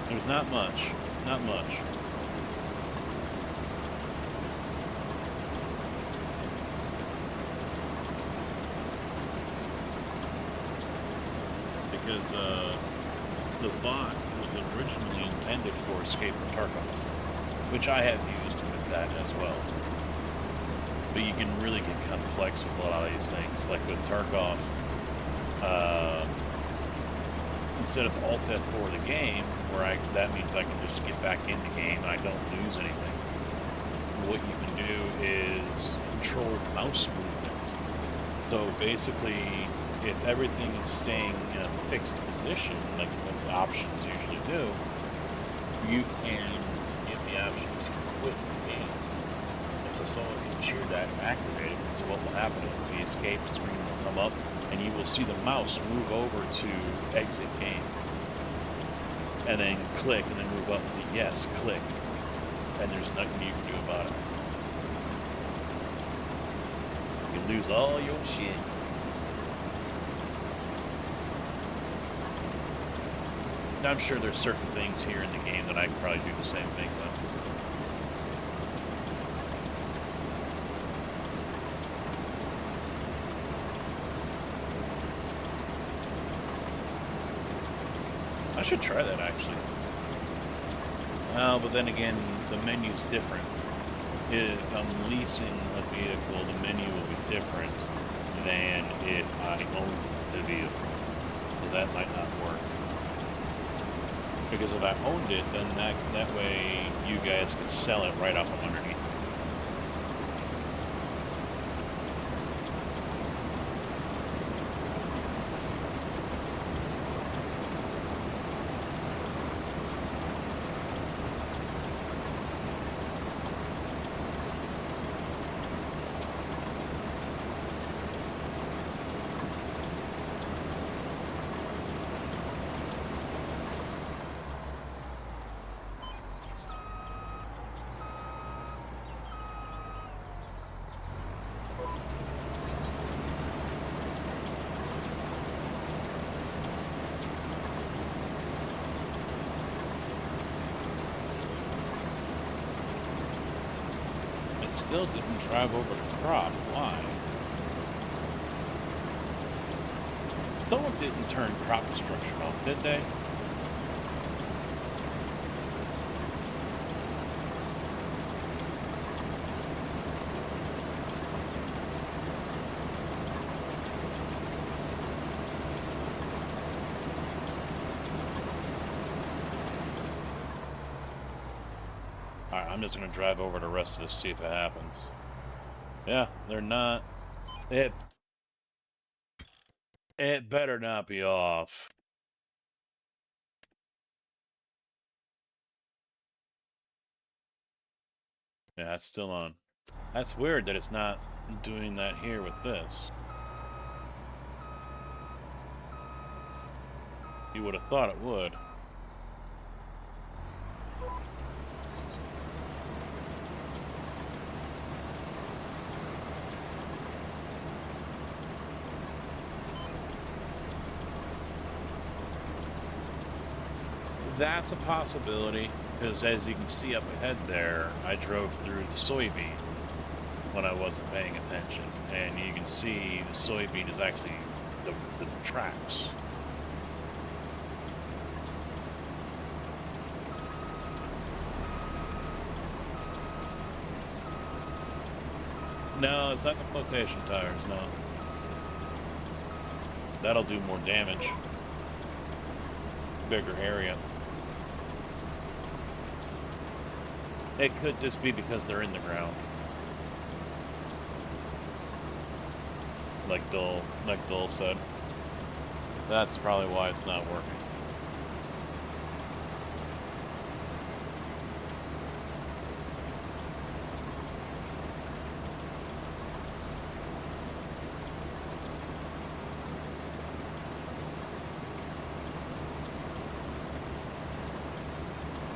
There's not much. Not much. Because the bot was originally intended for Escape from Tarkov, which I have used with that as well. But you can really get complex with a lot of these things. Like with Tarkov, instead of Alt F4 the game, where that means I can just get back in the game and I don't lose anything. What you can do is control mouse movement. So basically, if everything is staying in a fixed position, like what the options usually do, you can give the option to quit the game. And so someone can cheer that activated. So what will happen is the escape screen will come up and you will see the mouse move over to exit game. And then click and then move up to yes, click. And there's nothing you can do about it. You can lose all your shit. I'm sure there's certain things here in the game that I can probably do the same thing with. I should try that actually. But then again, the menu's different. If I'm leasing a vehicle, the menu will be different than if I own the vehicle. So that might not work. Because if I owned it, then that way you guys could sell it right off of underneath. Still didn't drive over the crop. Why? Someone didn't turn crop destruction off, did they? Alright, I'm just going to drive over the rest of this, see if it happens. Yeah, they're not. It better not be off. Yeah, it's still on. That's weird that it's not doing that here with this. You would have thought it would. That's a possibility, because as you can see up ahead there, I drove through the soybean. when I wasn't paying attention. And you can see the soybean is actually the tracks. No, it's not the flotation tires, no. That'll do more damage. Bigger area. It could just be because they're in the ground. Like Dole said. That's probably why it's not working.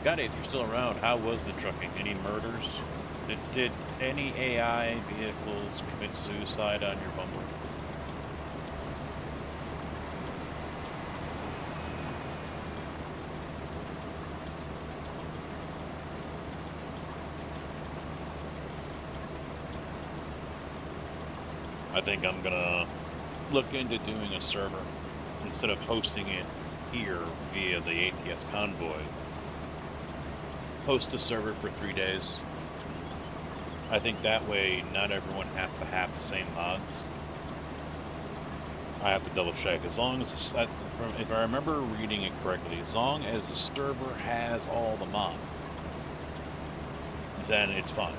Got it, if you're still around, how was the trucking? Any murders? Did any AI vehicles commit suicide on your bumper? I think I'm gonna look into doing a server instead of hosting it here via the ATS Convoy. Host a server for 3 days. I think that way not everyone has to have the same mods. I have to double check. As long as, if I remember reading it correctly, as long as the server has all the mods, then it's fine.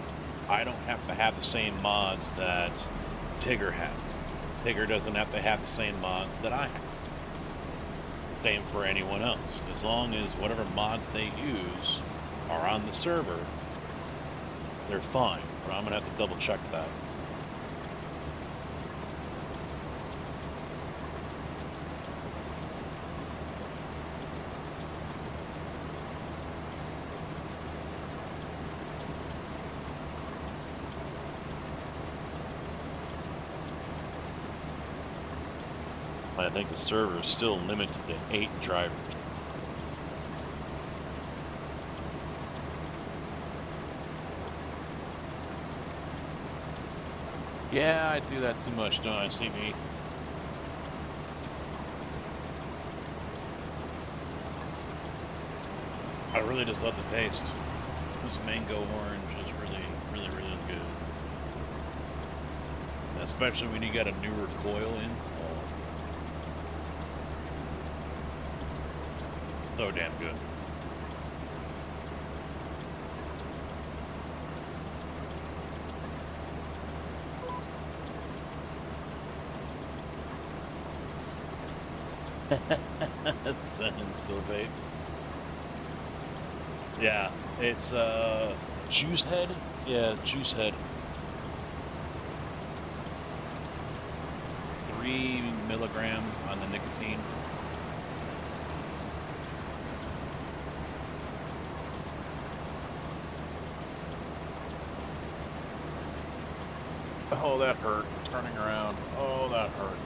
I don't have to have the same mods that Tigger has. Tigger doesn't have to have the same mods that I have. Same for anyone else. As long as whatever mods they use are on the server, they're fine. But I'm gonna have to double check that. I think the server is still limited to 8 drivers. Yeah, I do that too much, don't I, CB? I really just love the taste. This mango orange is really good. Especially when you got a newer coil in. So damn good. Still vape. Yeah, it's Juice Head. Yeah, Juice Head. 3 milligram on the nicotine. Oh, that hurt. Turning around. Oh, that hurt.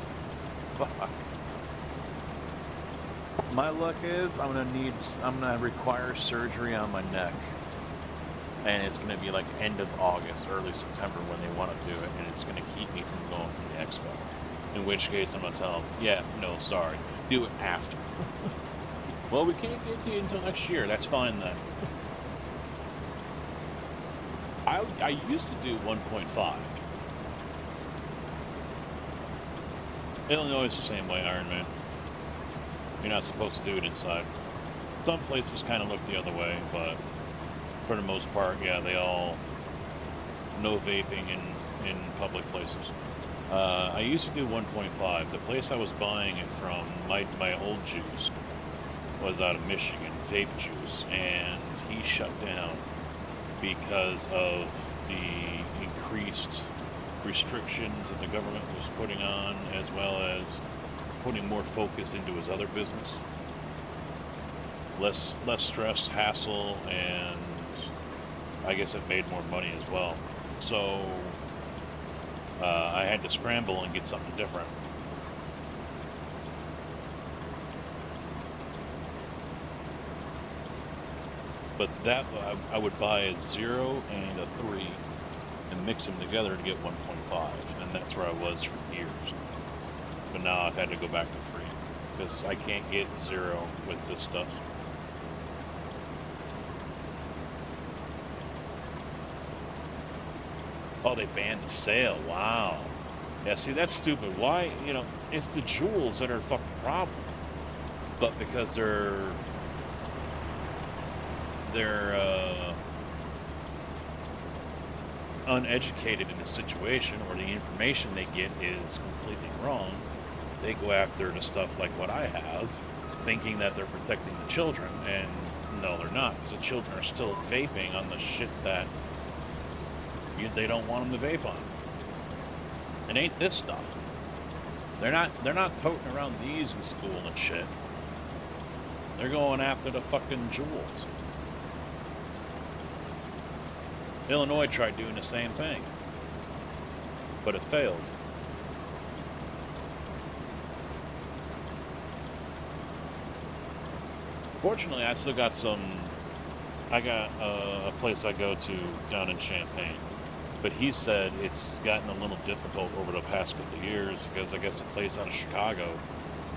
Fuck. My luck is I'm gonna require surgery on my neck. And it's gonna be like end of August, early September when they want to do it, and it's gonna keep me from going to the expo. In which case I'm gonna tell them, yeah, no, sorry. Do it after. Well, we can't get to you until next year. That's fine then. I used to do 1.5. Illinois is the same way, Iron Man. You're not supposed to do it inside. Some places kind of look the other way, but for the most part, yeah, they all no vaping in public places. I used to do 1.5. The place I was buying it from, my old juice, was out of Michigan, Vape Juice, and he shut down because of the increased restrictions that the government was putting on, as well as putting more focus into his other business. Less stress, hassle, and I guess it made more money as well. So I had to scramble and get something different. But that I would buy a 0 and a 3 and mix them together to get 1.5, and that's where I was for years. But now I've had to go back to 3 because I can't get 0 with this stuff. Oh, they banned the sale. Wow. Yeah, see, that's stupid. Why, it's the jewels that are a fucking problem. But because they're uneducated in the situation, or the information they get is completely wrong, they go after the stuff like what I have, thinking that they're protecting the children, and no, they're not, because the children are still vaping on the shit that they don't want them to vape on. It ain't this stuff. They're not toting around these in school and shit. They're going after the fucking jewels. Illinois tried doing the same thing, but it failed. Fortunately, I still got some. I got a place I go to down in Champaign, but he said it's gotten a little difficult over the past couple of years because I guess a place out of Chicago,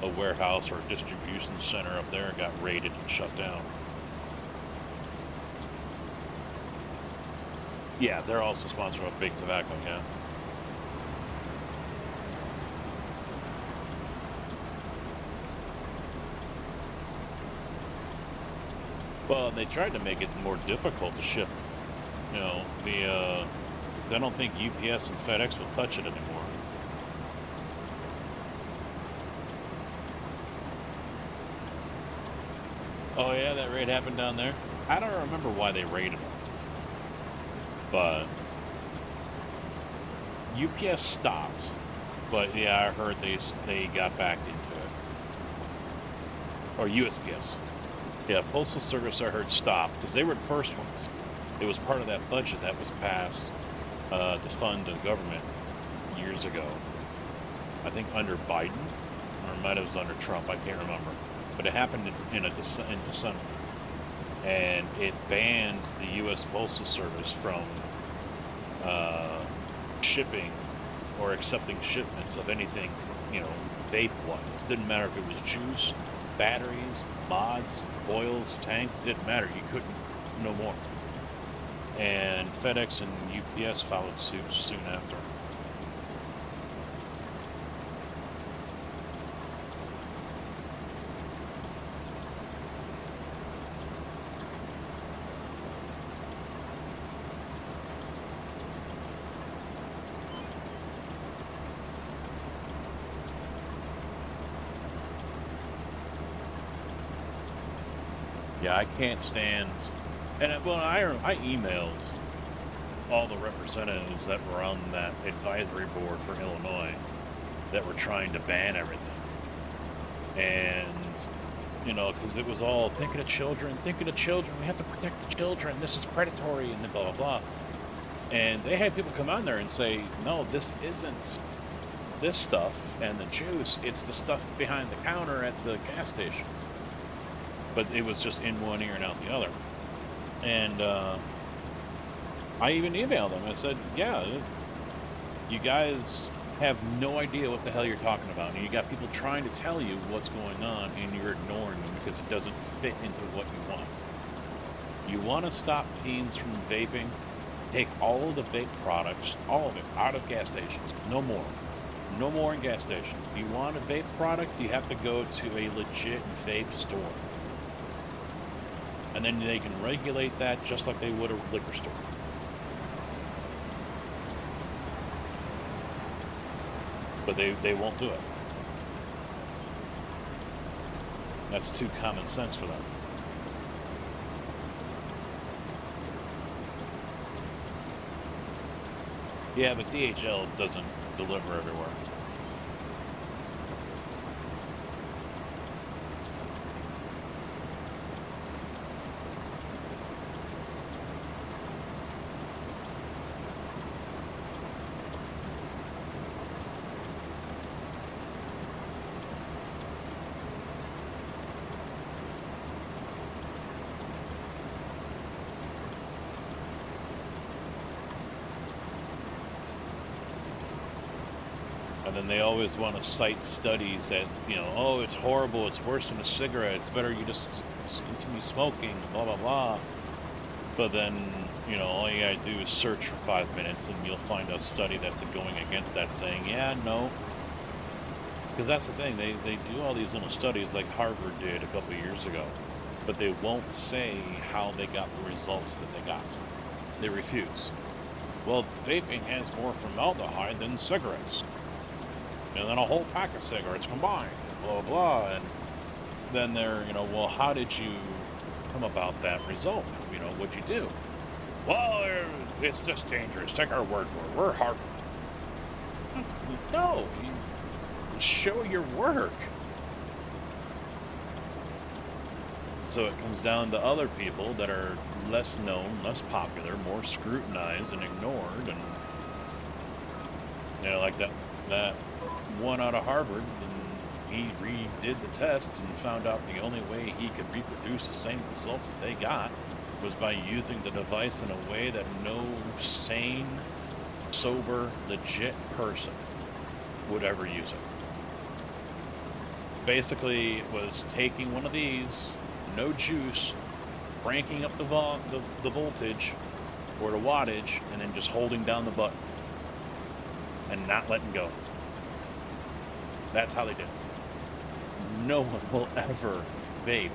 a warehouse or a distribution center up there, got raided and shut down. Yeah, they're also sponsored by Big Tobacco, yeah. Well, they tried to make it more difficult to ship. I don't think UPS and FedEx will touch it anymore. Oh yeah, that raid happened down there? I don't remember why they raided them. But UPS stopped. But yeah, I heard they got back into it. Or USPS. Yeah, Postal Service I heard stopped because they were the first ones. It was part of that budget that was passed to fund the government years ago. I think under Biden, or it might have been under Trump, I can't remember. But it happened in December. And it banned the U.S. Postal Service from shipping or accepting shipments of anything, vape-wise. Didn't matter if it was juice, batteries, mods, oils, tanks, didn't matter. You couldn't, no more. And FedEx and UPS followed suit soon after. Yeah, I can't stand, and I emailed all the representatives that were on that advisory board for Illinois that were trying to ban everything. And, because it was all, think of the children, we have to protect the children, this is predatory, and blah, blah, blah. And they had people come on there and say, no, this isn't this stuff and the juice, it's the stuff behind the counter at the gas station. But it was just in one ear and out the other. And I even emailed them. I said, yeah, you guys have no idea what the hell you're talking about. And you got people trying to tell you what's going on, and you're ignoring them because it doesn't fit into what you want. You want to stop teens from vaping? Take all of the vape products, all of it, out of gas stations. No more. No more in gas stations. You want a vape product, you have to go to a legit vape store. And then they can regulate that just like they would a liquor store. But they won't do it. That's too common sense for them. Yeah, but DHL doesn't deliver everywhere. And then they always want to cite studies that, you know, oh, it's horrible, it's worse than a cigarette, it's better you just continue smoking, blah, blah, blah. But then, you know, all you gotta do is search for 5 minutes and you'll find a study that's going against that saying, yeah, no. Because that's the thing, they do all these little studies like Harvard did a couple of years ago, but they won't say how they got the results that they got. They refuse. Well, vaping has more formaldehyde than cigarettes. And then a whole pack of cigarettes combined, blah, blah, and then they're, you know, well, how did you come about that result? You know, what'd you do? Well, it's just dangerous. Take our word for it. We're Harvard. No, you show your work. So it comes down to other people that are less known, less popular, more scrutinized and ignored, and, you know, like that one out of Harvard, and he redid the test and found out the only way he could reproduce the same results that they got was by using the device in a way that no sane, sober, legit person would ever use it. Basically, it was taking one of these, no juice, cranking up the voltage or the wattage, and then just holding down the button and not letting go. That's how they did it. No one will ever vape.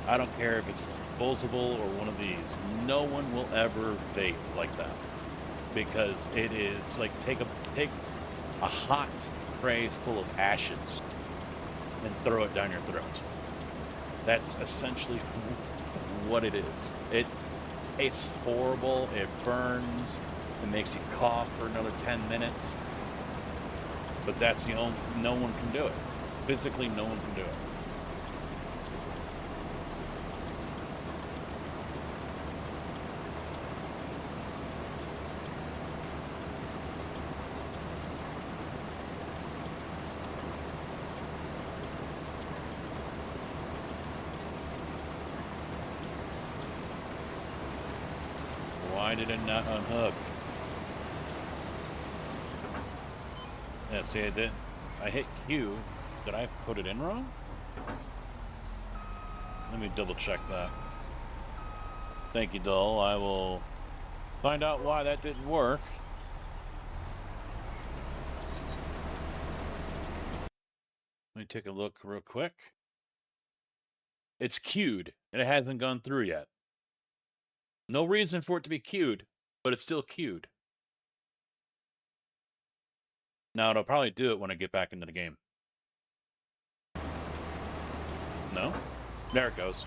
I don't care if it's disposable or one of these. No one will ever vape like that, because it is like take a hot tray full of ashes and throw it down your throat. That's essentially what it is. It tastes horrible. It burns. It makes you cough for another 10 minutes. But that's the only, no one can do it. Physically, no one can do it. Why did it not unhook? Yeah, see, I did. I hit Q. Did I put it in wrong? Let me double check that. Thank you, Dull. I will find out why that didn't work. Let me take a look real quick. It's queued, and it hasn't gone through yet. No reason for it to be queued, but it's still queued. Now, it'll probably do it when I get back into the game. No? There it goes.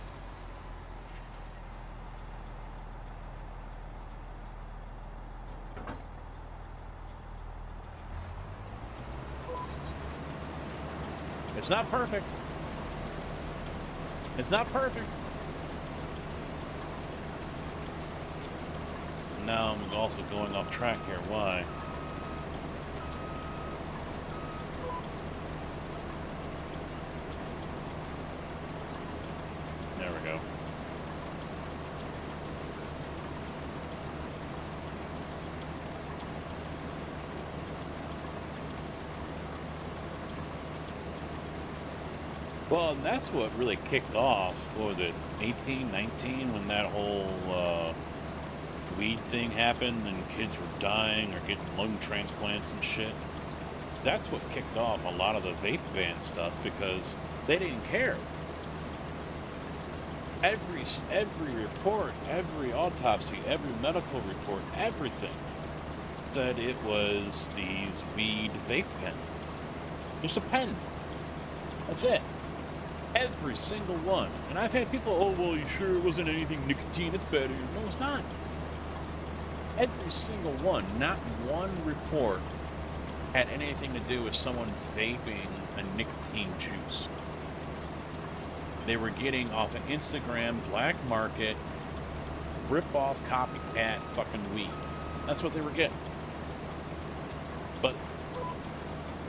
It's not perfect. It's not perfect. Now I'm also going off track here. Why? There we go. Well, and that's what really kicked off, what was it, 18, 19, when that whole weed thing happened and kids were dying or getting lung transplants and shit. That's what kicked off a lot of the vape ban stuff, because they didn't care. Every report, every autopsy, every medical report, everything said it was these weed vape pen. Just a pen. That's it. Every single one. And I've had people, oh, well, you sure it wasn't anything nicotine? It's better. No, it's not. Every single one. Not one report had anything to do with someone vaping a nicotine juice. They were getting off of Instagram, black market, rip-off, copycat fucking weed. That's what they were getting. But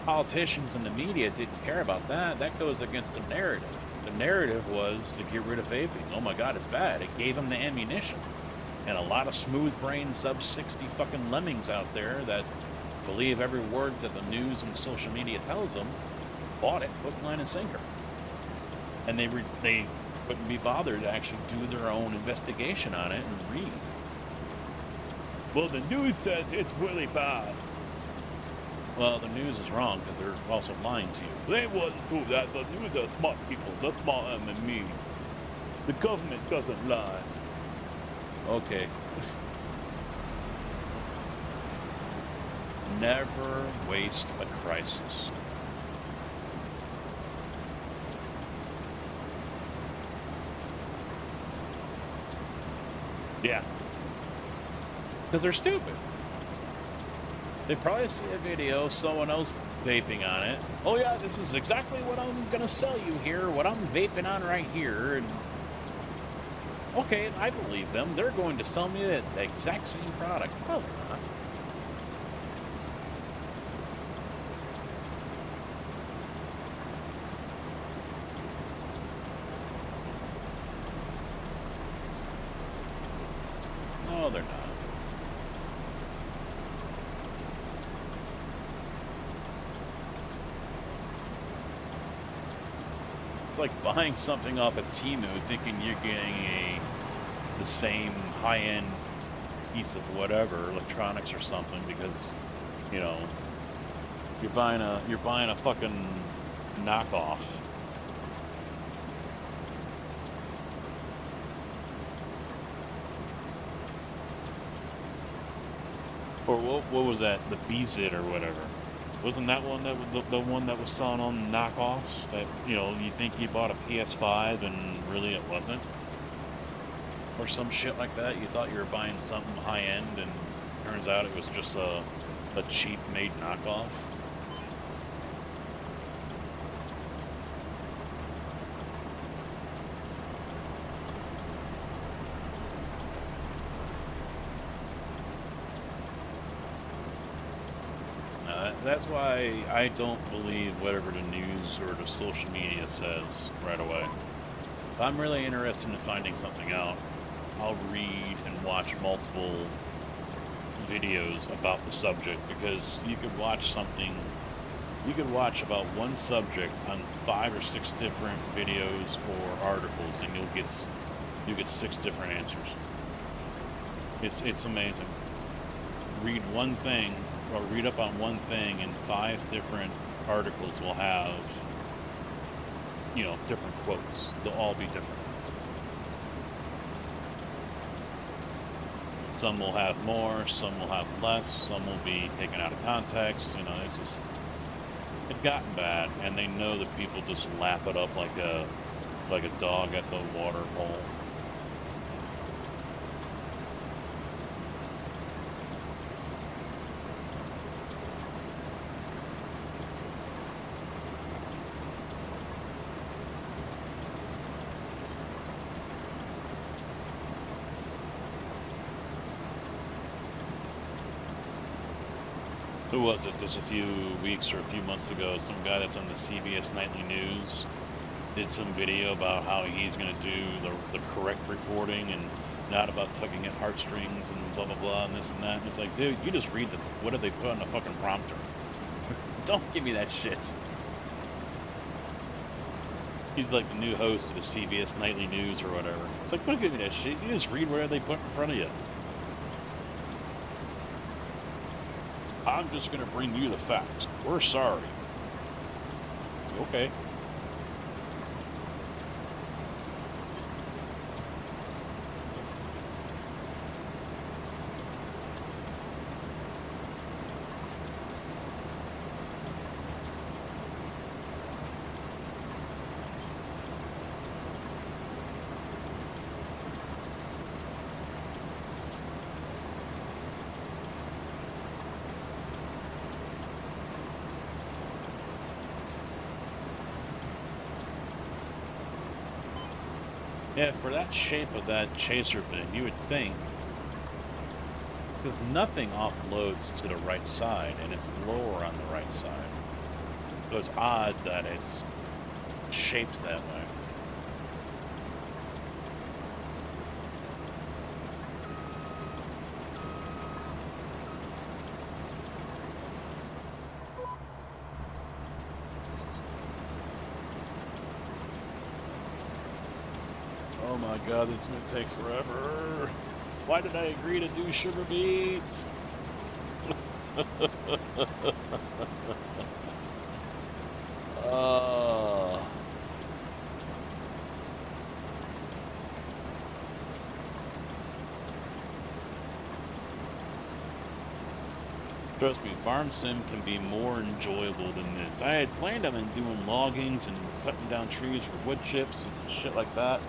politicians and the media didn't care about that. That goes against the narrative. The narrative was to get rid of vaping. Oh my God, it's bad. It gave them the ammunition. And a lot of smooth-brained sub-60 fucking lemmings out there that believe every word that the news and social media tells them, bought it, hook, line, and sinker. And they couldn't be bothered to actually do their own investigation on it and read. Well, the news says it's really bad. Well, the news is wrong because they're also lying to you. They wouldn't do that. The news are smart people. They're smarter than me. The government doesn't lie. Okay. Never waste a crisis. Yeah. Because they're stupid. They probably see a video, someone else vaping on it. Oh yeah, this is exactly what I'm going to sell you here, what I'm vaping on right here. And okay, I believe them. They're going to sell me the exact same product. No, they're not. No, they're not. It's like buying something off of Temu thinking you're getting the same high-end piece of whatever, electronics or something, because, you know, you're buying a fucking knockoff. Or what was that? The Beezit or whatever. Wasn't that one that was the one that was selling on knockoffs? That, you know, you think you bought a PS5 and really it wasn't? Or some shit like that. You thought you were buying something high end and turns out it was just a cheap made knockoff. That's why I don't believe whatever the news or the social media says right away. If I'm really interested in finding something out, I'll read and watch multiple videos about the subject, because you could watch about one subject on 5 or 6 different videos or articles and you'll get 6 different answers. It's amazing. Read one thing, or read up on one thing, and 5 different articles will have, you know, different quotes. They'll all be different. Some will have more, some will have less, some will be taken out of context. You know, it's gotten bad, and they know that people just lap it up like a dog at the water hole. Who was it? Just a few weeks or a few months ago, some guy that's on the CBS Nightly News did some video about how he's going to do the correct reporting and not about tugging at heartstrings and blah, blah, blah, and this and that. And it's like, dude, you just read what did they put on the fucking prompter? Don't give me that shit. He's like the new host of the CBS Nightly News or whatever. It's like, don't give me that shit. You just read whatever they put in front of you. I'm just going to bring you the facts. We're sorry. Okay. Yeah, for that shape of that chaser thing, you would think, because nothing offloads to the right side, and it's lower on the right side. So it's odd that it's shaped that way. god, this is gonna take forever. Why did I agree to do sugar beets? Trust me, farm sim can be more enjoyable than this. I had planned on doing loggings and cutting down trees for wood chips and shit like that.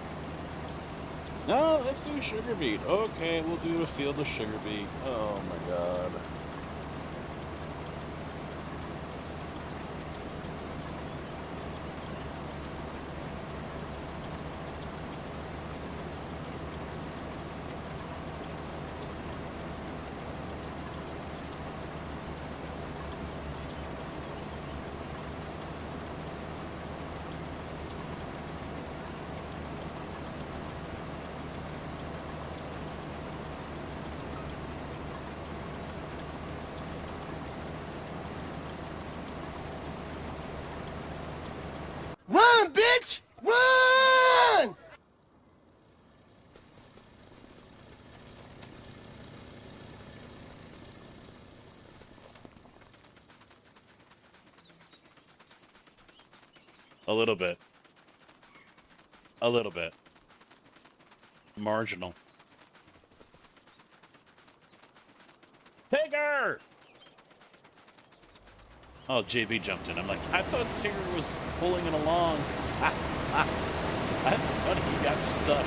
No, let's do sugar beet. Okay, we'll do a field of sugar beet. Oh my god. Run, bitch! Run! A little bit. A little bit. Marginal. Tigger! Oh, JB jumped in. I'm like, I thought Tigger was pulling it along. I thought he got stuck.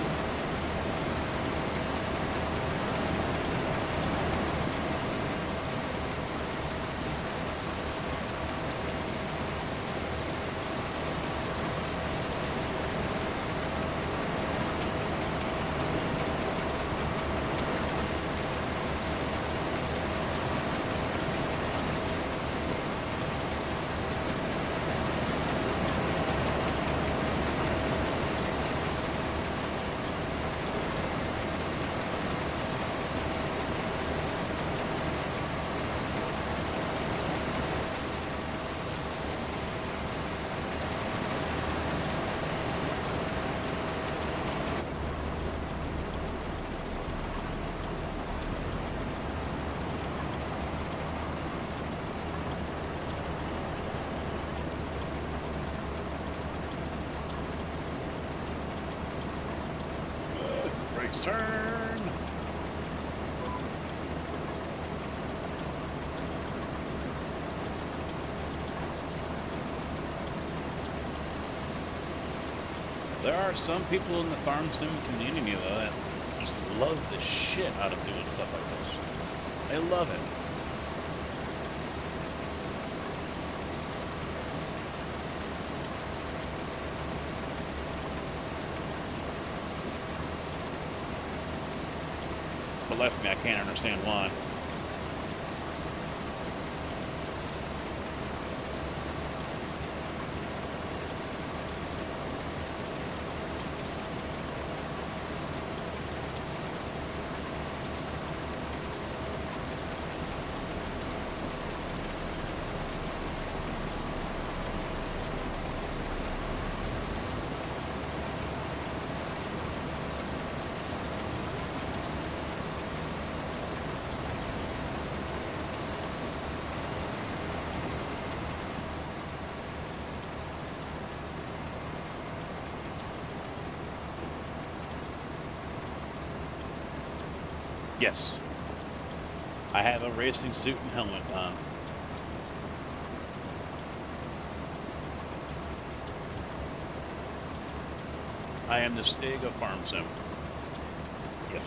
Turn. There are some people in the farm sim community though that just love the shit out of doing stuff like this. They love it. But left me, I can't understand why. Yes. I have a racing suit and helmet on. I am the Stega Farm Sim. Yes.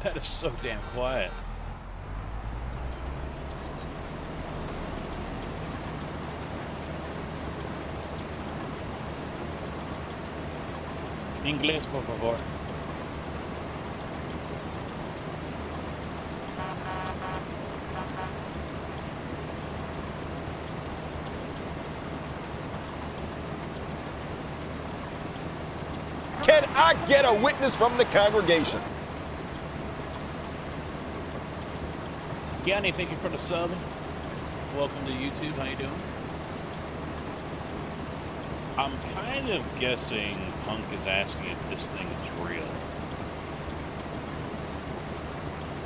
That is so damn quiet. Inglés, por favor. Can I get a witness from the congregation? Yanni, thank you for the sub. Welcome to YouTube. How you doing? I'm kind of guessing Punk is asking if this thing is real.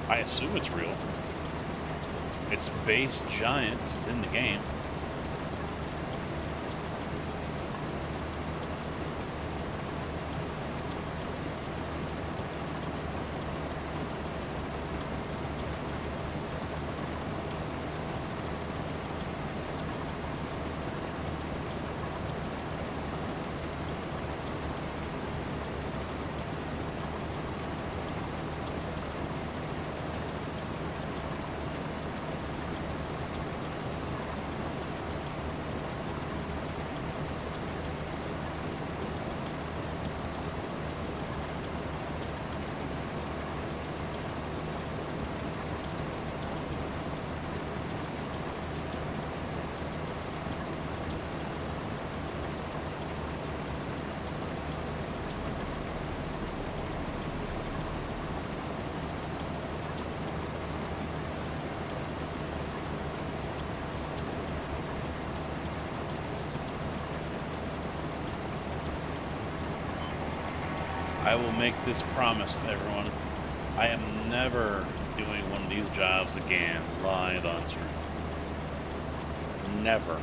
I assume it's real. It's base giants within the game. I will make this promise to everyone. I am never doing one of these jobs again live on stream. Never.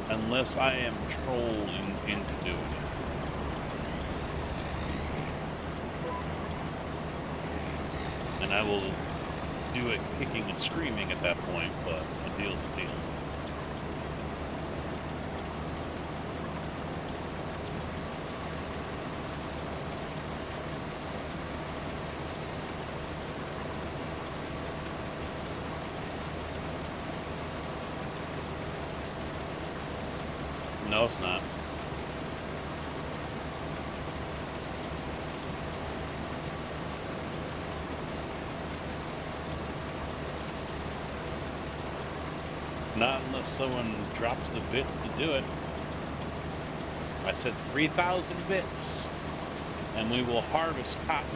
Unless I am trolling into doing it. And I will do it kicking and screaming at that point, but a deal's a deal. No, it's not. Not unless someone drops the bits to do it. I said 3,000 bits, and we will harvest cotton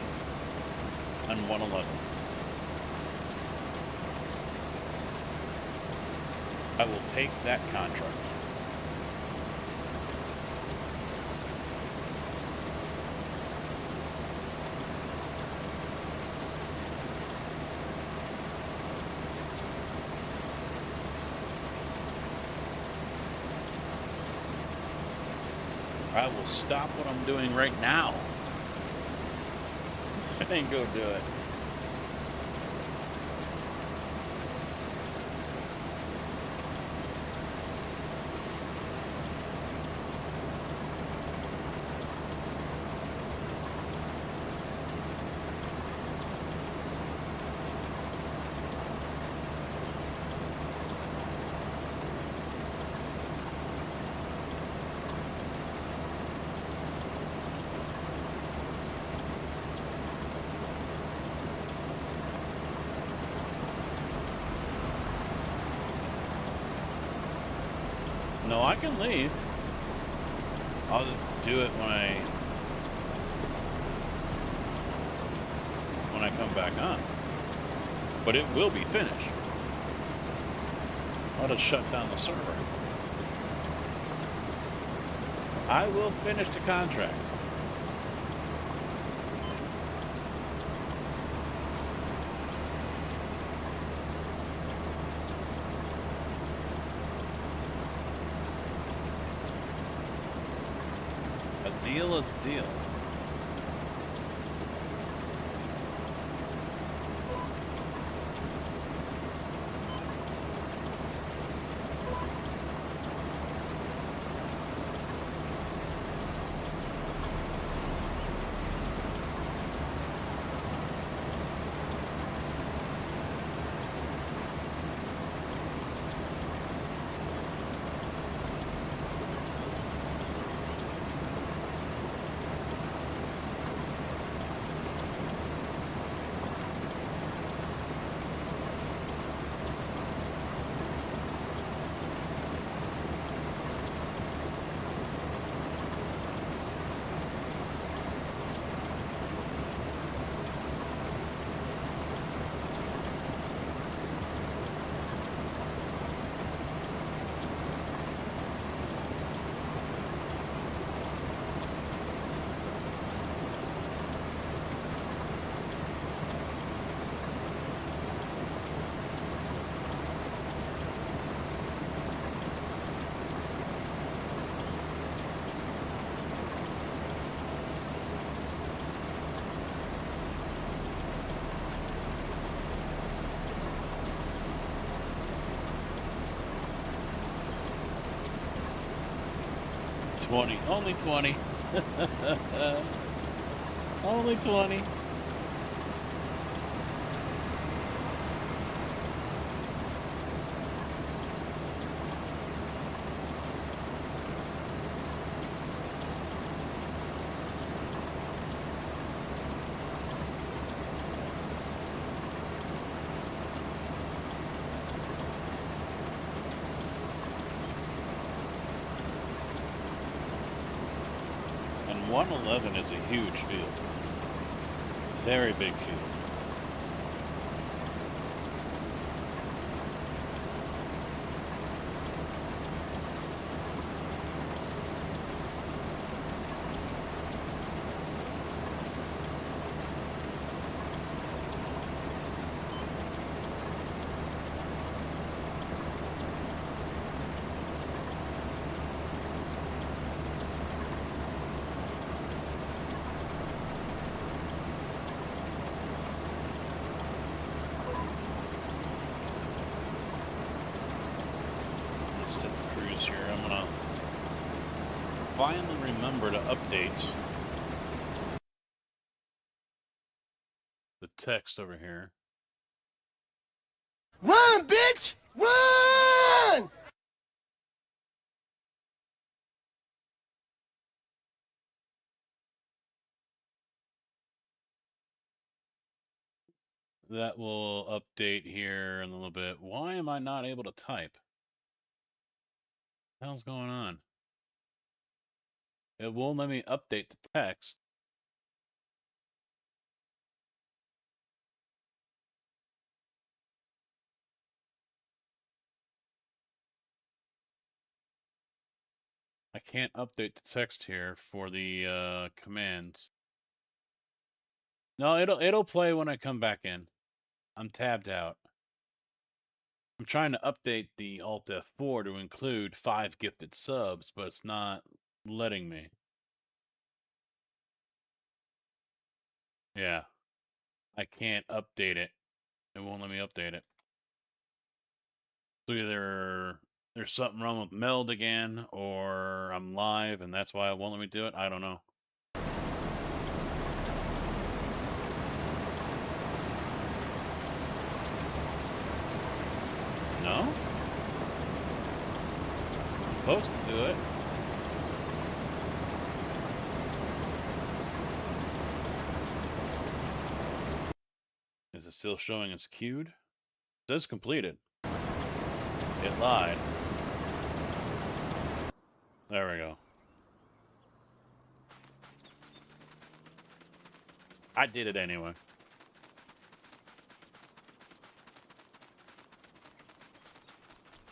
on 111. I will take that contract. I will stop what I'm doing right now and go do it. No, I can leave. I'll just do it when I come back on. But it will be finished. I'll just shut down the server. I will finish the contract. A deal is a deal. 20. Only 20. Only 20. And 111 is a huge field. Very big field. Here, I'm gonna finally remember to update the text over here. Run, bitch! Run! That will update here in a little bit. Why am I not able to type? What the hell's going on? It won't let me update the text. I can't update the text here for the commands. No, it'll play when I come back in. I'm tabbed out. I'm trying to update the Alt F4 to include 5 gifted subs, but it's not letting me. Yeah. I can't update it. It won't let me update it. So either there's something wrong with Meld again, or I'm live and that's why it won't let me do it. I don't know. No? I'm supposed to do it. Is it still showing as queued? It says completed. It lied. There we go. I did it anyway.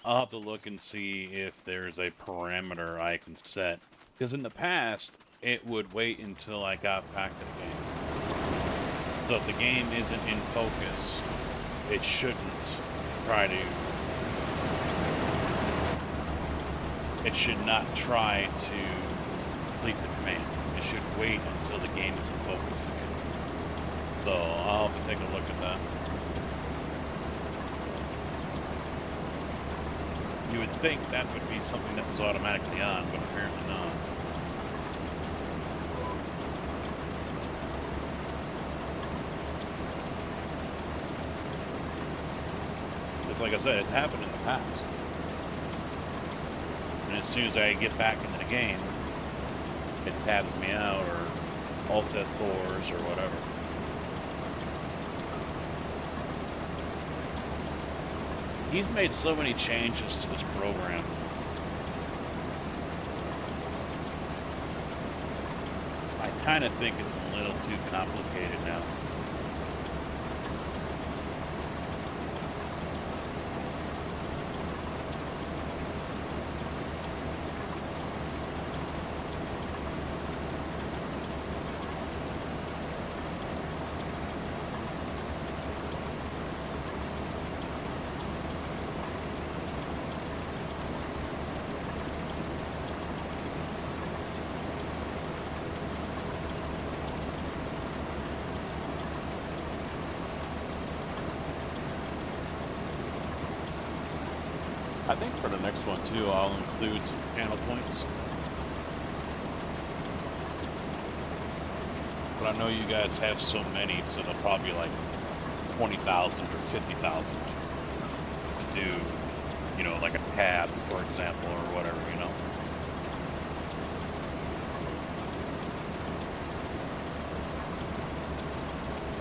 I'll have to look and see if there's a parameter I can set. Because in the past, it would wait until I got back to the game. So if the game isn't in focus, it shouldn't try to... It should not try to complete the command. It should wait until the game is in focus again. So I'll have to take a look at that. You would think that would be something that was automatically on, but apparently not. Just like I said, it's happened in the past. And as soon as I get back into the game, it tabs me out, or Alt F4s, or whatever. He's made so many changes to this program. I kind of think it's a little too complicated now. I think for the next one too, I'll include some panel points. But I know you guys have so many, so they'll probably be like 20,000 or 50,000 to do, you know, like a tab, for example, or whatever, you know.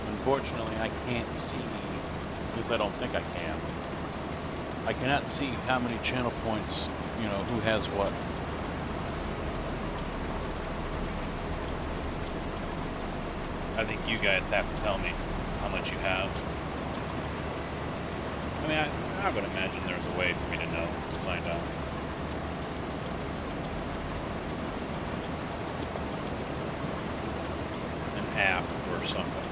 Unfortunately, I can't see, at least I don't think I can. I cannot see how many channel points, you know, who has what. I think you guys have to tell me how much you have. I mean, I would imagine there's a way for me to know, to find out. An app or something.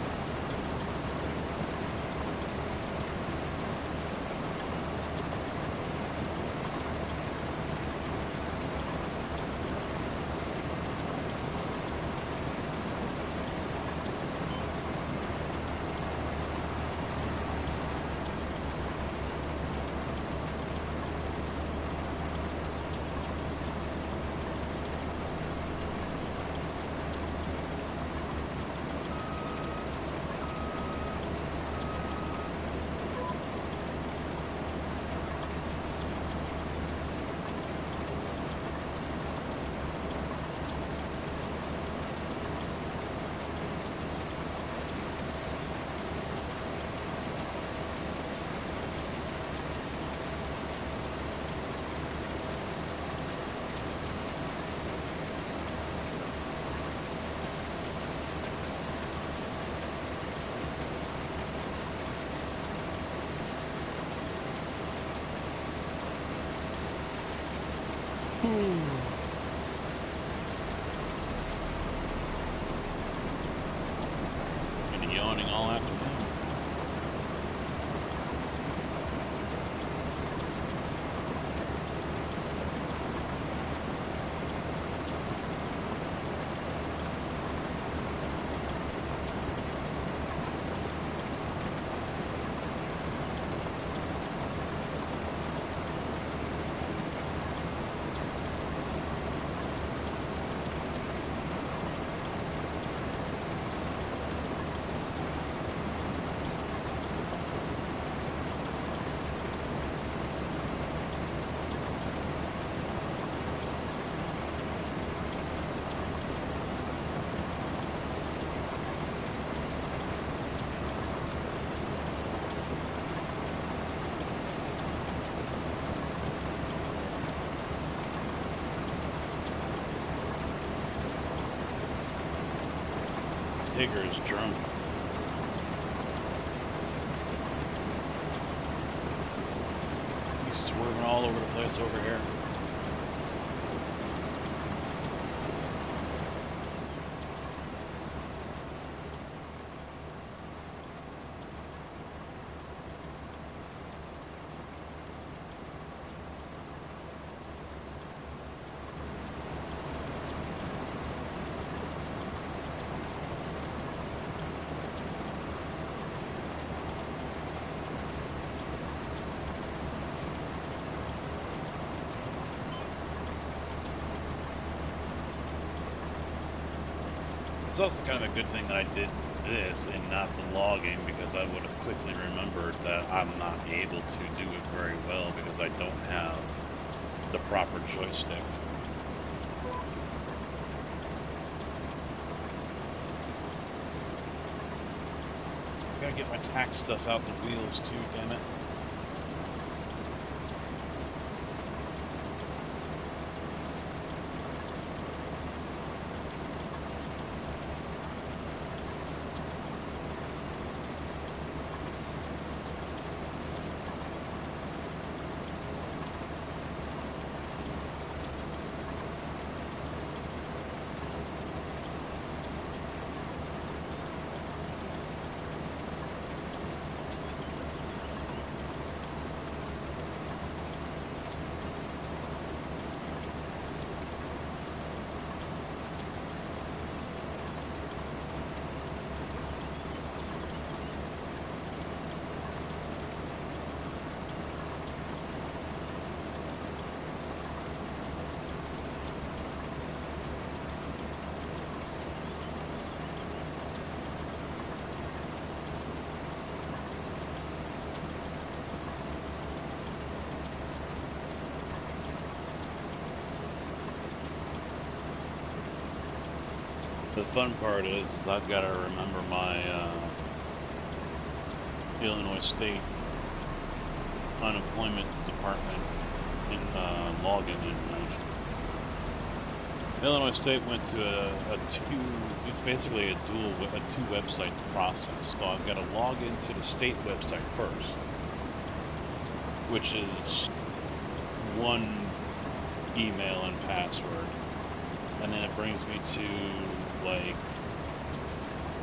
Been yawning all afternoon. Digger is drunk. He's swerving all over the place over here. It's also kind of a good thing that I did this and not the logging, because I would have quickly remembered that I'm not able to do it very well because I don't have the proper joystick. Gotta get my tax stuff out the wheels too, damn it. The fun part is I've got to remember my Illinois State unemployment department in login information. Illinois State went to it's basically a two website process. So I've got to log into the state website first, which is one email and password, and then it brings me to like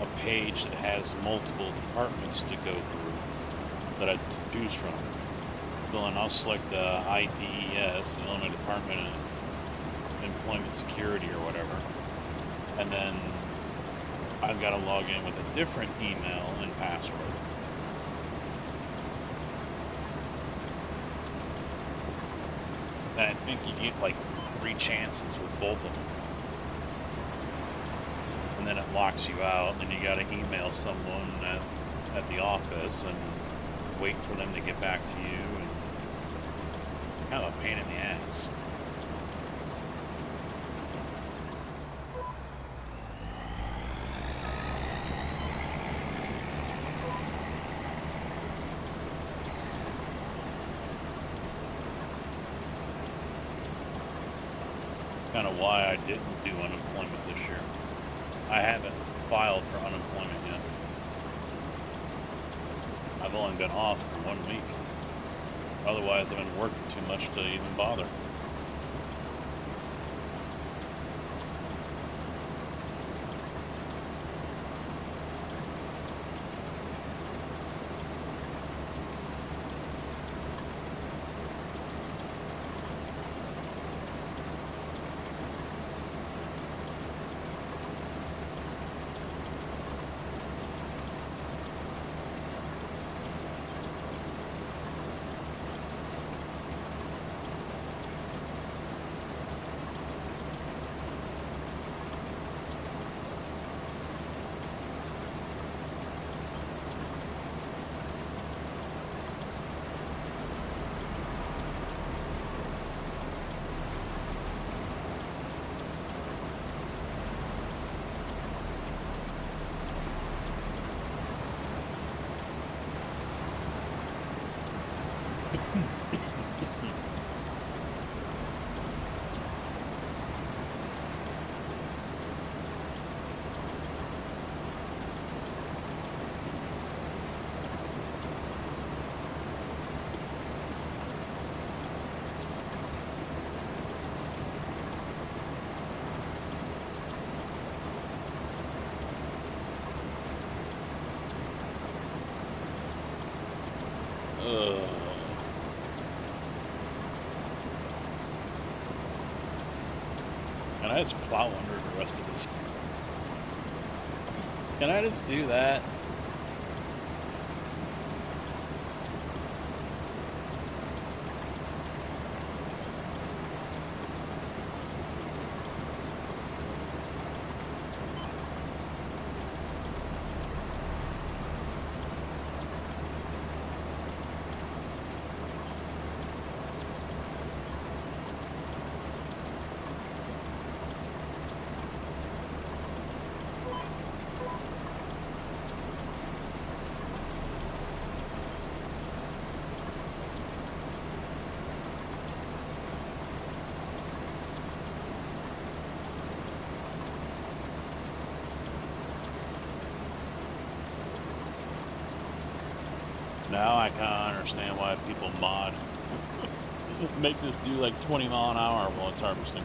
a page that has multiple departments to go through that I choose from. So then I'll select the IDES, the Illinois Department of Employment Security or whatever, and then I've got to log in with a different email and password. And I think you get like 3 chances with both of them. And then it locks you out, and then you got to email someone at the office and wait for them to get back to you. And kind of a pain in the ass. Kind of why I didn't do unemployment this year. I haven't filed for unemployment yet. I've only been off for 1 week. Otherwise, I've been working too much to even bother. Can I just plow under the rest of this? Can I just do that? Now I kind of understand why people mod. Make this do like 20 mile an hour while it's harvesting.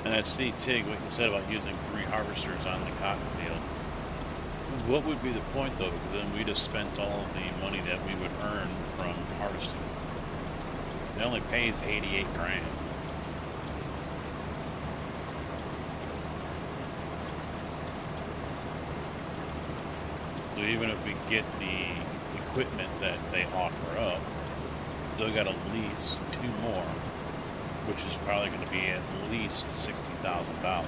And I see, Tig, what you said about using 3 harvesters on the cotton field. What would be the point, though? Because then we just spent all of the money that we would earn from harvesting. It only pays 88 grand. So even if we get the equipment that they offer up, still got to lease 2 more, which is probably going to be at least $60,000.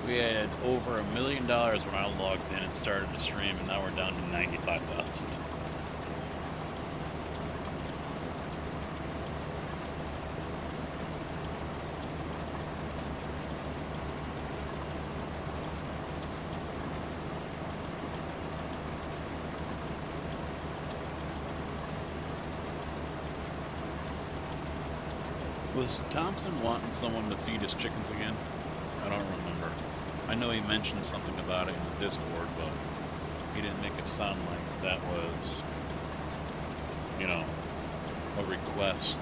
We had over $1 million when I logged in and started the stream, and now we're down to 95,000. Was Thompson wanting someone to feed his chickens again? I don't remember. I know he mentioned something about it in the Discord, but he didn't make it sound like that was, you know, a request.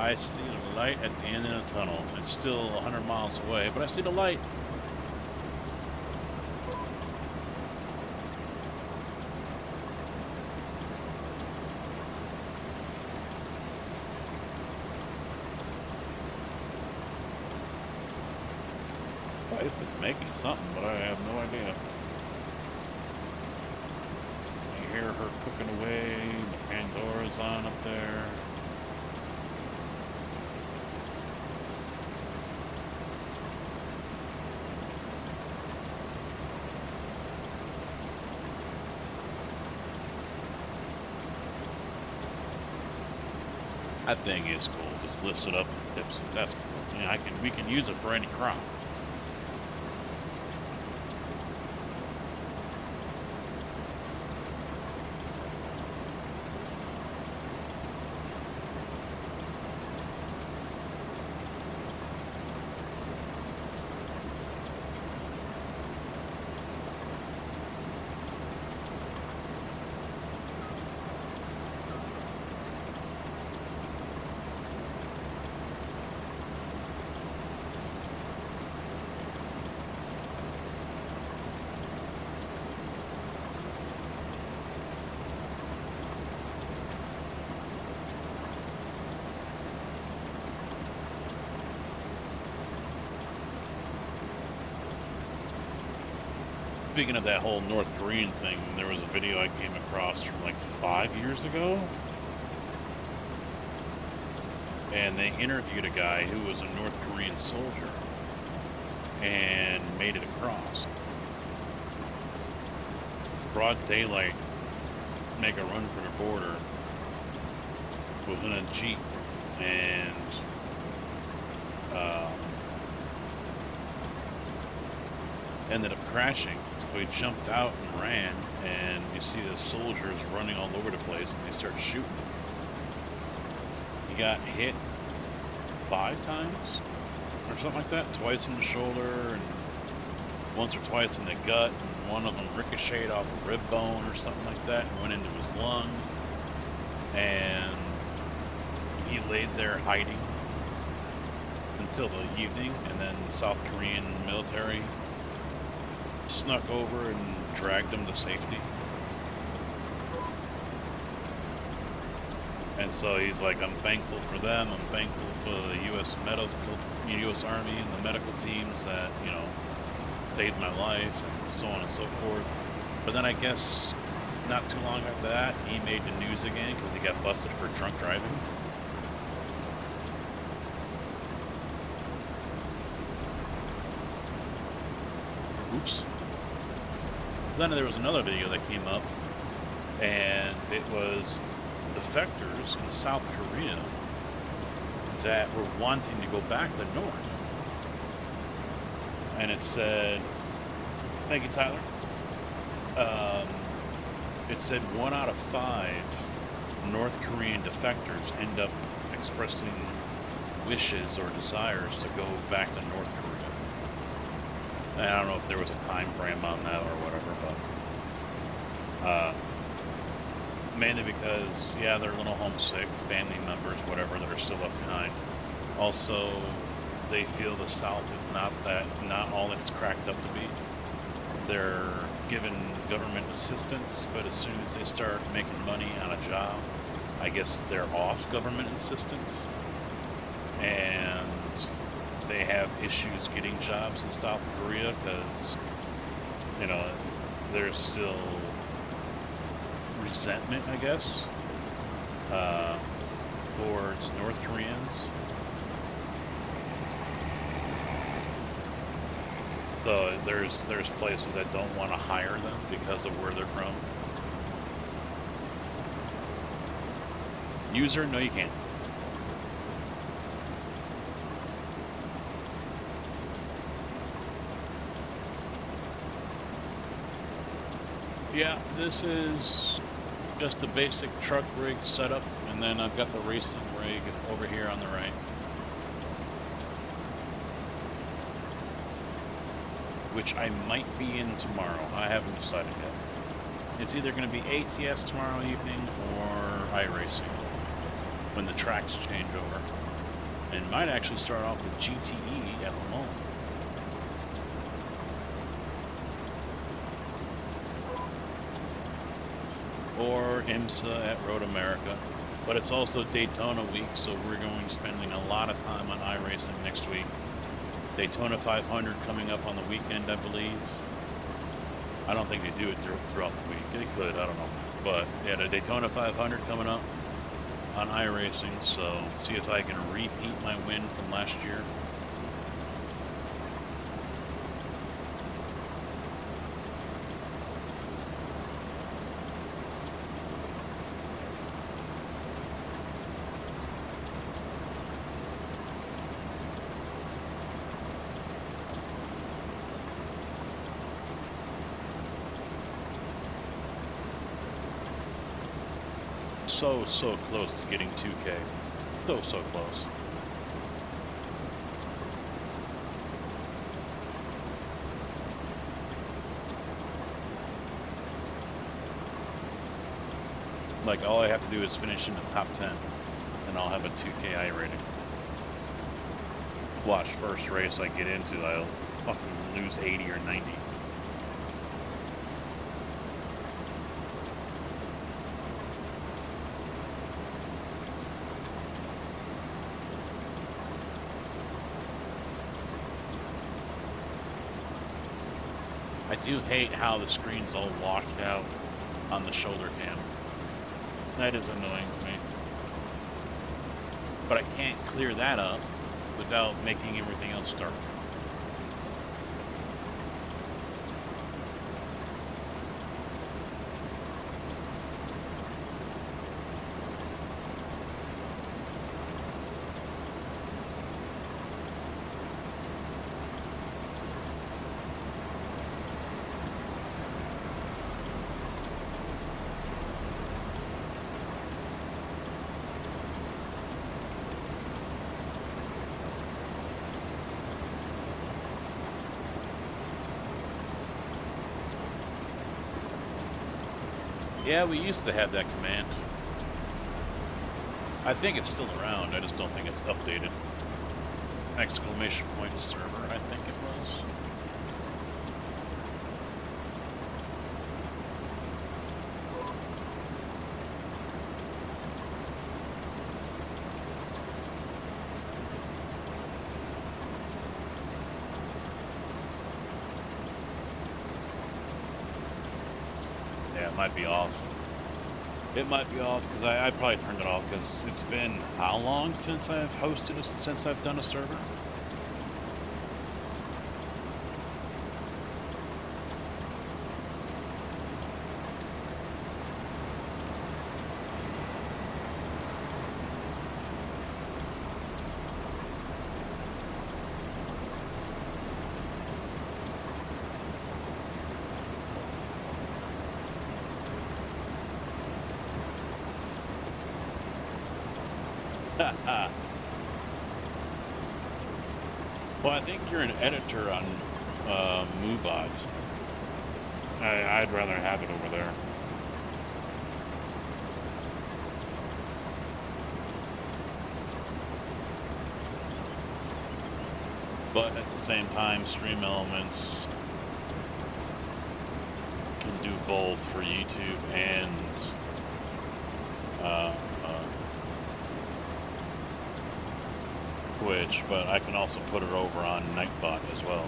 I see the light at the end of the tunnel. It's still 100 miles away, but I see the light. If it's making something, but I have no idea. I hear her cooking away. The Pandora's on up there. That thing is cool. Just lifts it up and dips it. That's cool. Yeah, we can use it for any crop. Speaking of that whole North Korean thing, there was a video I came across from like 5 years ago. And they interviewed a guy who was a North Korean soldier and made it across. Broad daylight, make a run for the border within a Jeep, and ended up crashing. So he jumped out and ran, and you see the soldiers running all over the place, and they start shooting him. He got hit 5 times or something like that, twice in the shoulder and once or twice in the gut, and one of them ricocheted off a rib bone or something like that and went into his lung, and he laid there hiding until the evening, and then the South Korean military snuck over and dragged him to safety. And so he's like, I'm thankful for them. I'm thankful for the U.S. Army and the medical teams that, you know, saved my life and so on and so forth. But then I guess not too long after that, he made the news again because he got busted for drunk driving. Oops. Then there was another video that came up, and it was defectors in South Korea that were wanting to go back to North. And it said, thank you, Tyler. It said 1 out of 5 North Korean defectors end up expressing wishes or desires to go back to North Korea. And I don't know if there was a time frame on that or whatever, but mainly because, yeah, they're a little homesick, family members, whatever, that are still left behind. Also, they feel the South is not all that it's cracked up to be. They're given government assistance, but as soon as they start making money on a job, I guess they're off government assistance. And they have issues getting jobs in South Korea because, you know, there's still resentment, I guess, towards North Koreans. So there's places that don't want to hire them because of where they're from. User, no you can't. Yeah, this is just the basic truck rig setup, and then I've got the racing rig over here on the right. Which I might be in tomorrow. I haven't decided yet. It's either going to be ATS tomorrow evening or iRacing when the tracks change over. And might actually start off with GTE at Le Mans. Or IMSA at Road America. But it's also Daytona week, so we're going to be spending a lot of time on iRacing next week. Daytona 500 coming up on the weekend, I believe. I don't think they do it throughout the week. They could, I don't know. But yeah, the Daytona 500 coming up on iRacing, so see if I can repeat my win from last year. So close to getting 2K. So close. Like, all I have to do is finish in the top 10, and I'll have a 2K I rating. Watch, first race I get into, I'll fucking lose 80 or 90. I do hate how the screen's all washed out on the shoulder cam. That is annoying to me. But I can't clear that up without making everything else dark. Yeah, we used to have that command. I think it's still around, I just don't think it's updated. Exclamation point server, I think it was. Might be off. It might be off because I probably turned it off because it's been how long since I've hosted since I've done a server? Well, I think you're an editor on MooBot. I'd rather have it over there. But at the same time, Stream Elements can do both for YouTube and Twitch, but I can also put it over on Nightbot as well.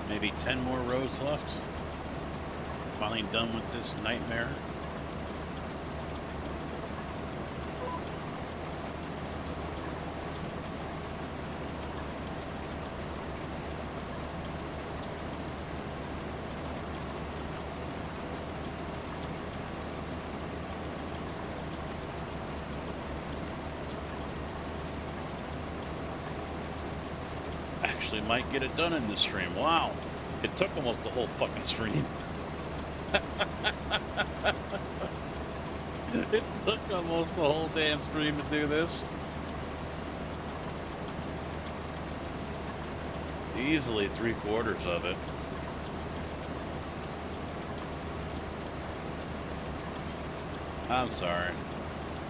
Maybe 10 more rows left. Finally done with this nightmare. Actually might get it done in this stream. Wow. It took almost the whole fucking stream. It took almost the whole damn stream to do this. Easily 3/4 of it. I'm sorry.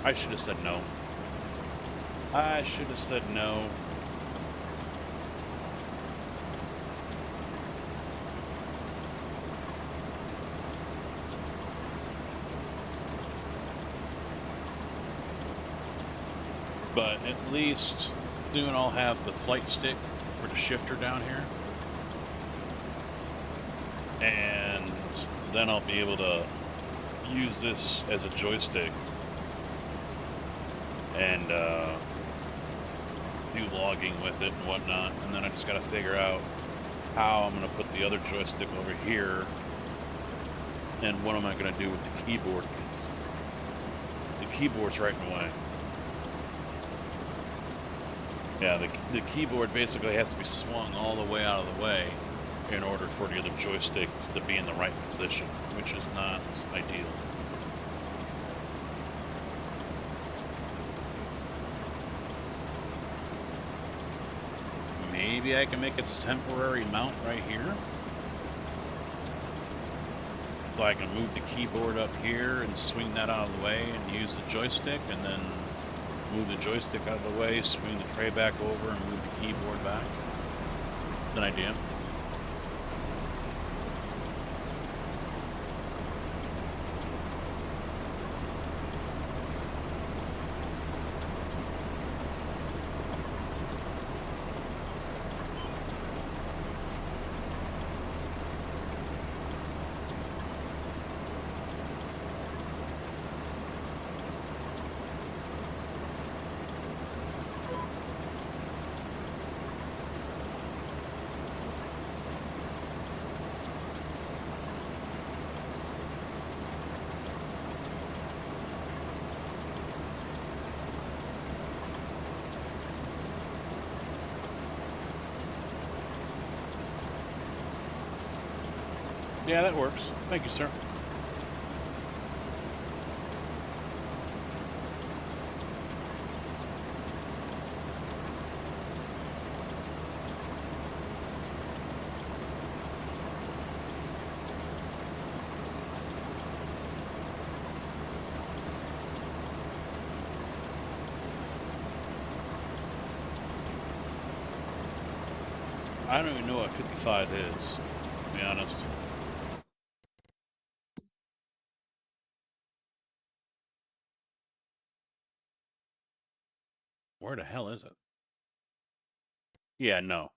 I should have said no. I should have said no. But at least soon I'll have the flight stick for the shifter down here. And then I'll be able to use this as a joystick and do logging with it and whatnot. And then I just got to figure out how I'm going to put the other joystick over here and what am I going to do with the keyboard, because the keyboard's right in the way. Yeah, the keyboard basically has to be swung all the way out of the way in order for the other joystick to be in the right position, which is not ideal. Maybe I can make its temporary mount right here. So I can move the keyboard up here and swing that out of the way and use the joystick, and then move the joystick out of the way, swing the tray back over, and move the keyboard back. That's an idea. Yeah, that works. Thank you, sir. I don't even know what 55 is, to be honest. Where the hell is it? Yeah, no.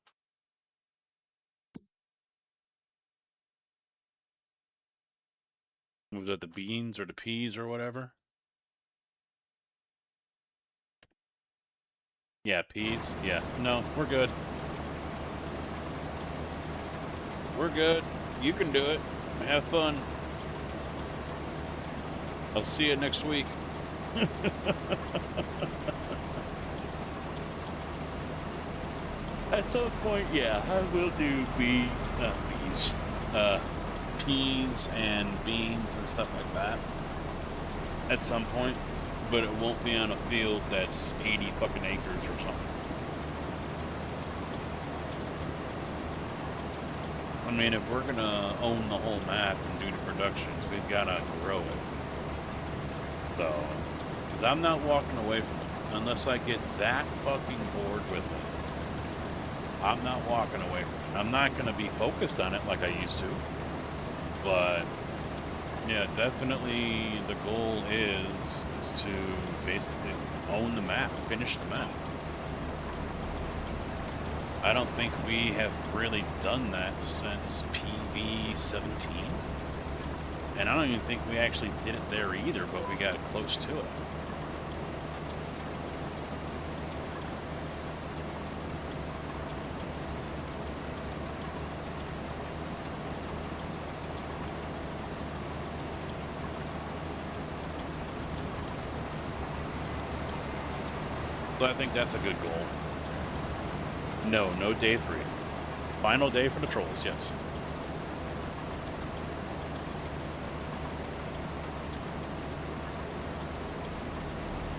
Was that the beans or the peas or whatever? Yeah, peas. Yeah. No, we're good. We're good. You can do it. Have fun. I'll see you next week. At some point, yeah, I will do peas and beans and stuff like that at some point, but it won't be on a field that's 80 fucking acres or something. I mean, if we're gonna own the whole map and do the productions, we've gotta grow it. So, because I'm not walking away from it unless I get that fucking bored with it. I'm not walking away from it. I'm not gonna be focused on it like I used to. But yeah, definitely the goal is to basically own the map, finish the map. I don't think we have really done that since PV17. And I don't even think we actually did it there either, but we got close to it. So I think that's a good goal. No, no day 3. Final day for the trolls, yes.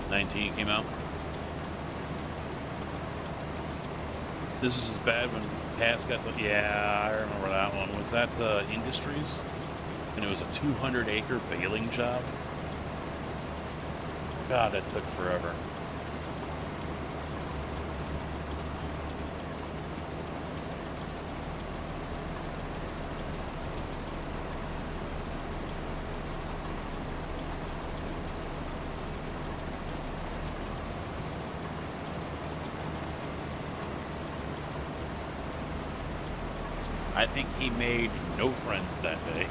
'19 came out. This is as bad when Casket. Yeah, I remember that one. Was that the Industries? And it was a 200-acre baling job. God, that took forever. I think he made no friends that day.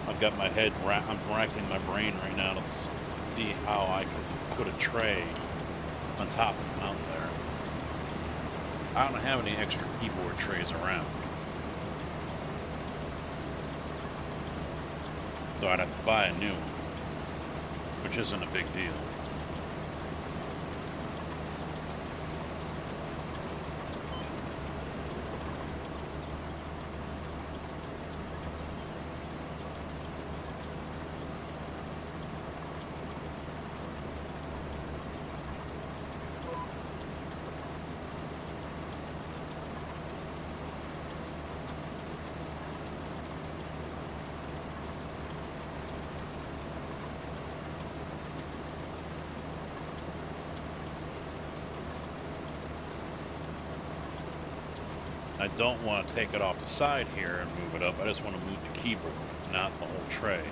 I've got my head, I'm racking my brain right now to see how I could put a tray on top of the mount there. I don't have any extra keyboard trays around. So I'd have to buy a new one, which isn't a big deal. I don't want to take it off the side here and move it up. I just want to move the keyboard, not the whole tray.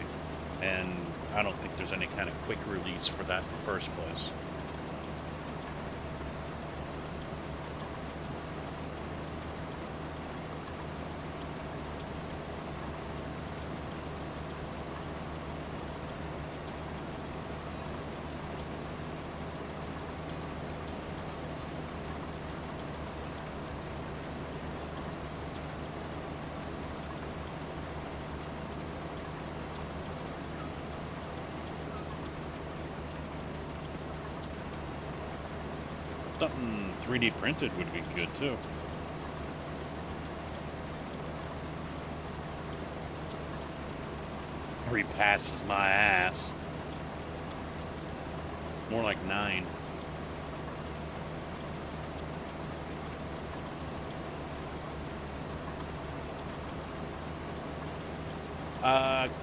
And I don't think there's any kind of quick release for that in the first place. Something 3D printed would be good too. Where he passes my ass. More like 9.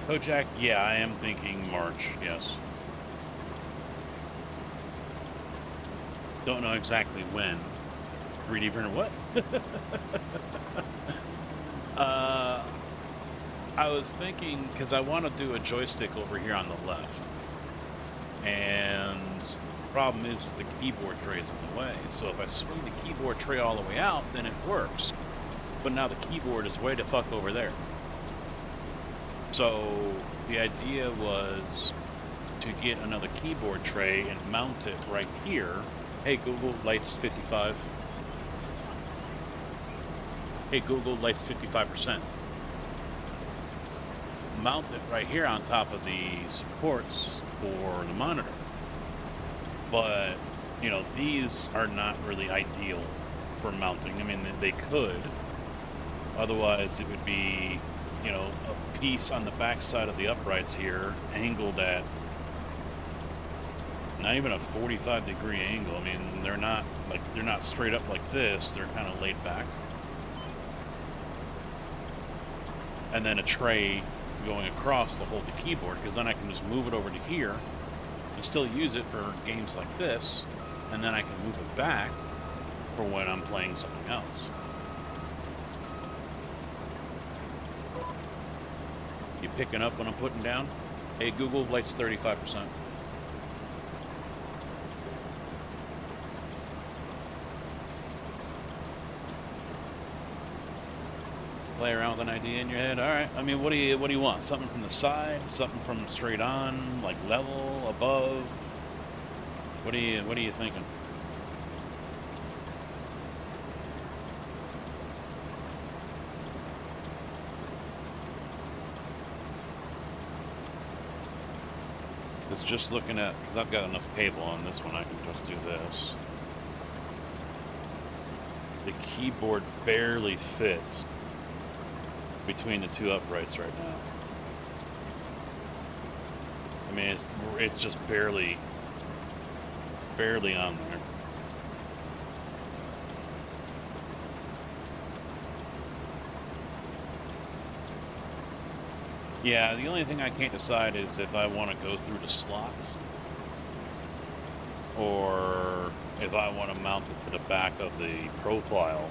Kojak, yeah, I am thinking March, yes. Don't know exactly when. 3D printer, what? I was thinking, because I want to do a joystick over here on the left. And the problem is the keyboard tray is in the way. So if I swing the keyboard tray all the way out, then it works. But now the keyboard is way the fuck over there. So the idea was to get another keyboard tray and mount it right here. Hey Google, lights 55. Hey Google, lights 55%. Mount it right here on top of the supports for the monitor. But, you know, these are not really ideal for mounting. I mean, they could. Otherwise, it would be you know, a piece on the back side of the uprights here, angled at not even a 45-degree angle. I mean, they're not straight up like this. They're kind of laid back. And then a tray going across to hold the keyboard, because then I can just move it over to here and still use it for games like this, and then I can move it back for when I'm playing something else. You picking up what I'm putting down? Hey Google, light's 35%. Play around with an idea in your head. All right. I mean, what do you want? Something from the side? Something from straight on? Like level? Above? What are you thinking? It's just looking at, because I've got enough cable on this one, I can just do this. The keyboard barely fits between the two uprights right now. I mean, it's just barely on there. Yeah, the only thing I can't decide is if I want to go through the slots or if I want to mount it to the back of the profile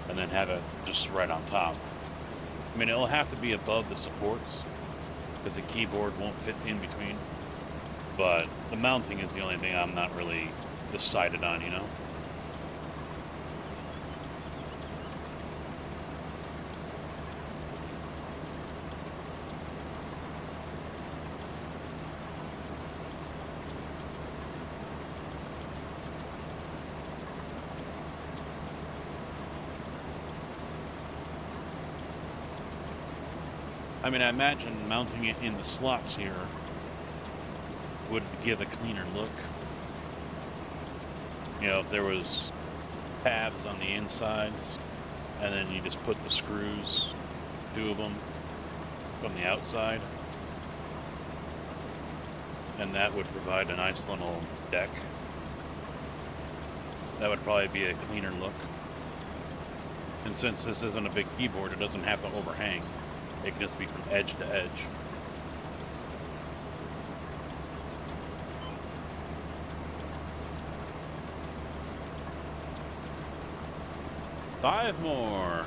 and then have it just right on top. I mean, it'll have to be above the supports because the keyboard won't fit in between. But the mounting is the only thing I'm not really decided on, you know? I mean, I imagine mounting it in the slots here would give a cleaner look. You know, if there was tabs on the insides, and then you just put the screws, 2 of them, from the outside, and that would provide a nice little deck. That would probably be a cleaner look. And since this isn't a big keyboard, it doesn't have to overhang. It can just be from edge to edge. Five more.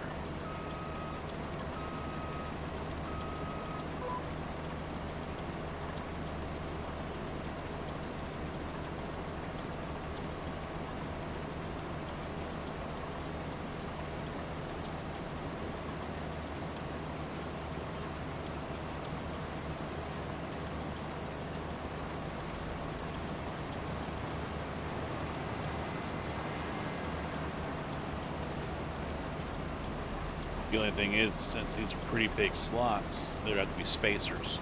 The only thing is, since these are pretty big slots, there'd have to be spacers.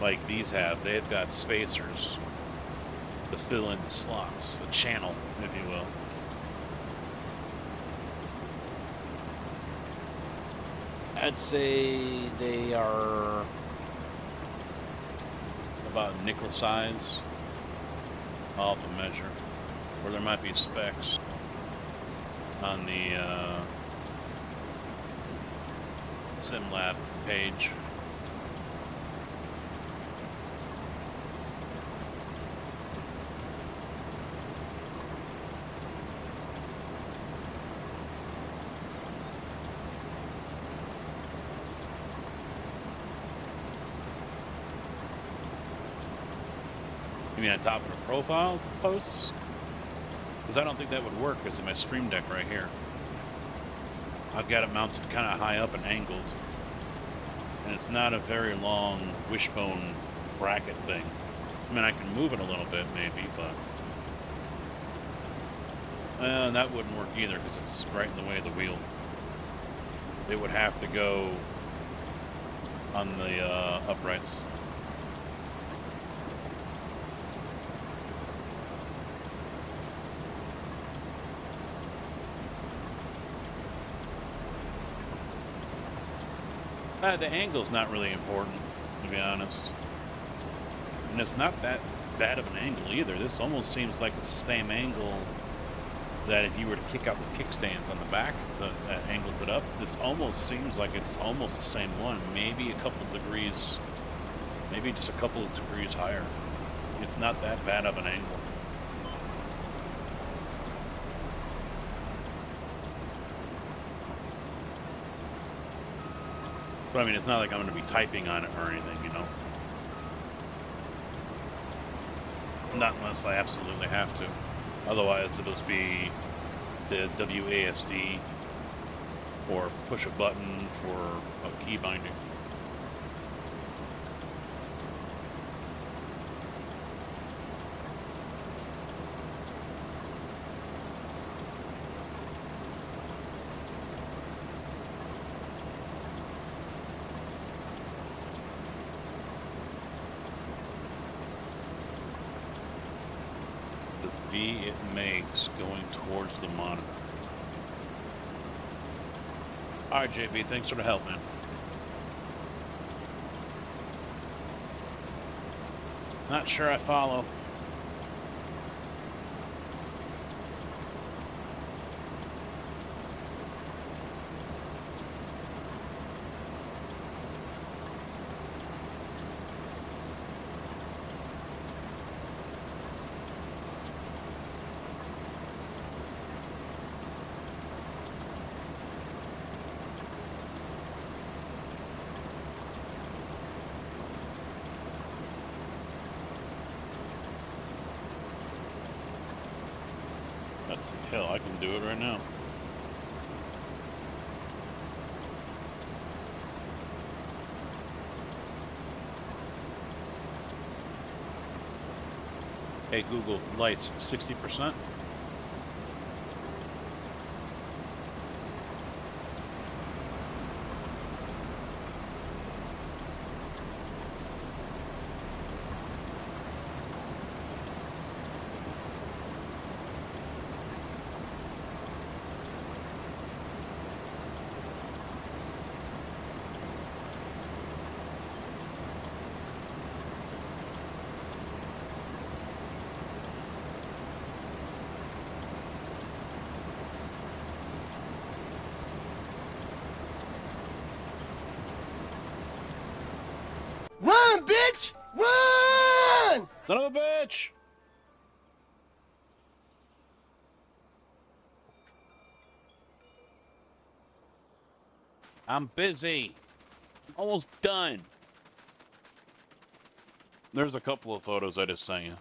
Like these have. They've got spacers to fill in the slots, a channel, if you will. I'd say they are about nickel size. I'll have to measure. Or there might be specs on the SimLab page. You mean on top of the profile posts? Because I don't think that would work because of my Stream Deck right here. I've got it mounted kind of high up and angled. And it's not a very long wishbone bracket thing. I mean, I can move it a little bit maybe, but that wouldn't work either because it's right in the way of the wheel. It would have to go on the uprights. The angle's not really important, to be honest. And it's not that bad of an angle either. This almost seems like it's the same angle that if you were to kick out the kickstands on the back, that angles it up. This almost seems like it's almost the same one. Maybe a couple degrees, maybe just a couple of degrees higher. It's not that bad of an angle. But I mean, it's not like I'm going to be typing on it or anything, you know? Not unless I absolutely have to. Otherwise, it'll just be the WASD or push a button for a key binding. It makes going towards the monitor. Alright, JB, thanks for the help, man. Not sure I follow. Hell, I can do it right now. Hey Google, lights 60%. Run, bitch! Run! Son of a bitch! I'm busy. Almost done. There's a couple of photos I just sent you.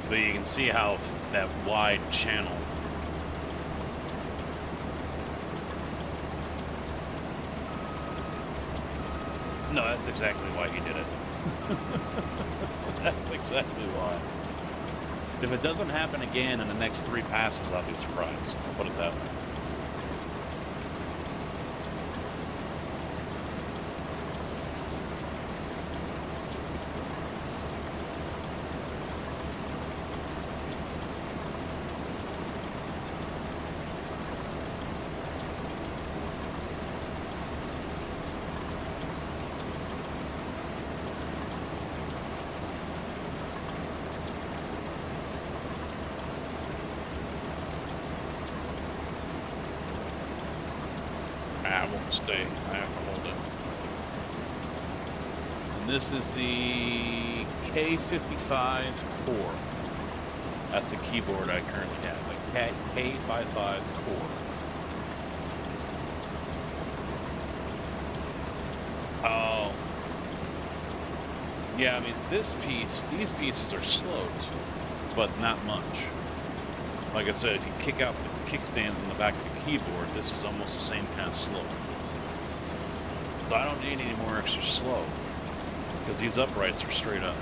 But you can see how that wide channel. No, that's exactly why he did it. That's exactly why. If it doesn't happen again in the next 3 passes, I'll be surprised. I'll put it that way. I won't stay. I have to hold it. And this is the K55 core. That's the keyboard I currently have. The K55 core. Oh. Yeah, I mean, these pieces are slowed, but not much. Like I said, if you kick out the kickstands in the back of the keyboard, this is almost the same kind of slope. But I don't need any more extra slow, because these uprights are straight up.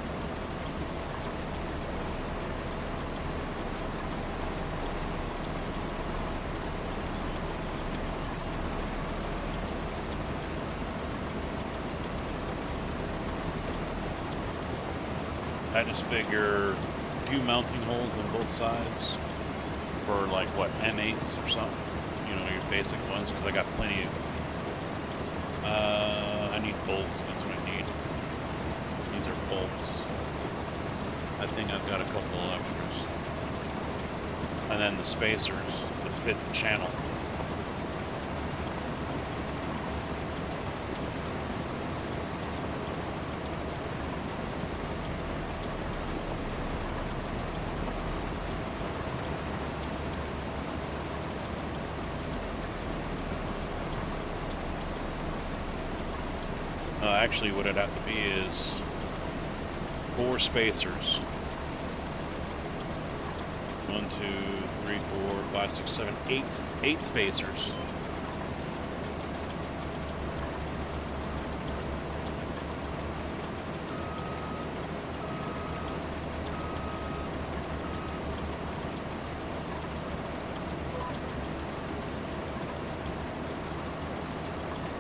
I just figure a few mounting holes on both sides for like what, M8s or something. You know, your basic ones, because I got plenty of. I need bolts. That's what I need. These are bolts. I think I've got a couple of extras. And then the spacers to fit the channel. Actually, what it'd have to be is 4 spacers. 1, 2, 3, 4, 5, 6, 7, 8 spacers.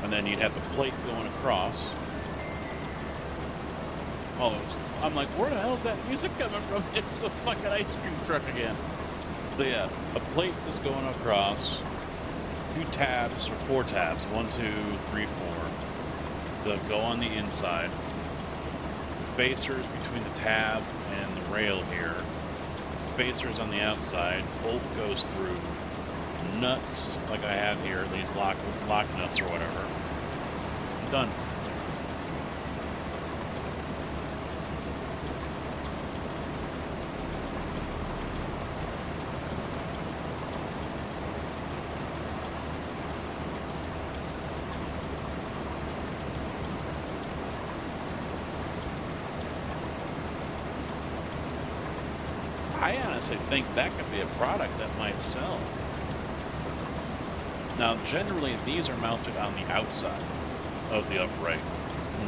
And then you'd have the plate going across. Oh, I'm like, where the hell's that music coming from? It's a fucking ice cream truck again. So yeah, a plate that's going across, 2 tabs, or 4 tabs, 1, 2, 3, 4. They'll go on the inside. Spacers between the tab and the rail here. Spacers on the outside. Bolt goes through. Nuts, like I have here, these lock nuts or whatever. Done. I honestly think that could be a product that might sell. Now, generally, these are mounted on the outside of the upright,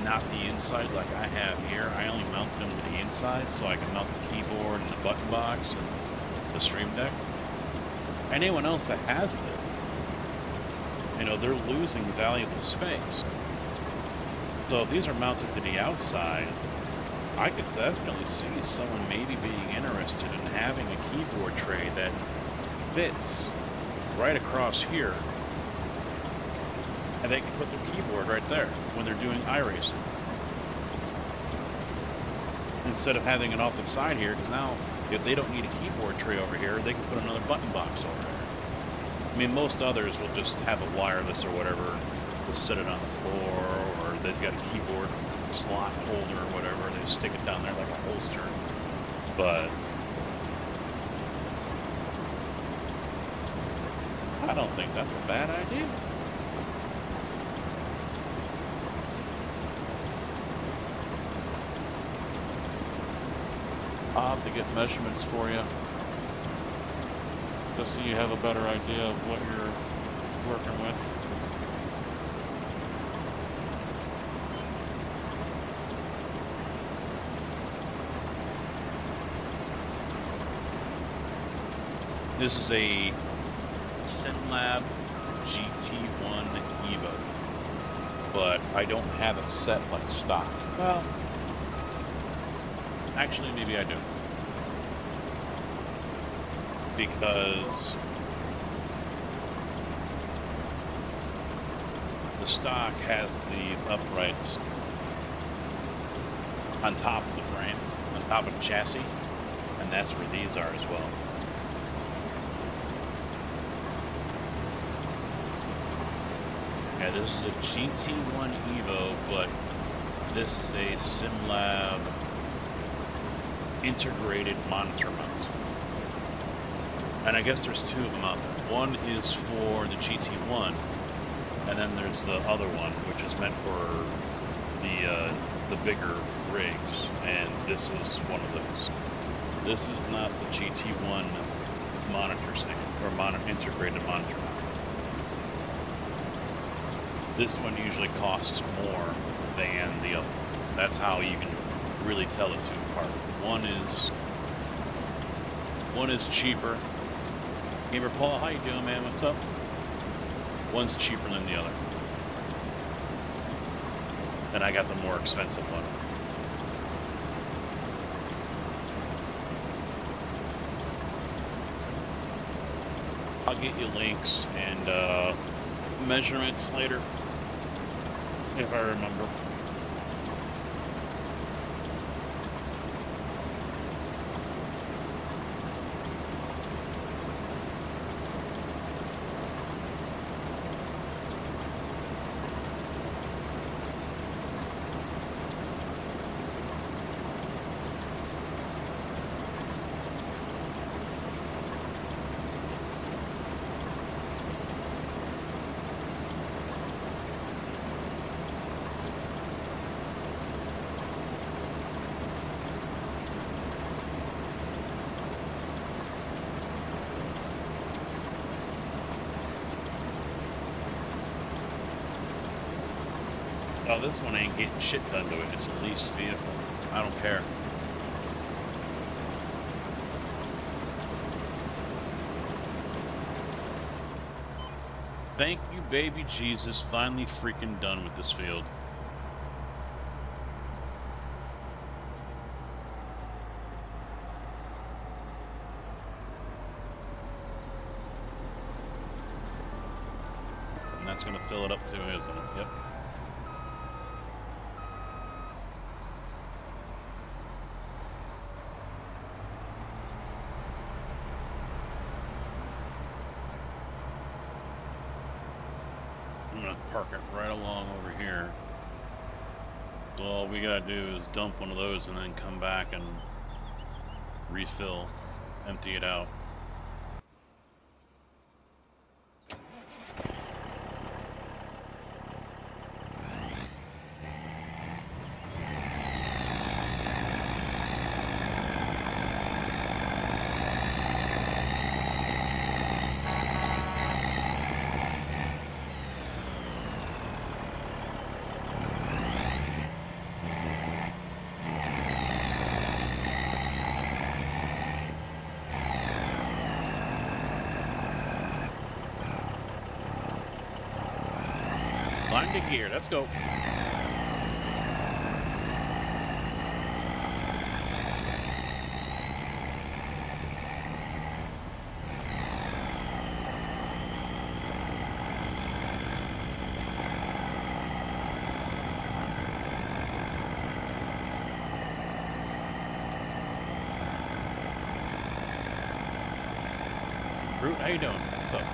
not the inside like I have here. I only mount them to the inside so I can mount the keyboard and the button box and the Stream Deck. Anyone else that has them, you know, they're losing valuable space. So if these are mounted to the outside, I could definitely see someone maybe being interested in having a keyboard tray that fits right across here, and they can put their keyboard right there when they're doing iRacing. Instead of having it off the side here, because now if they don't need a keyboard tray over here, they can put another button box over there. I mean, most others will just have a wireless or whatever, just set it on the floor, or they've got a keyboard slot holder or whatever, they stick it down there like a holster. But I don't think that's a bad idea. I'll have to get measurements for you, just so you have a better idea of what you're working with. This is a SimLab GT1 Evo, but I don't have it set like stock. Well, actually, maybe I do. Because the stock has these uprights on top of the frame, on top of the chassis, and that's where these are as well. Yeah, this is a GT1 Evo, but this is a SimLab integrated monitor mount. And I guess there's 2 of them out there. One is for the GT1, and then there's the other one, which is meant for the bigger rigs, and this is one of those. This is not the GT1 monitor stick, or integrated monitor mount. This one usually costs more than the other. That's how you can really tell the 2 apart. One is cheaper. Gamer Paul, how you doing, man? What's up? One's cheaper than the other. And I got the more expensive one. I'll get you links and measurements later, if I remember. Oh, this one ain't getting shit done to it. It's a leased vehicle. I don't care. Thank you, baby Jesus. Finally freaking done with this field. And that's going to fill it up too, isn't it? Yep. I'm gonna park it right along over here. So all we gotta do is dump one of those and then come back and refill, empty it out. Climb to gear, let's go. Brute, how you doing? What's up?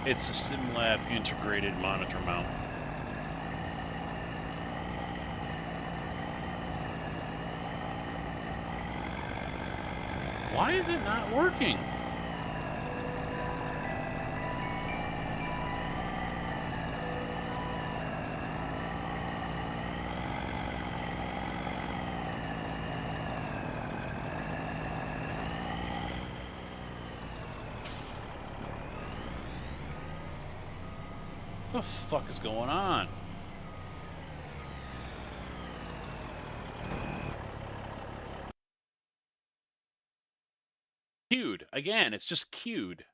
It's a SimLab integrated monitor mount. Why is it not working? What the fuck is going on? Queued. Again, it's just queued.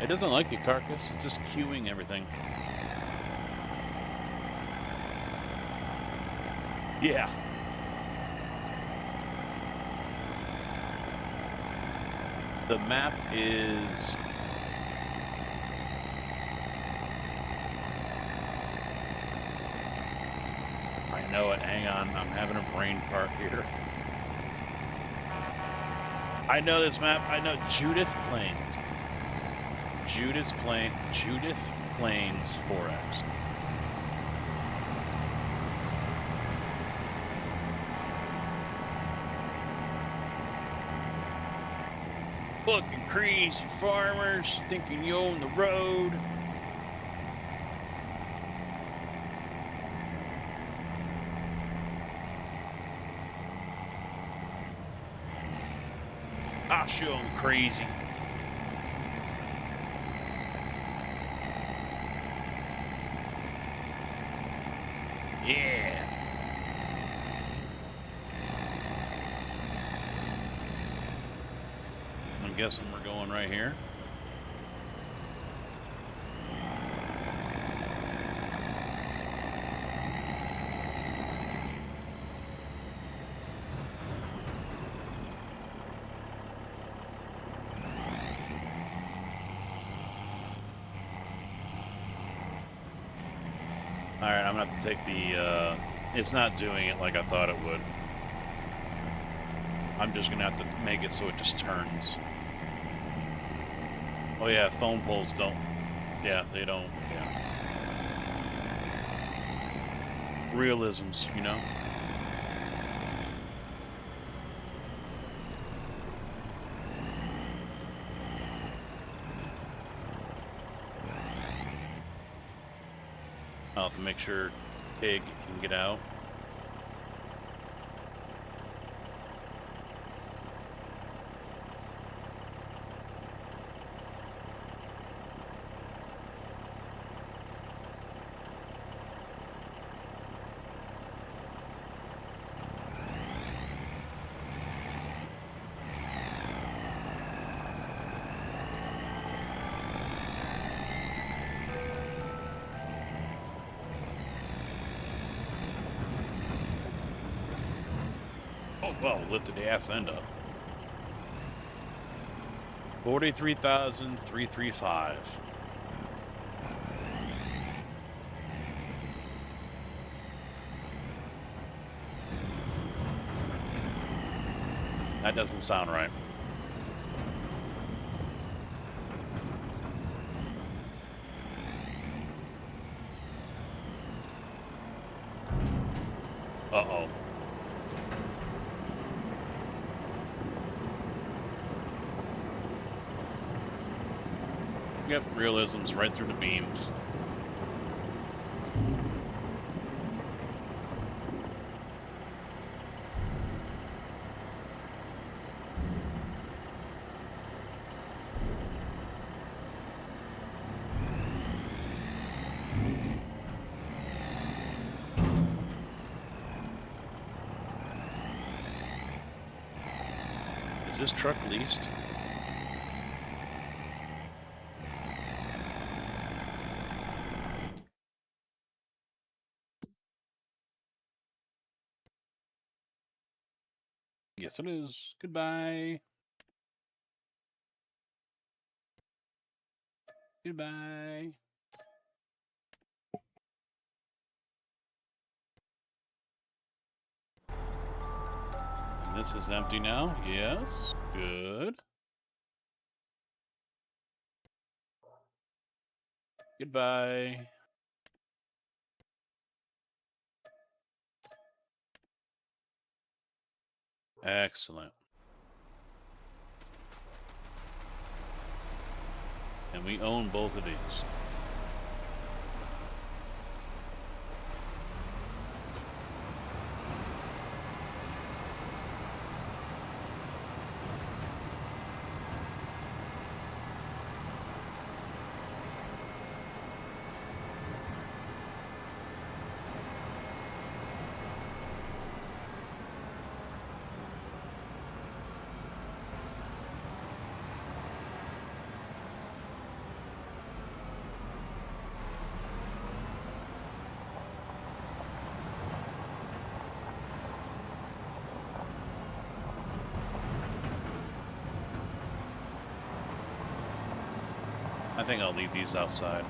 It doesn't like the carcass, it's just queuing everything. Yeah. The map is... I know it, hang on, I'm having a brain fart here. I know this map, I know Judith Plains. Judith Plains 4X. Fucking crazy farmers thinking you own the road. I'll show him crazy. Yeah. I'm guessing we're going right here. Alright, I'm gonna have to take the, it's not doing it like I thought it would. I'm just gonna have to make it so it just turns. Oh yeah, phone poles don't, yeah, they don't, yeah. Realisms, you know? I'll have to make sure Pig can get out. Well, lifted the ass end up. 43,335. That doesn't sound right. Uh-oh. Yep, realisms right through the beams. Is this truck leased? Yes, it is. Goodbye. Goodbye. And this is empty now. Yes. Good. Goodbye. Excellent. And we own both of these. I think I'll leave these outside.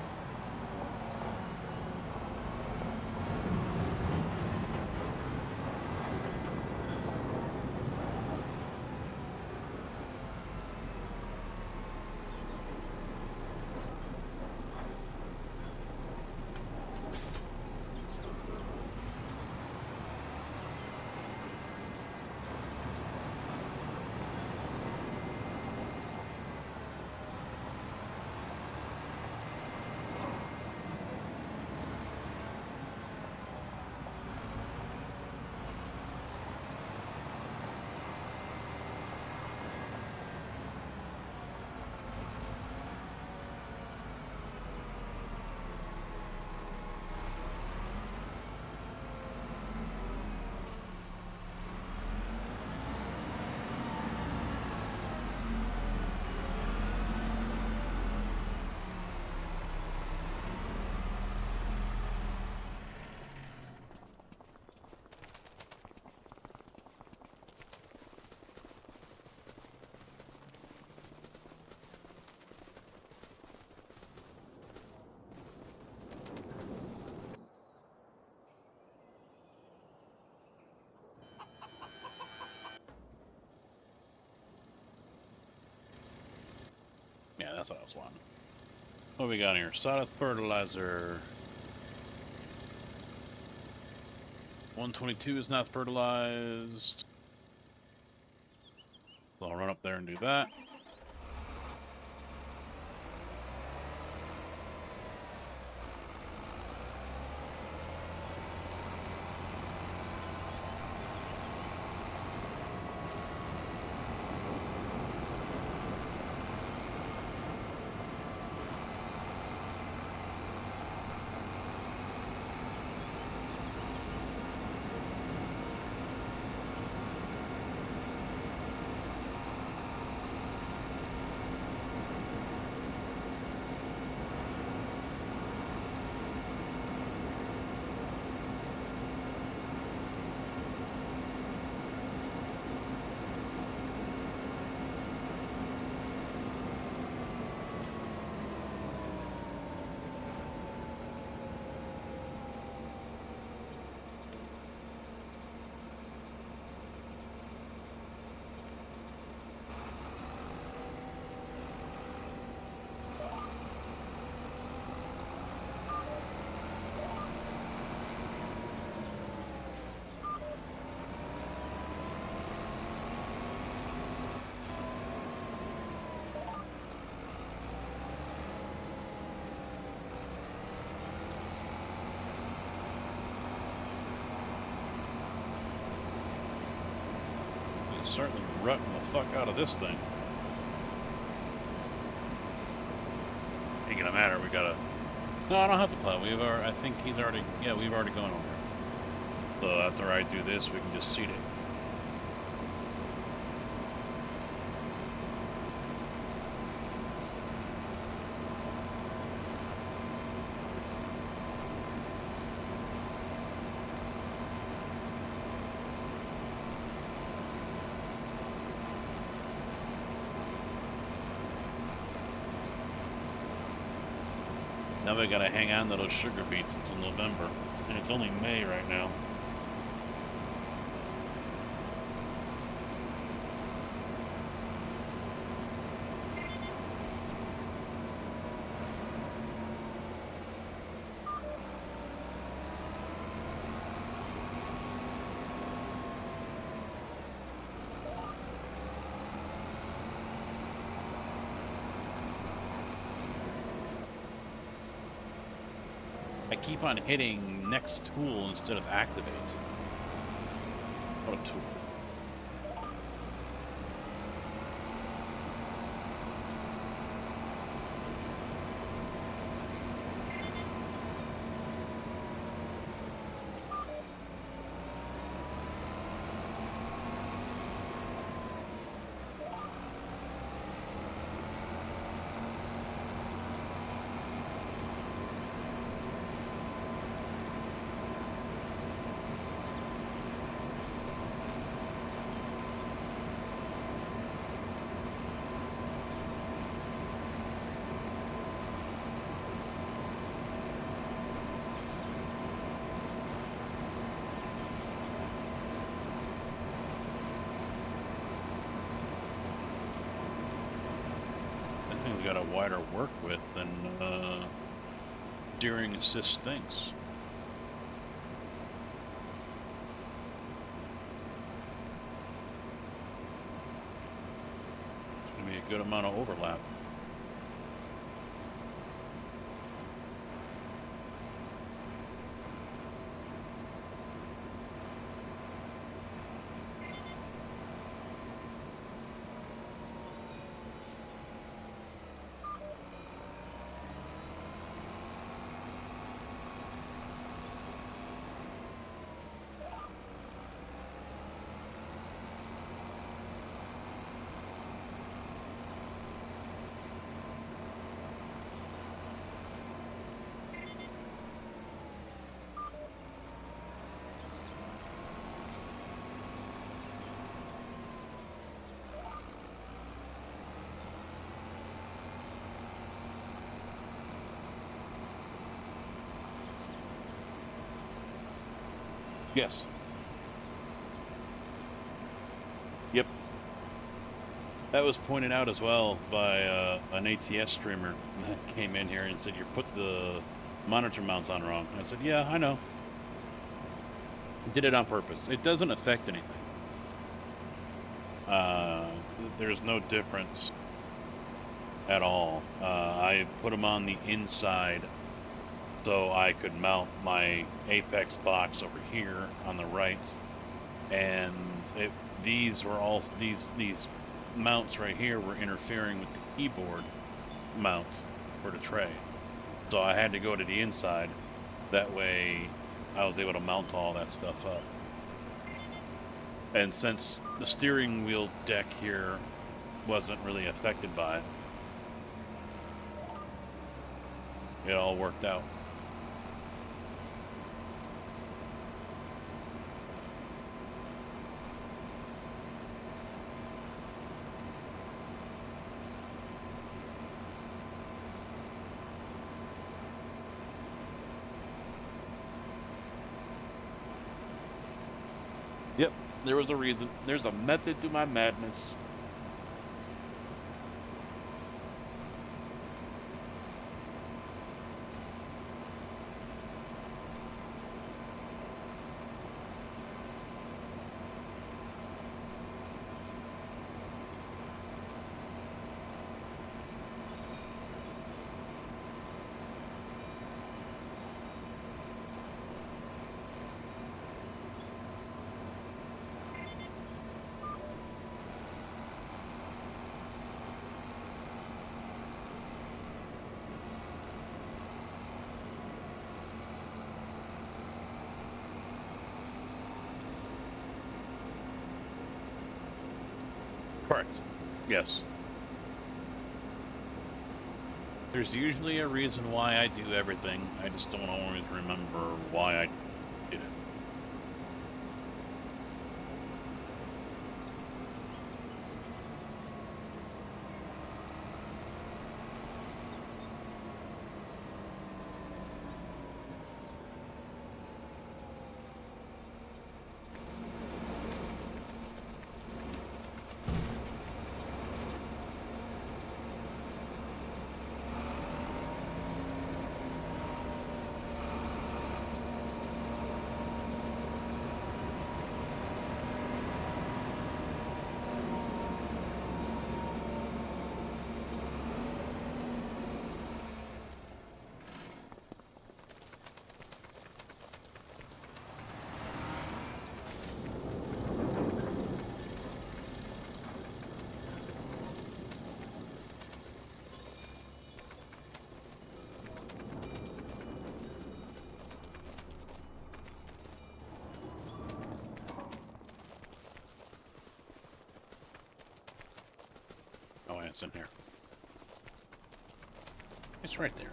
That's what I was wanting. What we got here? Sawdust fertilizer. 122 is not fertilized. So I'll run up there and do that. Certainly rutting the fuck out of this thing. Ain't gonna matter. We gotta. No, I don't have to plow. We've already. I think he's already. Yeah, we've already gone over. So after I do this, we can just seed it. Now we gotta hang on to those sugar beets until November. And it's only May right now. I keep on hitting next tool instead of activate. What a tool. This thing's got a wider work width than steering assist things. It's gonna be a good amount of overlap. Yes. Yep. That was pointed out as well by an ATS streamer that came in here and said, you put the monitor mounts on wrong. And I said, yeah, I know. I did it on purpose. It doesn't affect anything. There's no difference at all. I put them on the inside so I could mount my Apex box over here on the right. And these were also, these mounts right here were interfering with the keyboard mount for the tray, so I had to go to the inside. That way I was able to mount all that stuff up. And since the steering wheel deck here wasn't really affected by it, it all worked out. Yep, there was a reason. There's a method to my madness. Correct. Yes. There's usually a reason why I do everything. I just don't always remember why I did it. Oh, it's in here. It's right there.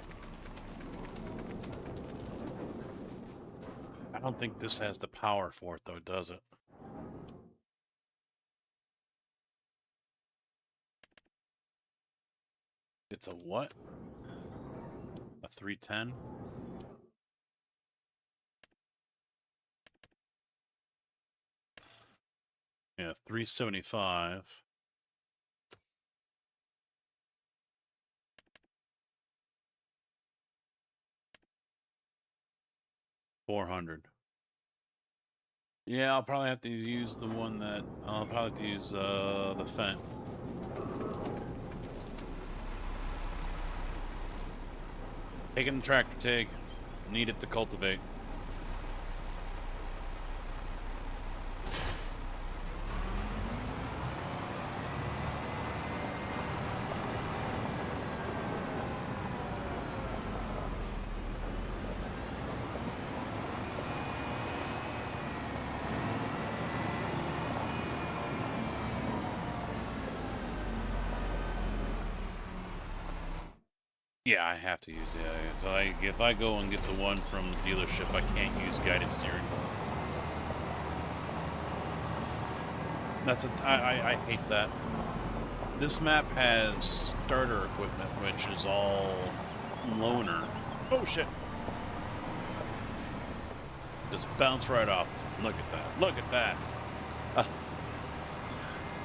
I don't think this has the power for it, though, does it? It's a what? A 310? Yeah, 375. $400. Yeah, I'll probably have to use the one that I'll probably have to use the Fent. Taking the tractor take, need it to cultivate. Yeah, I have to use it. If I go and get the one from the dealership, I can't use guided steering. I hate that. This map has starter equipment, which is all loaner. Oh shit! Just bounce right off. Look at that. Look at that.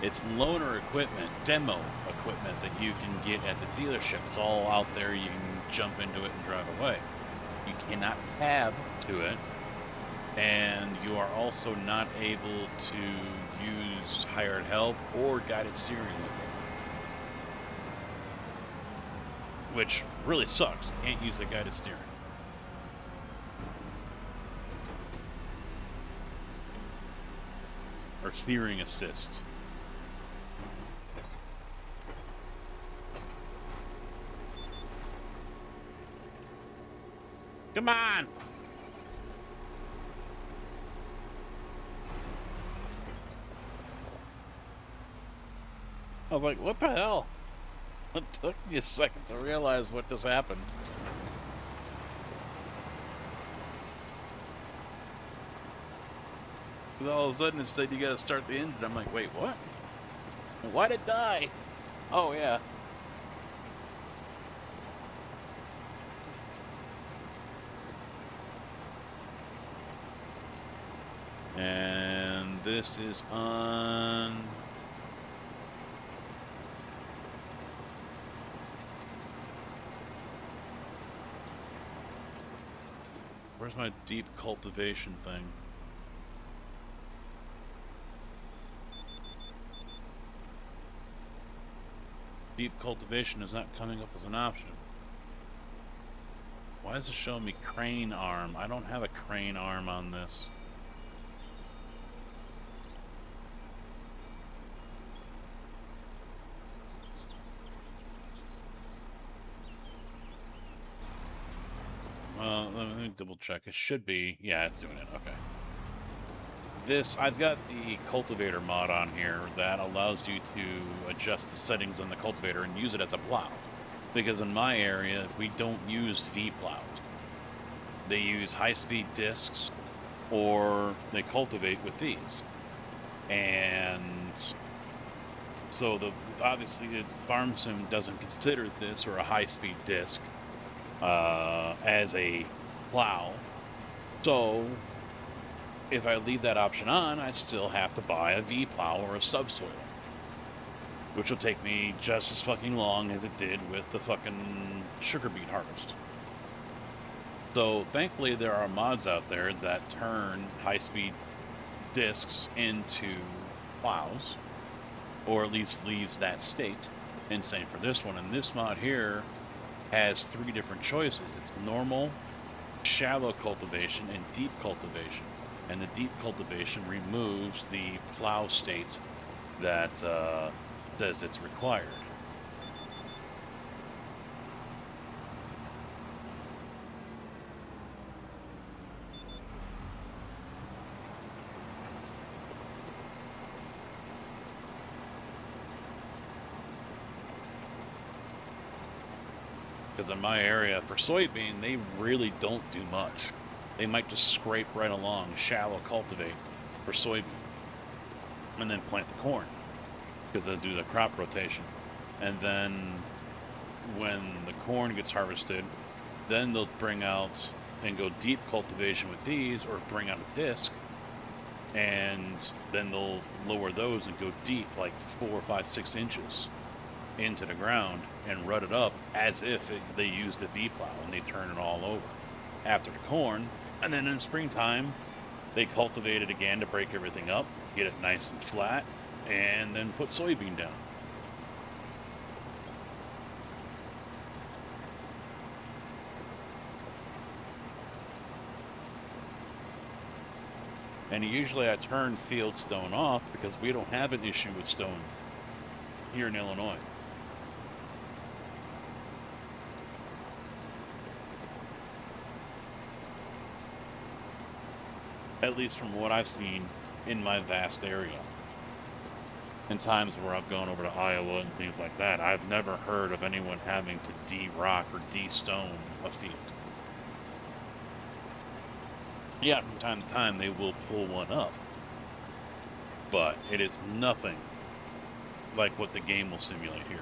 It's loaner equipment, demo equipment that you can get at the dealership. It's all out there. You can jump into it and drive away. You cannot tab to it, and you are also not able to use hired help or guided steering with it, which really sucks. You can't use the guided steering. Or steering assist. Come on! I was like, what the hell? It took me a second to realize what just happened. And all of a sudden it said you gotta start the engine. I'm like, wait, what? Why'd it die? Oh, yeah. And this is on... Where's my deep cultivation thing? Deep cultivation is not coming up as an option. Why is it showing me crane arm? I don't have a crane arm on this. Let me double check. It should be. Yeah, it's doing it. Okay. This, I've got the cultivator mod on here that allows you to adjust the settings on the cultivator and use it as a plow. Because in my area, we don't use V plows. They use high-speed discs, or they cultivate with these. And so obviously Farm Sim doesn't consider this or a high-speed disc as a plow. So if I leave that option on, I still have to buy a V plow or a subsoil, which will take me just as fucking long as it did with the fucking sugar beet harvest. So thankfully there are mods out there that turn high-speed discs into plows, or at least leaves that state. And same for this one. And this mod here has 3 different choices. It's normal, shallow cultivation, and deep cultivation. And the deep cultivation removes the plow state that says it's required. Because in my area, for soybean, they really don't do much. They might just scrape right along, shallow cultivate for soybean, and then plant the corn, because they'll do the crop rotation. And then when the corn gets harvested, then they'll bring out and go deep cultivation with these, or bring out a disc, and then they'll lower those and go deep, like 4, 5, 6 inches into the ground and rut it up as if they used a V-plow, and they turn it all over after the corn. And then in springtime they cultivate it again to break everything up, get it nice and flat, and then put soybean down. And usually I turn field stone off because we don't have an issue with stone here in Illinois. At least from what I've seen in my vast area. In times where I've gone over to Iowa and things like that, I've never heard of anyone having to de-rock or de-stone a field. Yeah, from time to time they will pull one up, but it is nothing like what the game will simulate here.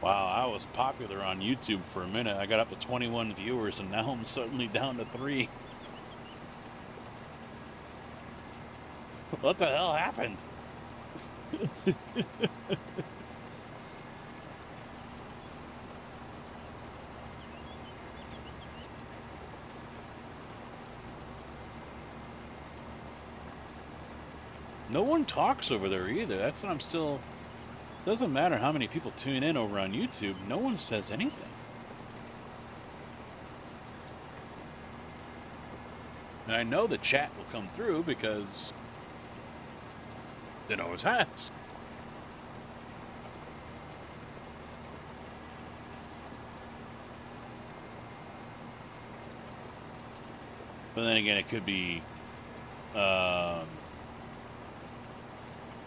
Wow, I was popular on YouTube for a minute. I got up to 21 viewers, and now I'm suddenly down to 3. What the hell happened? No one talks over there either. That's what I'm still... Doesn't matter how many people tune in over on YouTube. No one says anything. And I know the chat will come through because it always has. But then again, it could be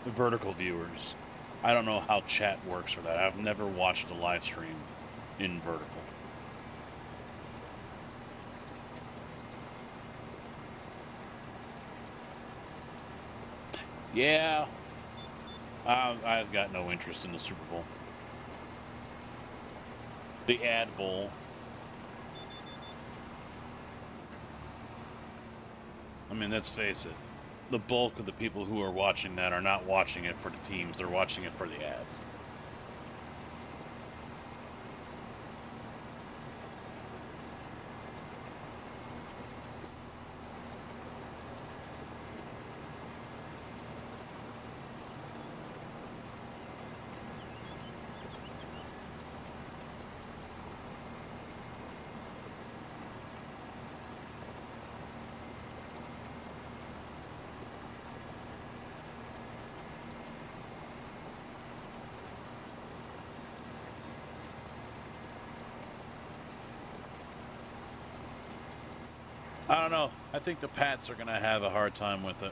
vertical viewers. I don't know how chat works for that. I've never watched a live stream in vertical. Yeah, I've got no interest in the Super Bowl. The Ad Bowl. I mean, let's face it. The bulk of the people who are watching that are not watching it for the teams. They're watching it for the ads. I don't know. I think the Pats are going to have a hard time with it.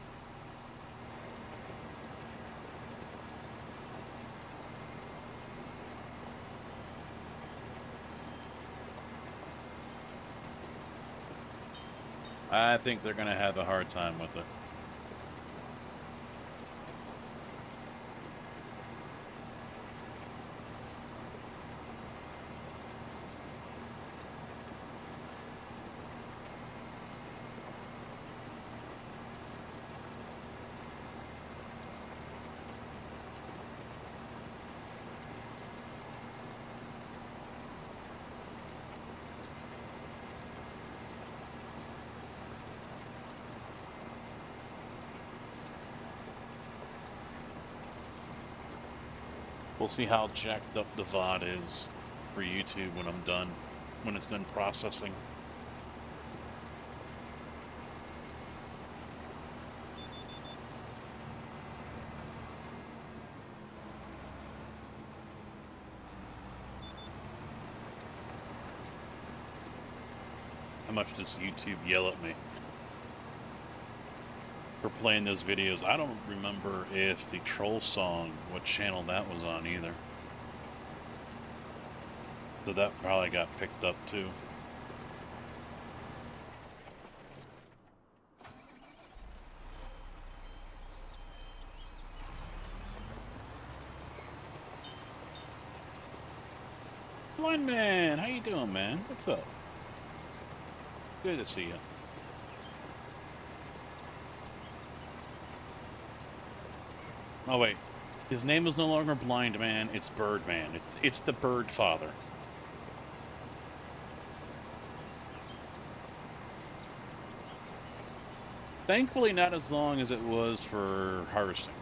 I think they're going to have a hard time with it. We'll see how jacked up the VOD is for YouTube when I'm done, when it's done processing. How much does YouTube yell at me for playing those videos? I don't remember if the troll song, what channel that was on either. So that probably got picked up too. Blind man, how you doing, man? What's up? Good to see you. Oh wait, his name is no longer Blind Man, it's Bird Man. It's the Bird Father. Thankfully not as long as it was for harvesting.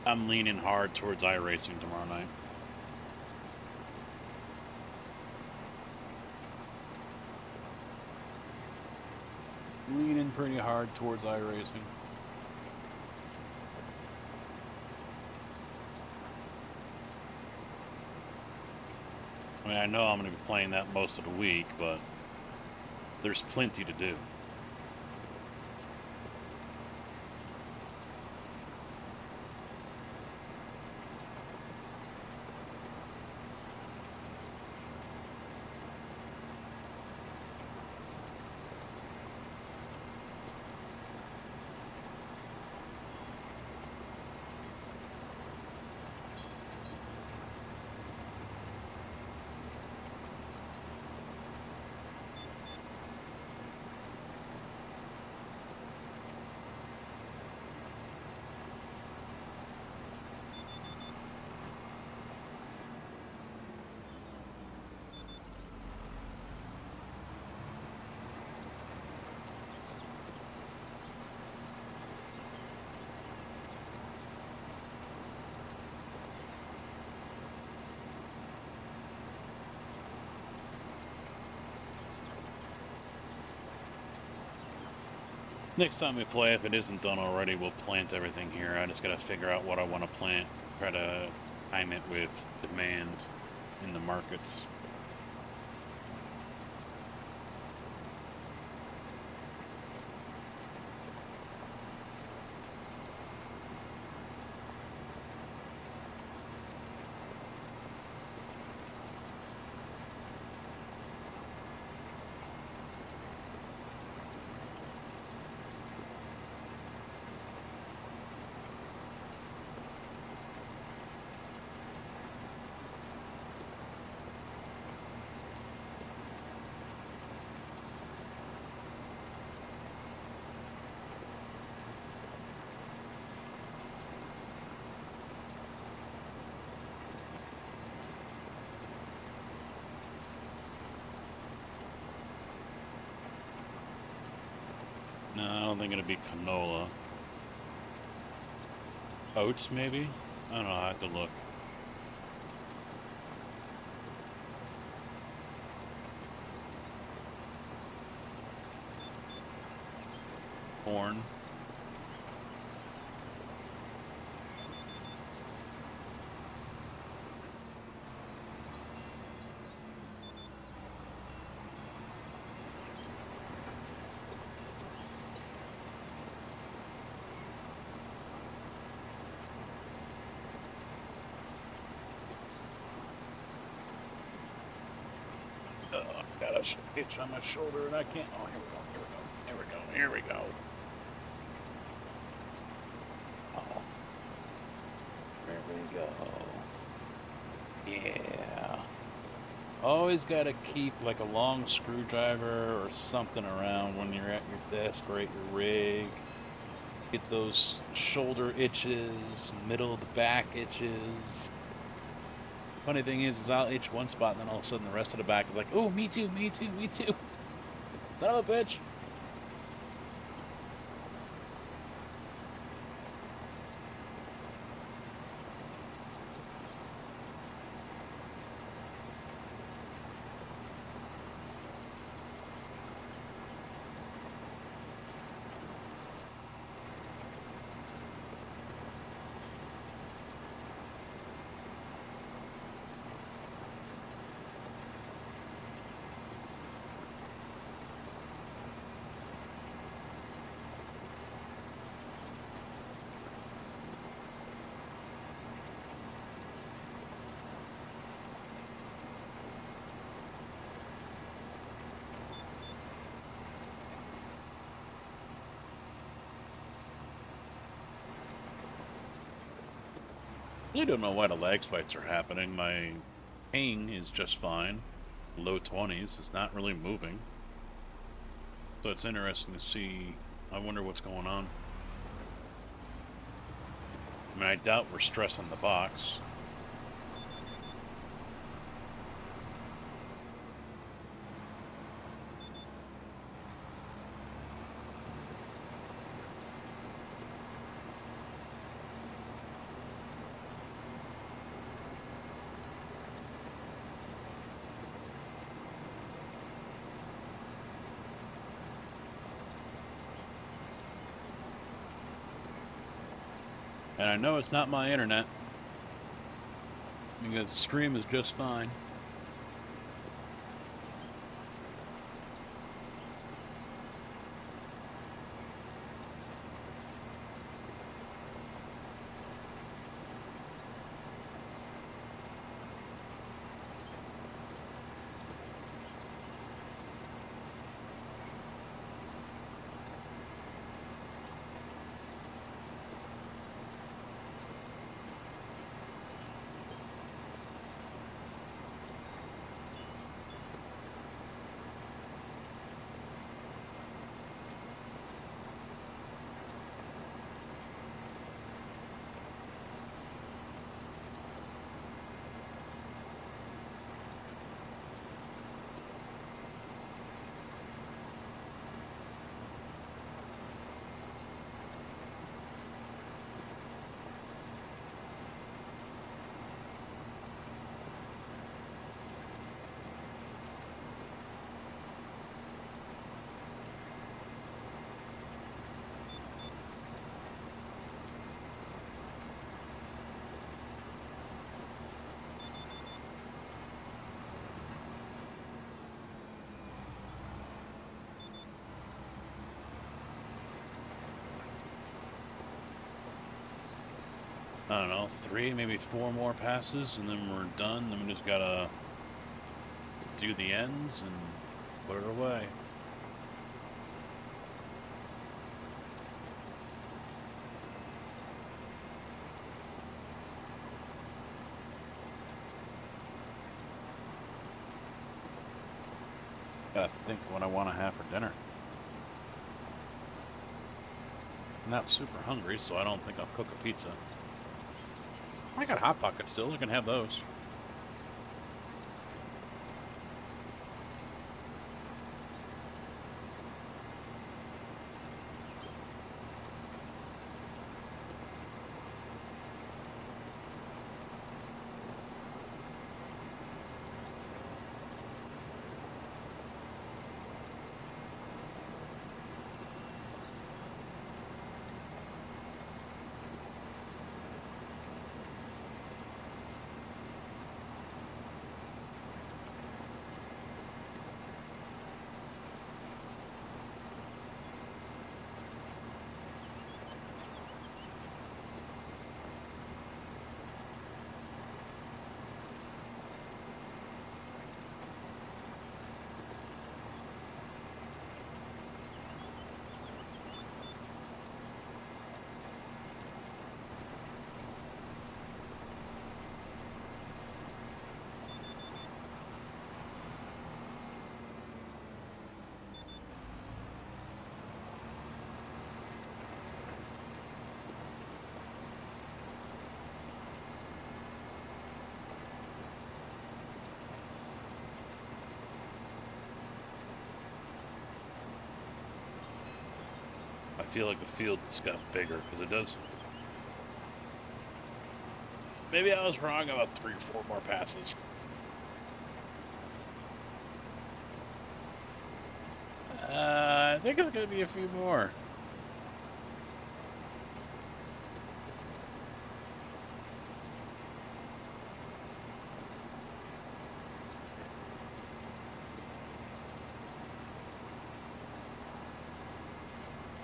I'm leaning hard towards iRacing tomorrow night. Leaning pretty hard towards iRacing. I mean, I know I'm going to be playing that most of the week, but there's plenty to do. Next time we play, if it isn't done already, we'll plant everything here. I just gotta figure out what I want to plant. Try to time it with demand in the markets. No, I don't think it'll be canola. Oats, maybe? I don't know, I have to look. Corn. Got a itch on my shoulder and I can't. Oh, here we go. Here we go. Oh. There we go. Yeah. Always got to keep like a long screwdriver or something around when you're at your desk or at your rig. Get those shoulder itches, middle of the back itches. Funny thing is I'll itch one spot and then all of a sudden the rest of the back is like, oh, me too, me too, me too. Son of a bitch. I don't know why the lag spikes are happening. My ping is just fine. Low 20s. It's not really moving. So it's interesting to see. I wonder what's going on. I mean, I doubt we're stressing the box. And I know it's not my internet, because the stream is just fine. I don't know, 3, maybe 4 more passes, and then we're done. Then we just gotta do the ends and put it away. Gotta think what I want to have for dinner. I'm not super hungry, so I don't think I'll cook a pizza. I got Hot Pockets still. You can have those. I feel like the field just got bigger, because it does. Maybe I was wrong about 3 or 4 more passes. I think it's going to be a few more.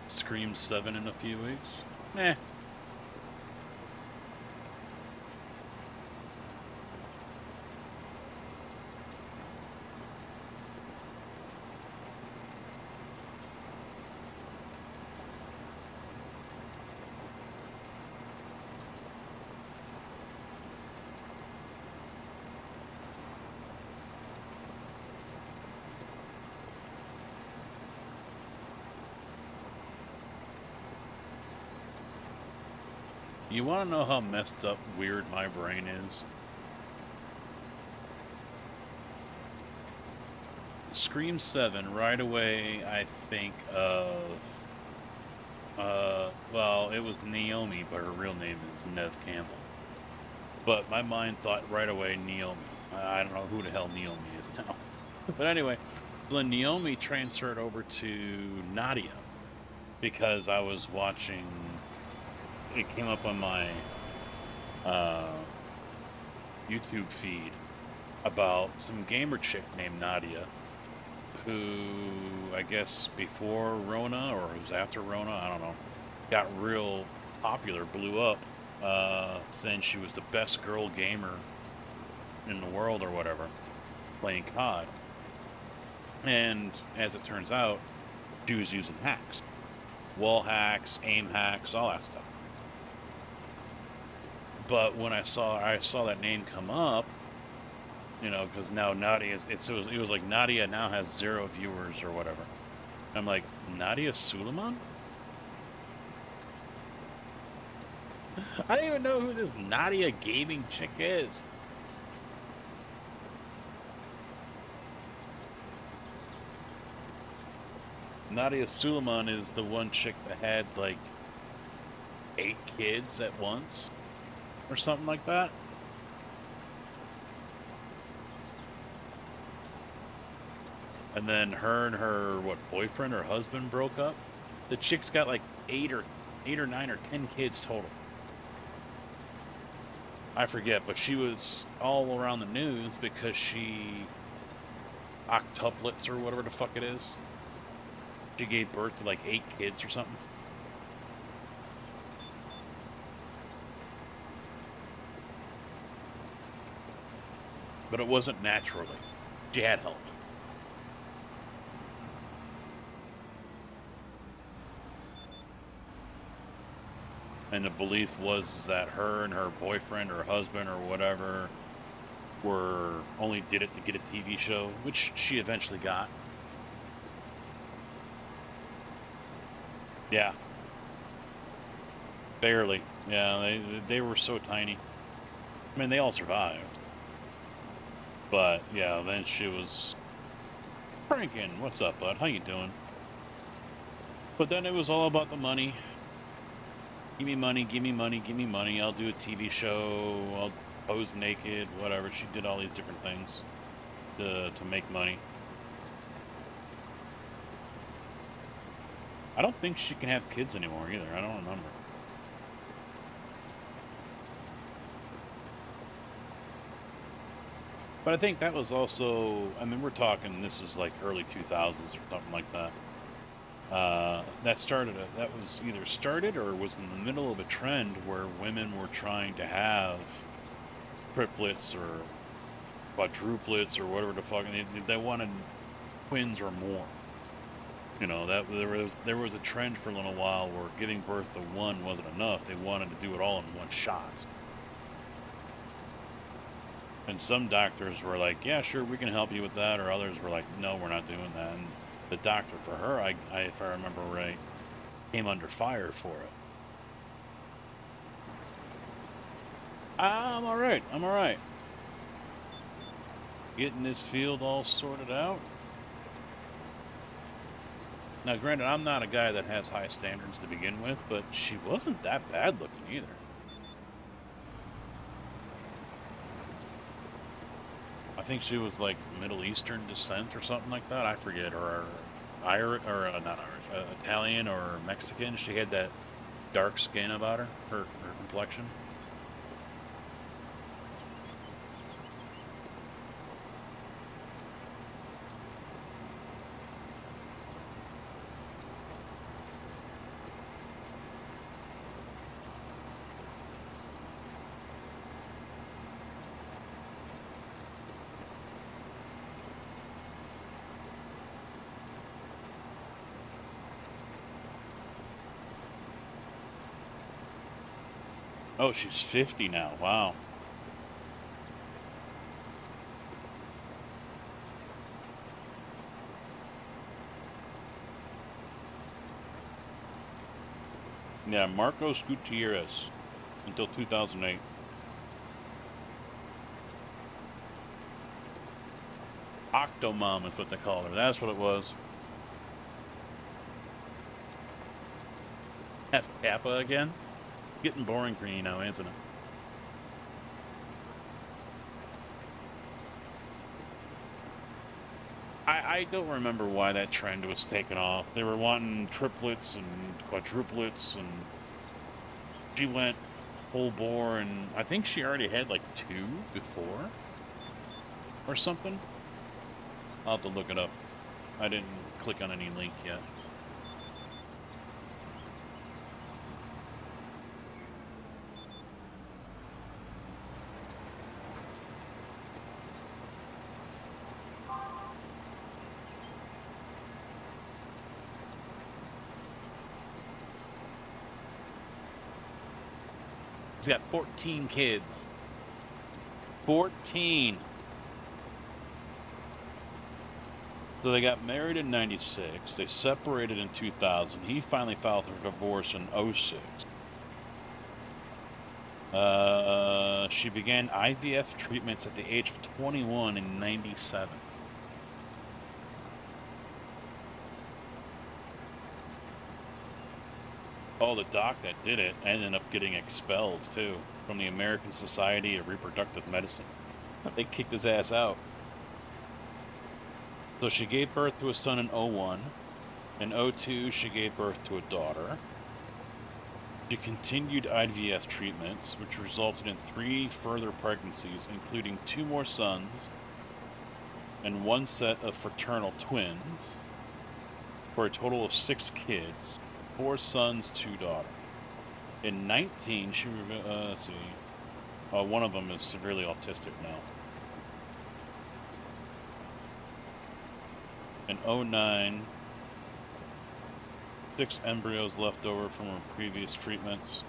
Scream 7 in a few weeks. Eh. You want to know how messed up weird my brain is? Scream 7, right away I think of, well, it was Naomi, but her real name is Nev Campbell. But my mind thought right away Naomi. I don't know who the hell Naomi is now. But anyway, when Naomi transferred over to Nadia, because I was watching it came up on my YouTube feed about some gamer chick named Nadia, who I guess before Rona or it was after Rona, I don't know, got real popular, blew up, saying she was the best girl gamer in the world or whatever, playing COD. And as it turns out, she was using hacks. Wall hacks, aim hacks, all that stuff. But when I saw that name come up, you know, because now Nadia it was like Nadia now has 0 viewers or whatever. I'm like, Nadia Suleiman? I don't even know who this Nadia gaming chick is. Nadia Suleiman is the one chick that had like 8 kids at once or something like that. And then her and her boyfriend or husband broke up. The chick's got like 8 or 9 or 10 kids total. I forget, but she was all around the news because she octuplets or whatever the fuck it is. She gave birth to like 8 kids or something. But it wasn't naturally. She had help. And the belief was that her and her boyfriend or husband or whatever only did it to get a TV show, which she eventually got. Yeah. Barely. Yeah, they were so tiny. I mean, they all survived. But, yeah, then she was... Franken, what's up, bud? How you doing? But then it was all about the money. Give me money, give me money, give me money. I'll do a TV show. I'll pose naked, whatever. She did all these different things to make money. I don't think she can have kids anymore either. I don't remember. But I think that was also, I mean, we're talking, this is like early 2000s or something like that. That was either started or was in the middle of a trend where women were trying to have triplets or quadruplets or whatever the fuck, they wanted twins or more. You know, that there was a trend for a little while where giving birth to one wasn't enough. They wanted to do it all in one shot. And some doctors were like, yeah, sure, we can help you with that. Or others were like, no, we're not doing that. And the doctor for her, if I remember right, came under fire for it. I'm all right. I'm all right. Getting this field all sorted out. Now, granted, I'm not a guy that has high standards to begin with, but she wasn't that bad looking either. I think she was like Middle Eastern descent or something like that. I forget, or Irish, or not Irish, Italian or Mexican. She had that dark skin about her complexion. Oh, she's 50 now. Wow. Yeah, Marcos Gutierrez until 2008. Octomom is what they call her. That's what it was. That's Kappa again? Getting boring for you now, isn't it? I don't remember why that trend was taken off. They were wanting triplets and quadruplets and She went full bore, and I think she already had like 2 before or something. I'll have to look it up. I didn't click on any link yet. He's got 14 kids. 14. So they got married in 96. They separated in 2000. He finally filed for divorce in 06. She began IVF treatments at the age of 21 in 97. Oh, the doc that did it ended up getting expelled, too, from the American Society of Reproductive Medicine. They kicked his ass out. So she gave birth to a son in 01. In 02, she gave birth to a daughter. She continued IVF treatments, which resulted in 3 further pregnancies, including 2 more sons and 1 set of fraternal twins, for a total of 6 kids. 4 sons, 2 daughters. In 19, she, let's see. One of them is severely autistic now. In 09, 6 embryos left over from her previous treatments.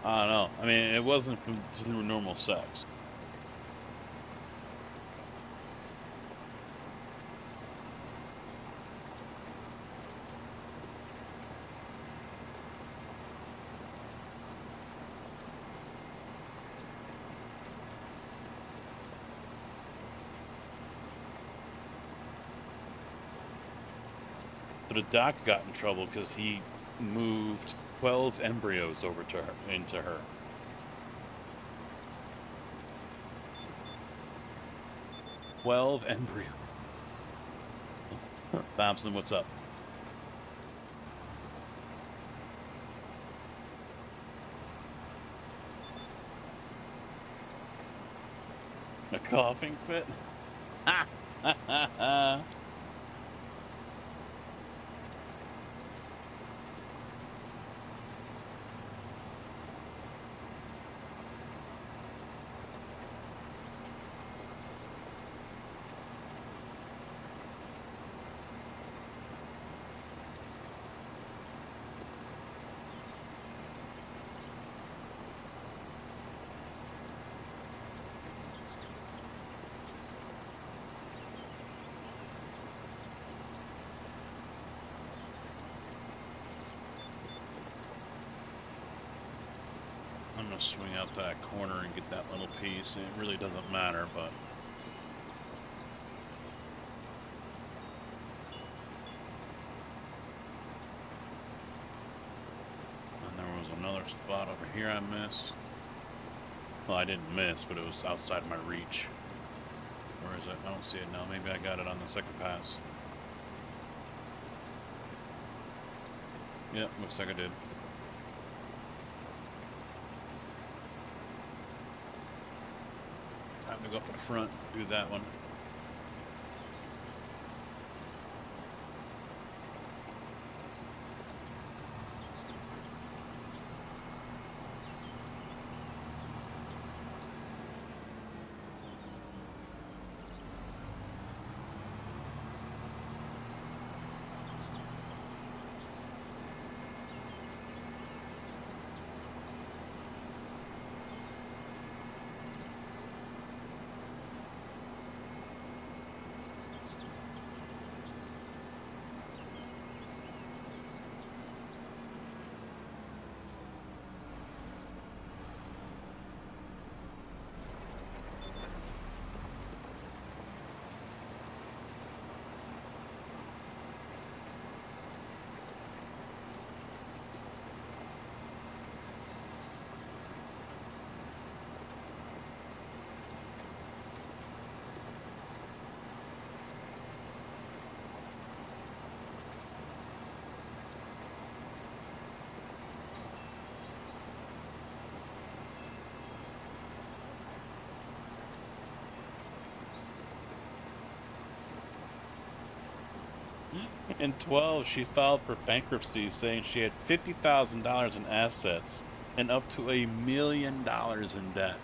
I don't know. I mean, it wasn't through normal sex. So the doc got in trouble because he moved 12 embryos over to her, into her. Embryo. Thompson, what's up? A coughing fit? Ha! Ha ha ha! I'm gonna swing out that corner and get that little piece. It really doesn't matter, but and there was another spot over here I missed. Well, I didn't miss, but it was outside my reach. Where is it? I don't see it now. Maybe I got it on the second pass. Yep, looks like I did. Time to go up to the front, do that one. In 12, she filed for bankruptcy, saying she had $50,000 in assets and up to $1 million in debt.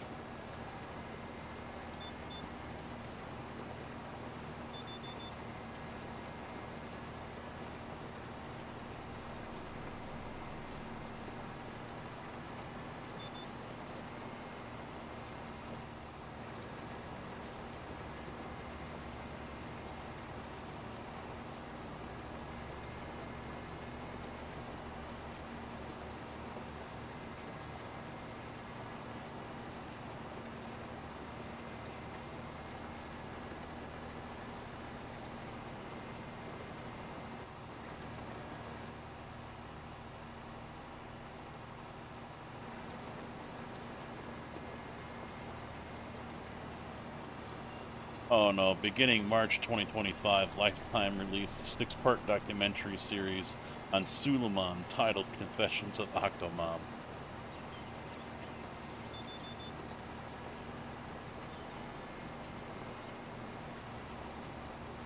Oh no, beginning March 2025, Lifetime released a 6-part documentary series on Suleiman titled Confessions of Octomom.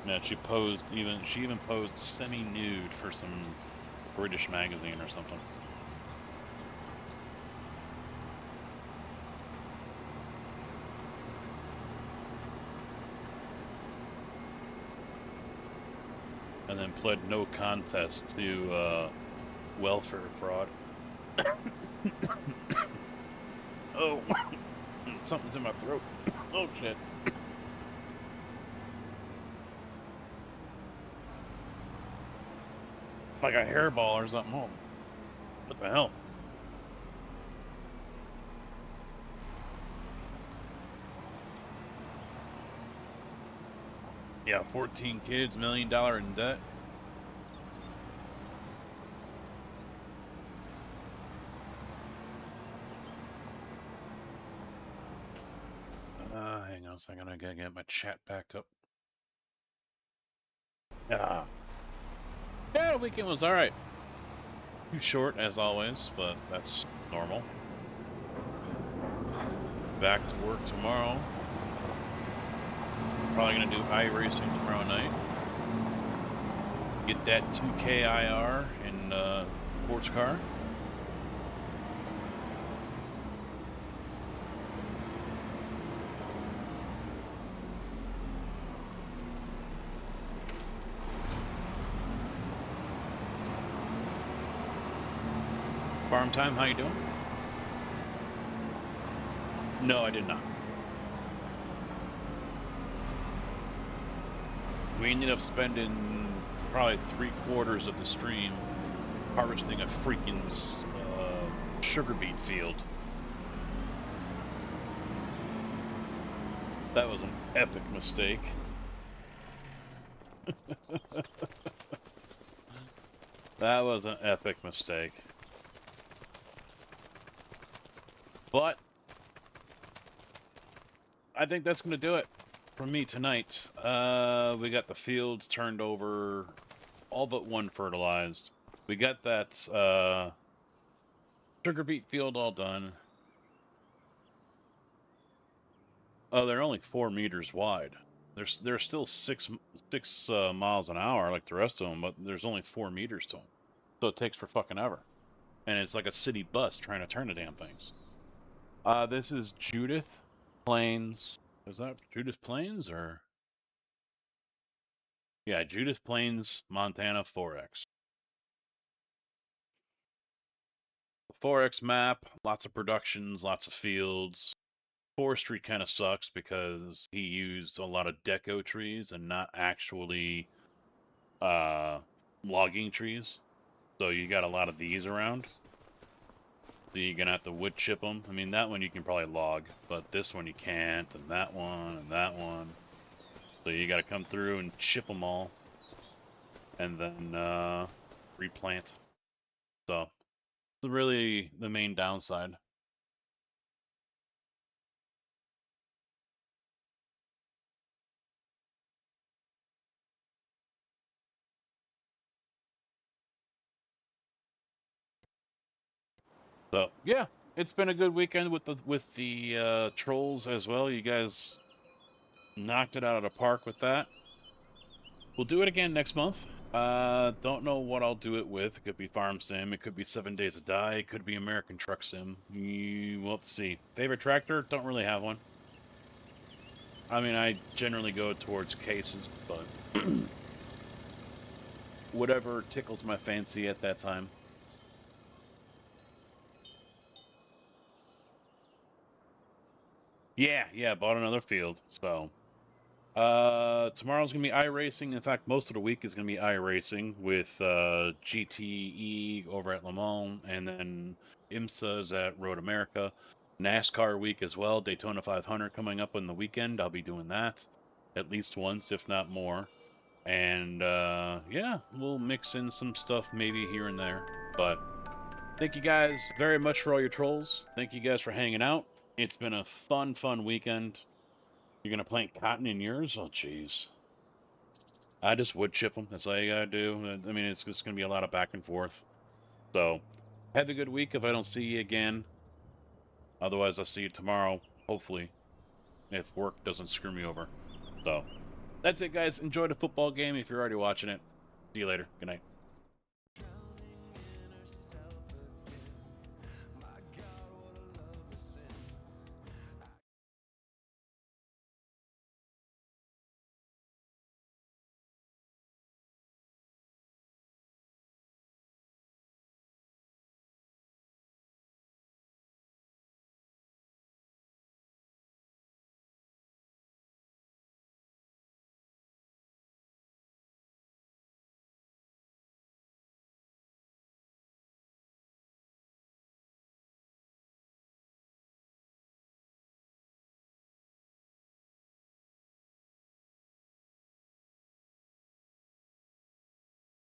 Yeah, she even posed semi-nude for some British magazine or something. And then pled no contest to welfare fraud. Oh, something's in my throat. Oh shit. Like a hairball or something. Oh, what the hell? Yeah, 14 kids, $1 million in debt. Hang on a second, I gotta get my chat back up. Yeah, the weekend was alright. Too short, as always, but that's normal. Back to work tomorrow. Probably gonna do iRacing tomorrow night. Get that 2K IR in sports car. Farm time, how you doing? No, I did not. We ended up spending probably 3/4 of the stream harvesting a freaking sugar beet field. That was an epic mistake. That was an epic mistake. But I think that's going to do it for me tonight. We got the fields turned over, all but one fertilized. We got that sugar beet field all done. Oh, they're only 4 meters wide. They're still 6 miles an hour like the rest of them, but there's only 4 meters to them. So it takes for fucking ever. And it's like a city bus trying to turn the damn things. This is Judith Plains. Is that Judith Plains or? Yeah, Judith Plains, Montana 4X. The 4X map, lots of productions, lots of fields. Forestry kind of sucks because he used a lot of deco trees and not actually logging trees. So you got a lot of these around. So you're going to have to wood chip them. I mean, that one you can probably log, but this one you can't, and that one, and that one. So you got to come through and chip them all, and then replant. So it's really the main downside. So yeah, it's been a good weekend with the trolls as well. You guys knocked it out of the park with that. We'll do it again next month. Don't know what I'll do it with. It could be Farm Sim, it could be 7 Days to Die, it could be American Truck Sim. We'll have to see. Favorite tractor? Don't really have one. I mean, I generally go towards cases, but whatever tickles my fancy at that time. Yeah, bought another field, so... tomorrow's gonna be iRacing. In fact, most of the week is gonna be iRacing with, GTE over at Le Mans, and then IMSA's at Road America. NASCAR week as well, Daytona 500 coming up on the weekend. I'll be doing that at least once, if not more. And, yeah, we'll mix in some stuff maybe here and there. But thank you guys very much for all your trolls. Thank you guys for hanging out. It's been a fun weekend. You're gonna plant cotton in yours? Oh, jeez. I just wood chip them. That's all you gotta do. I mean, it's just gonna be a lot of back and forth. So, have a good week if I don't see you again. Otherwise, I'll see you tomorrow, hopefully, if work doesn't screw me over. So, that's it, guys. Enjoy the football game if you're already watching it. See you later. Good night.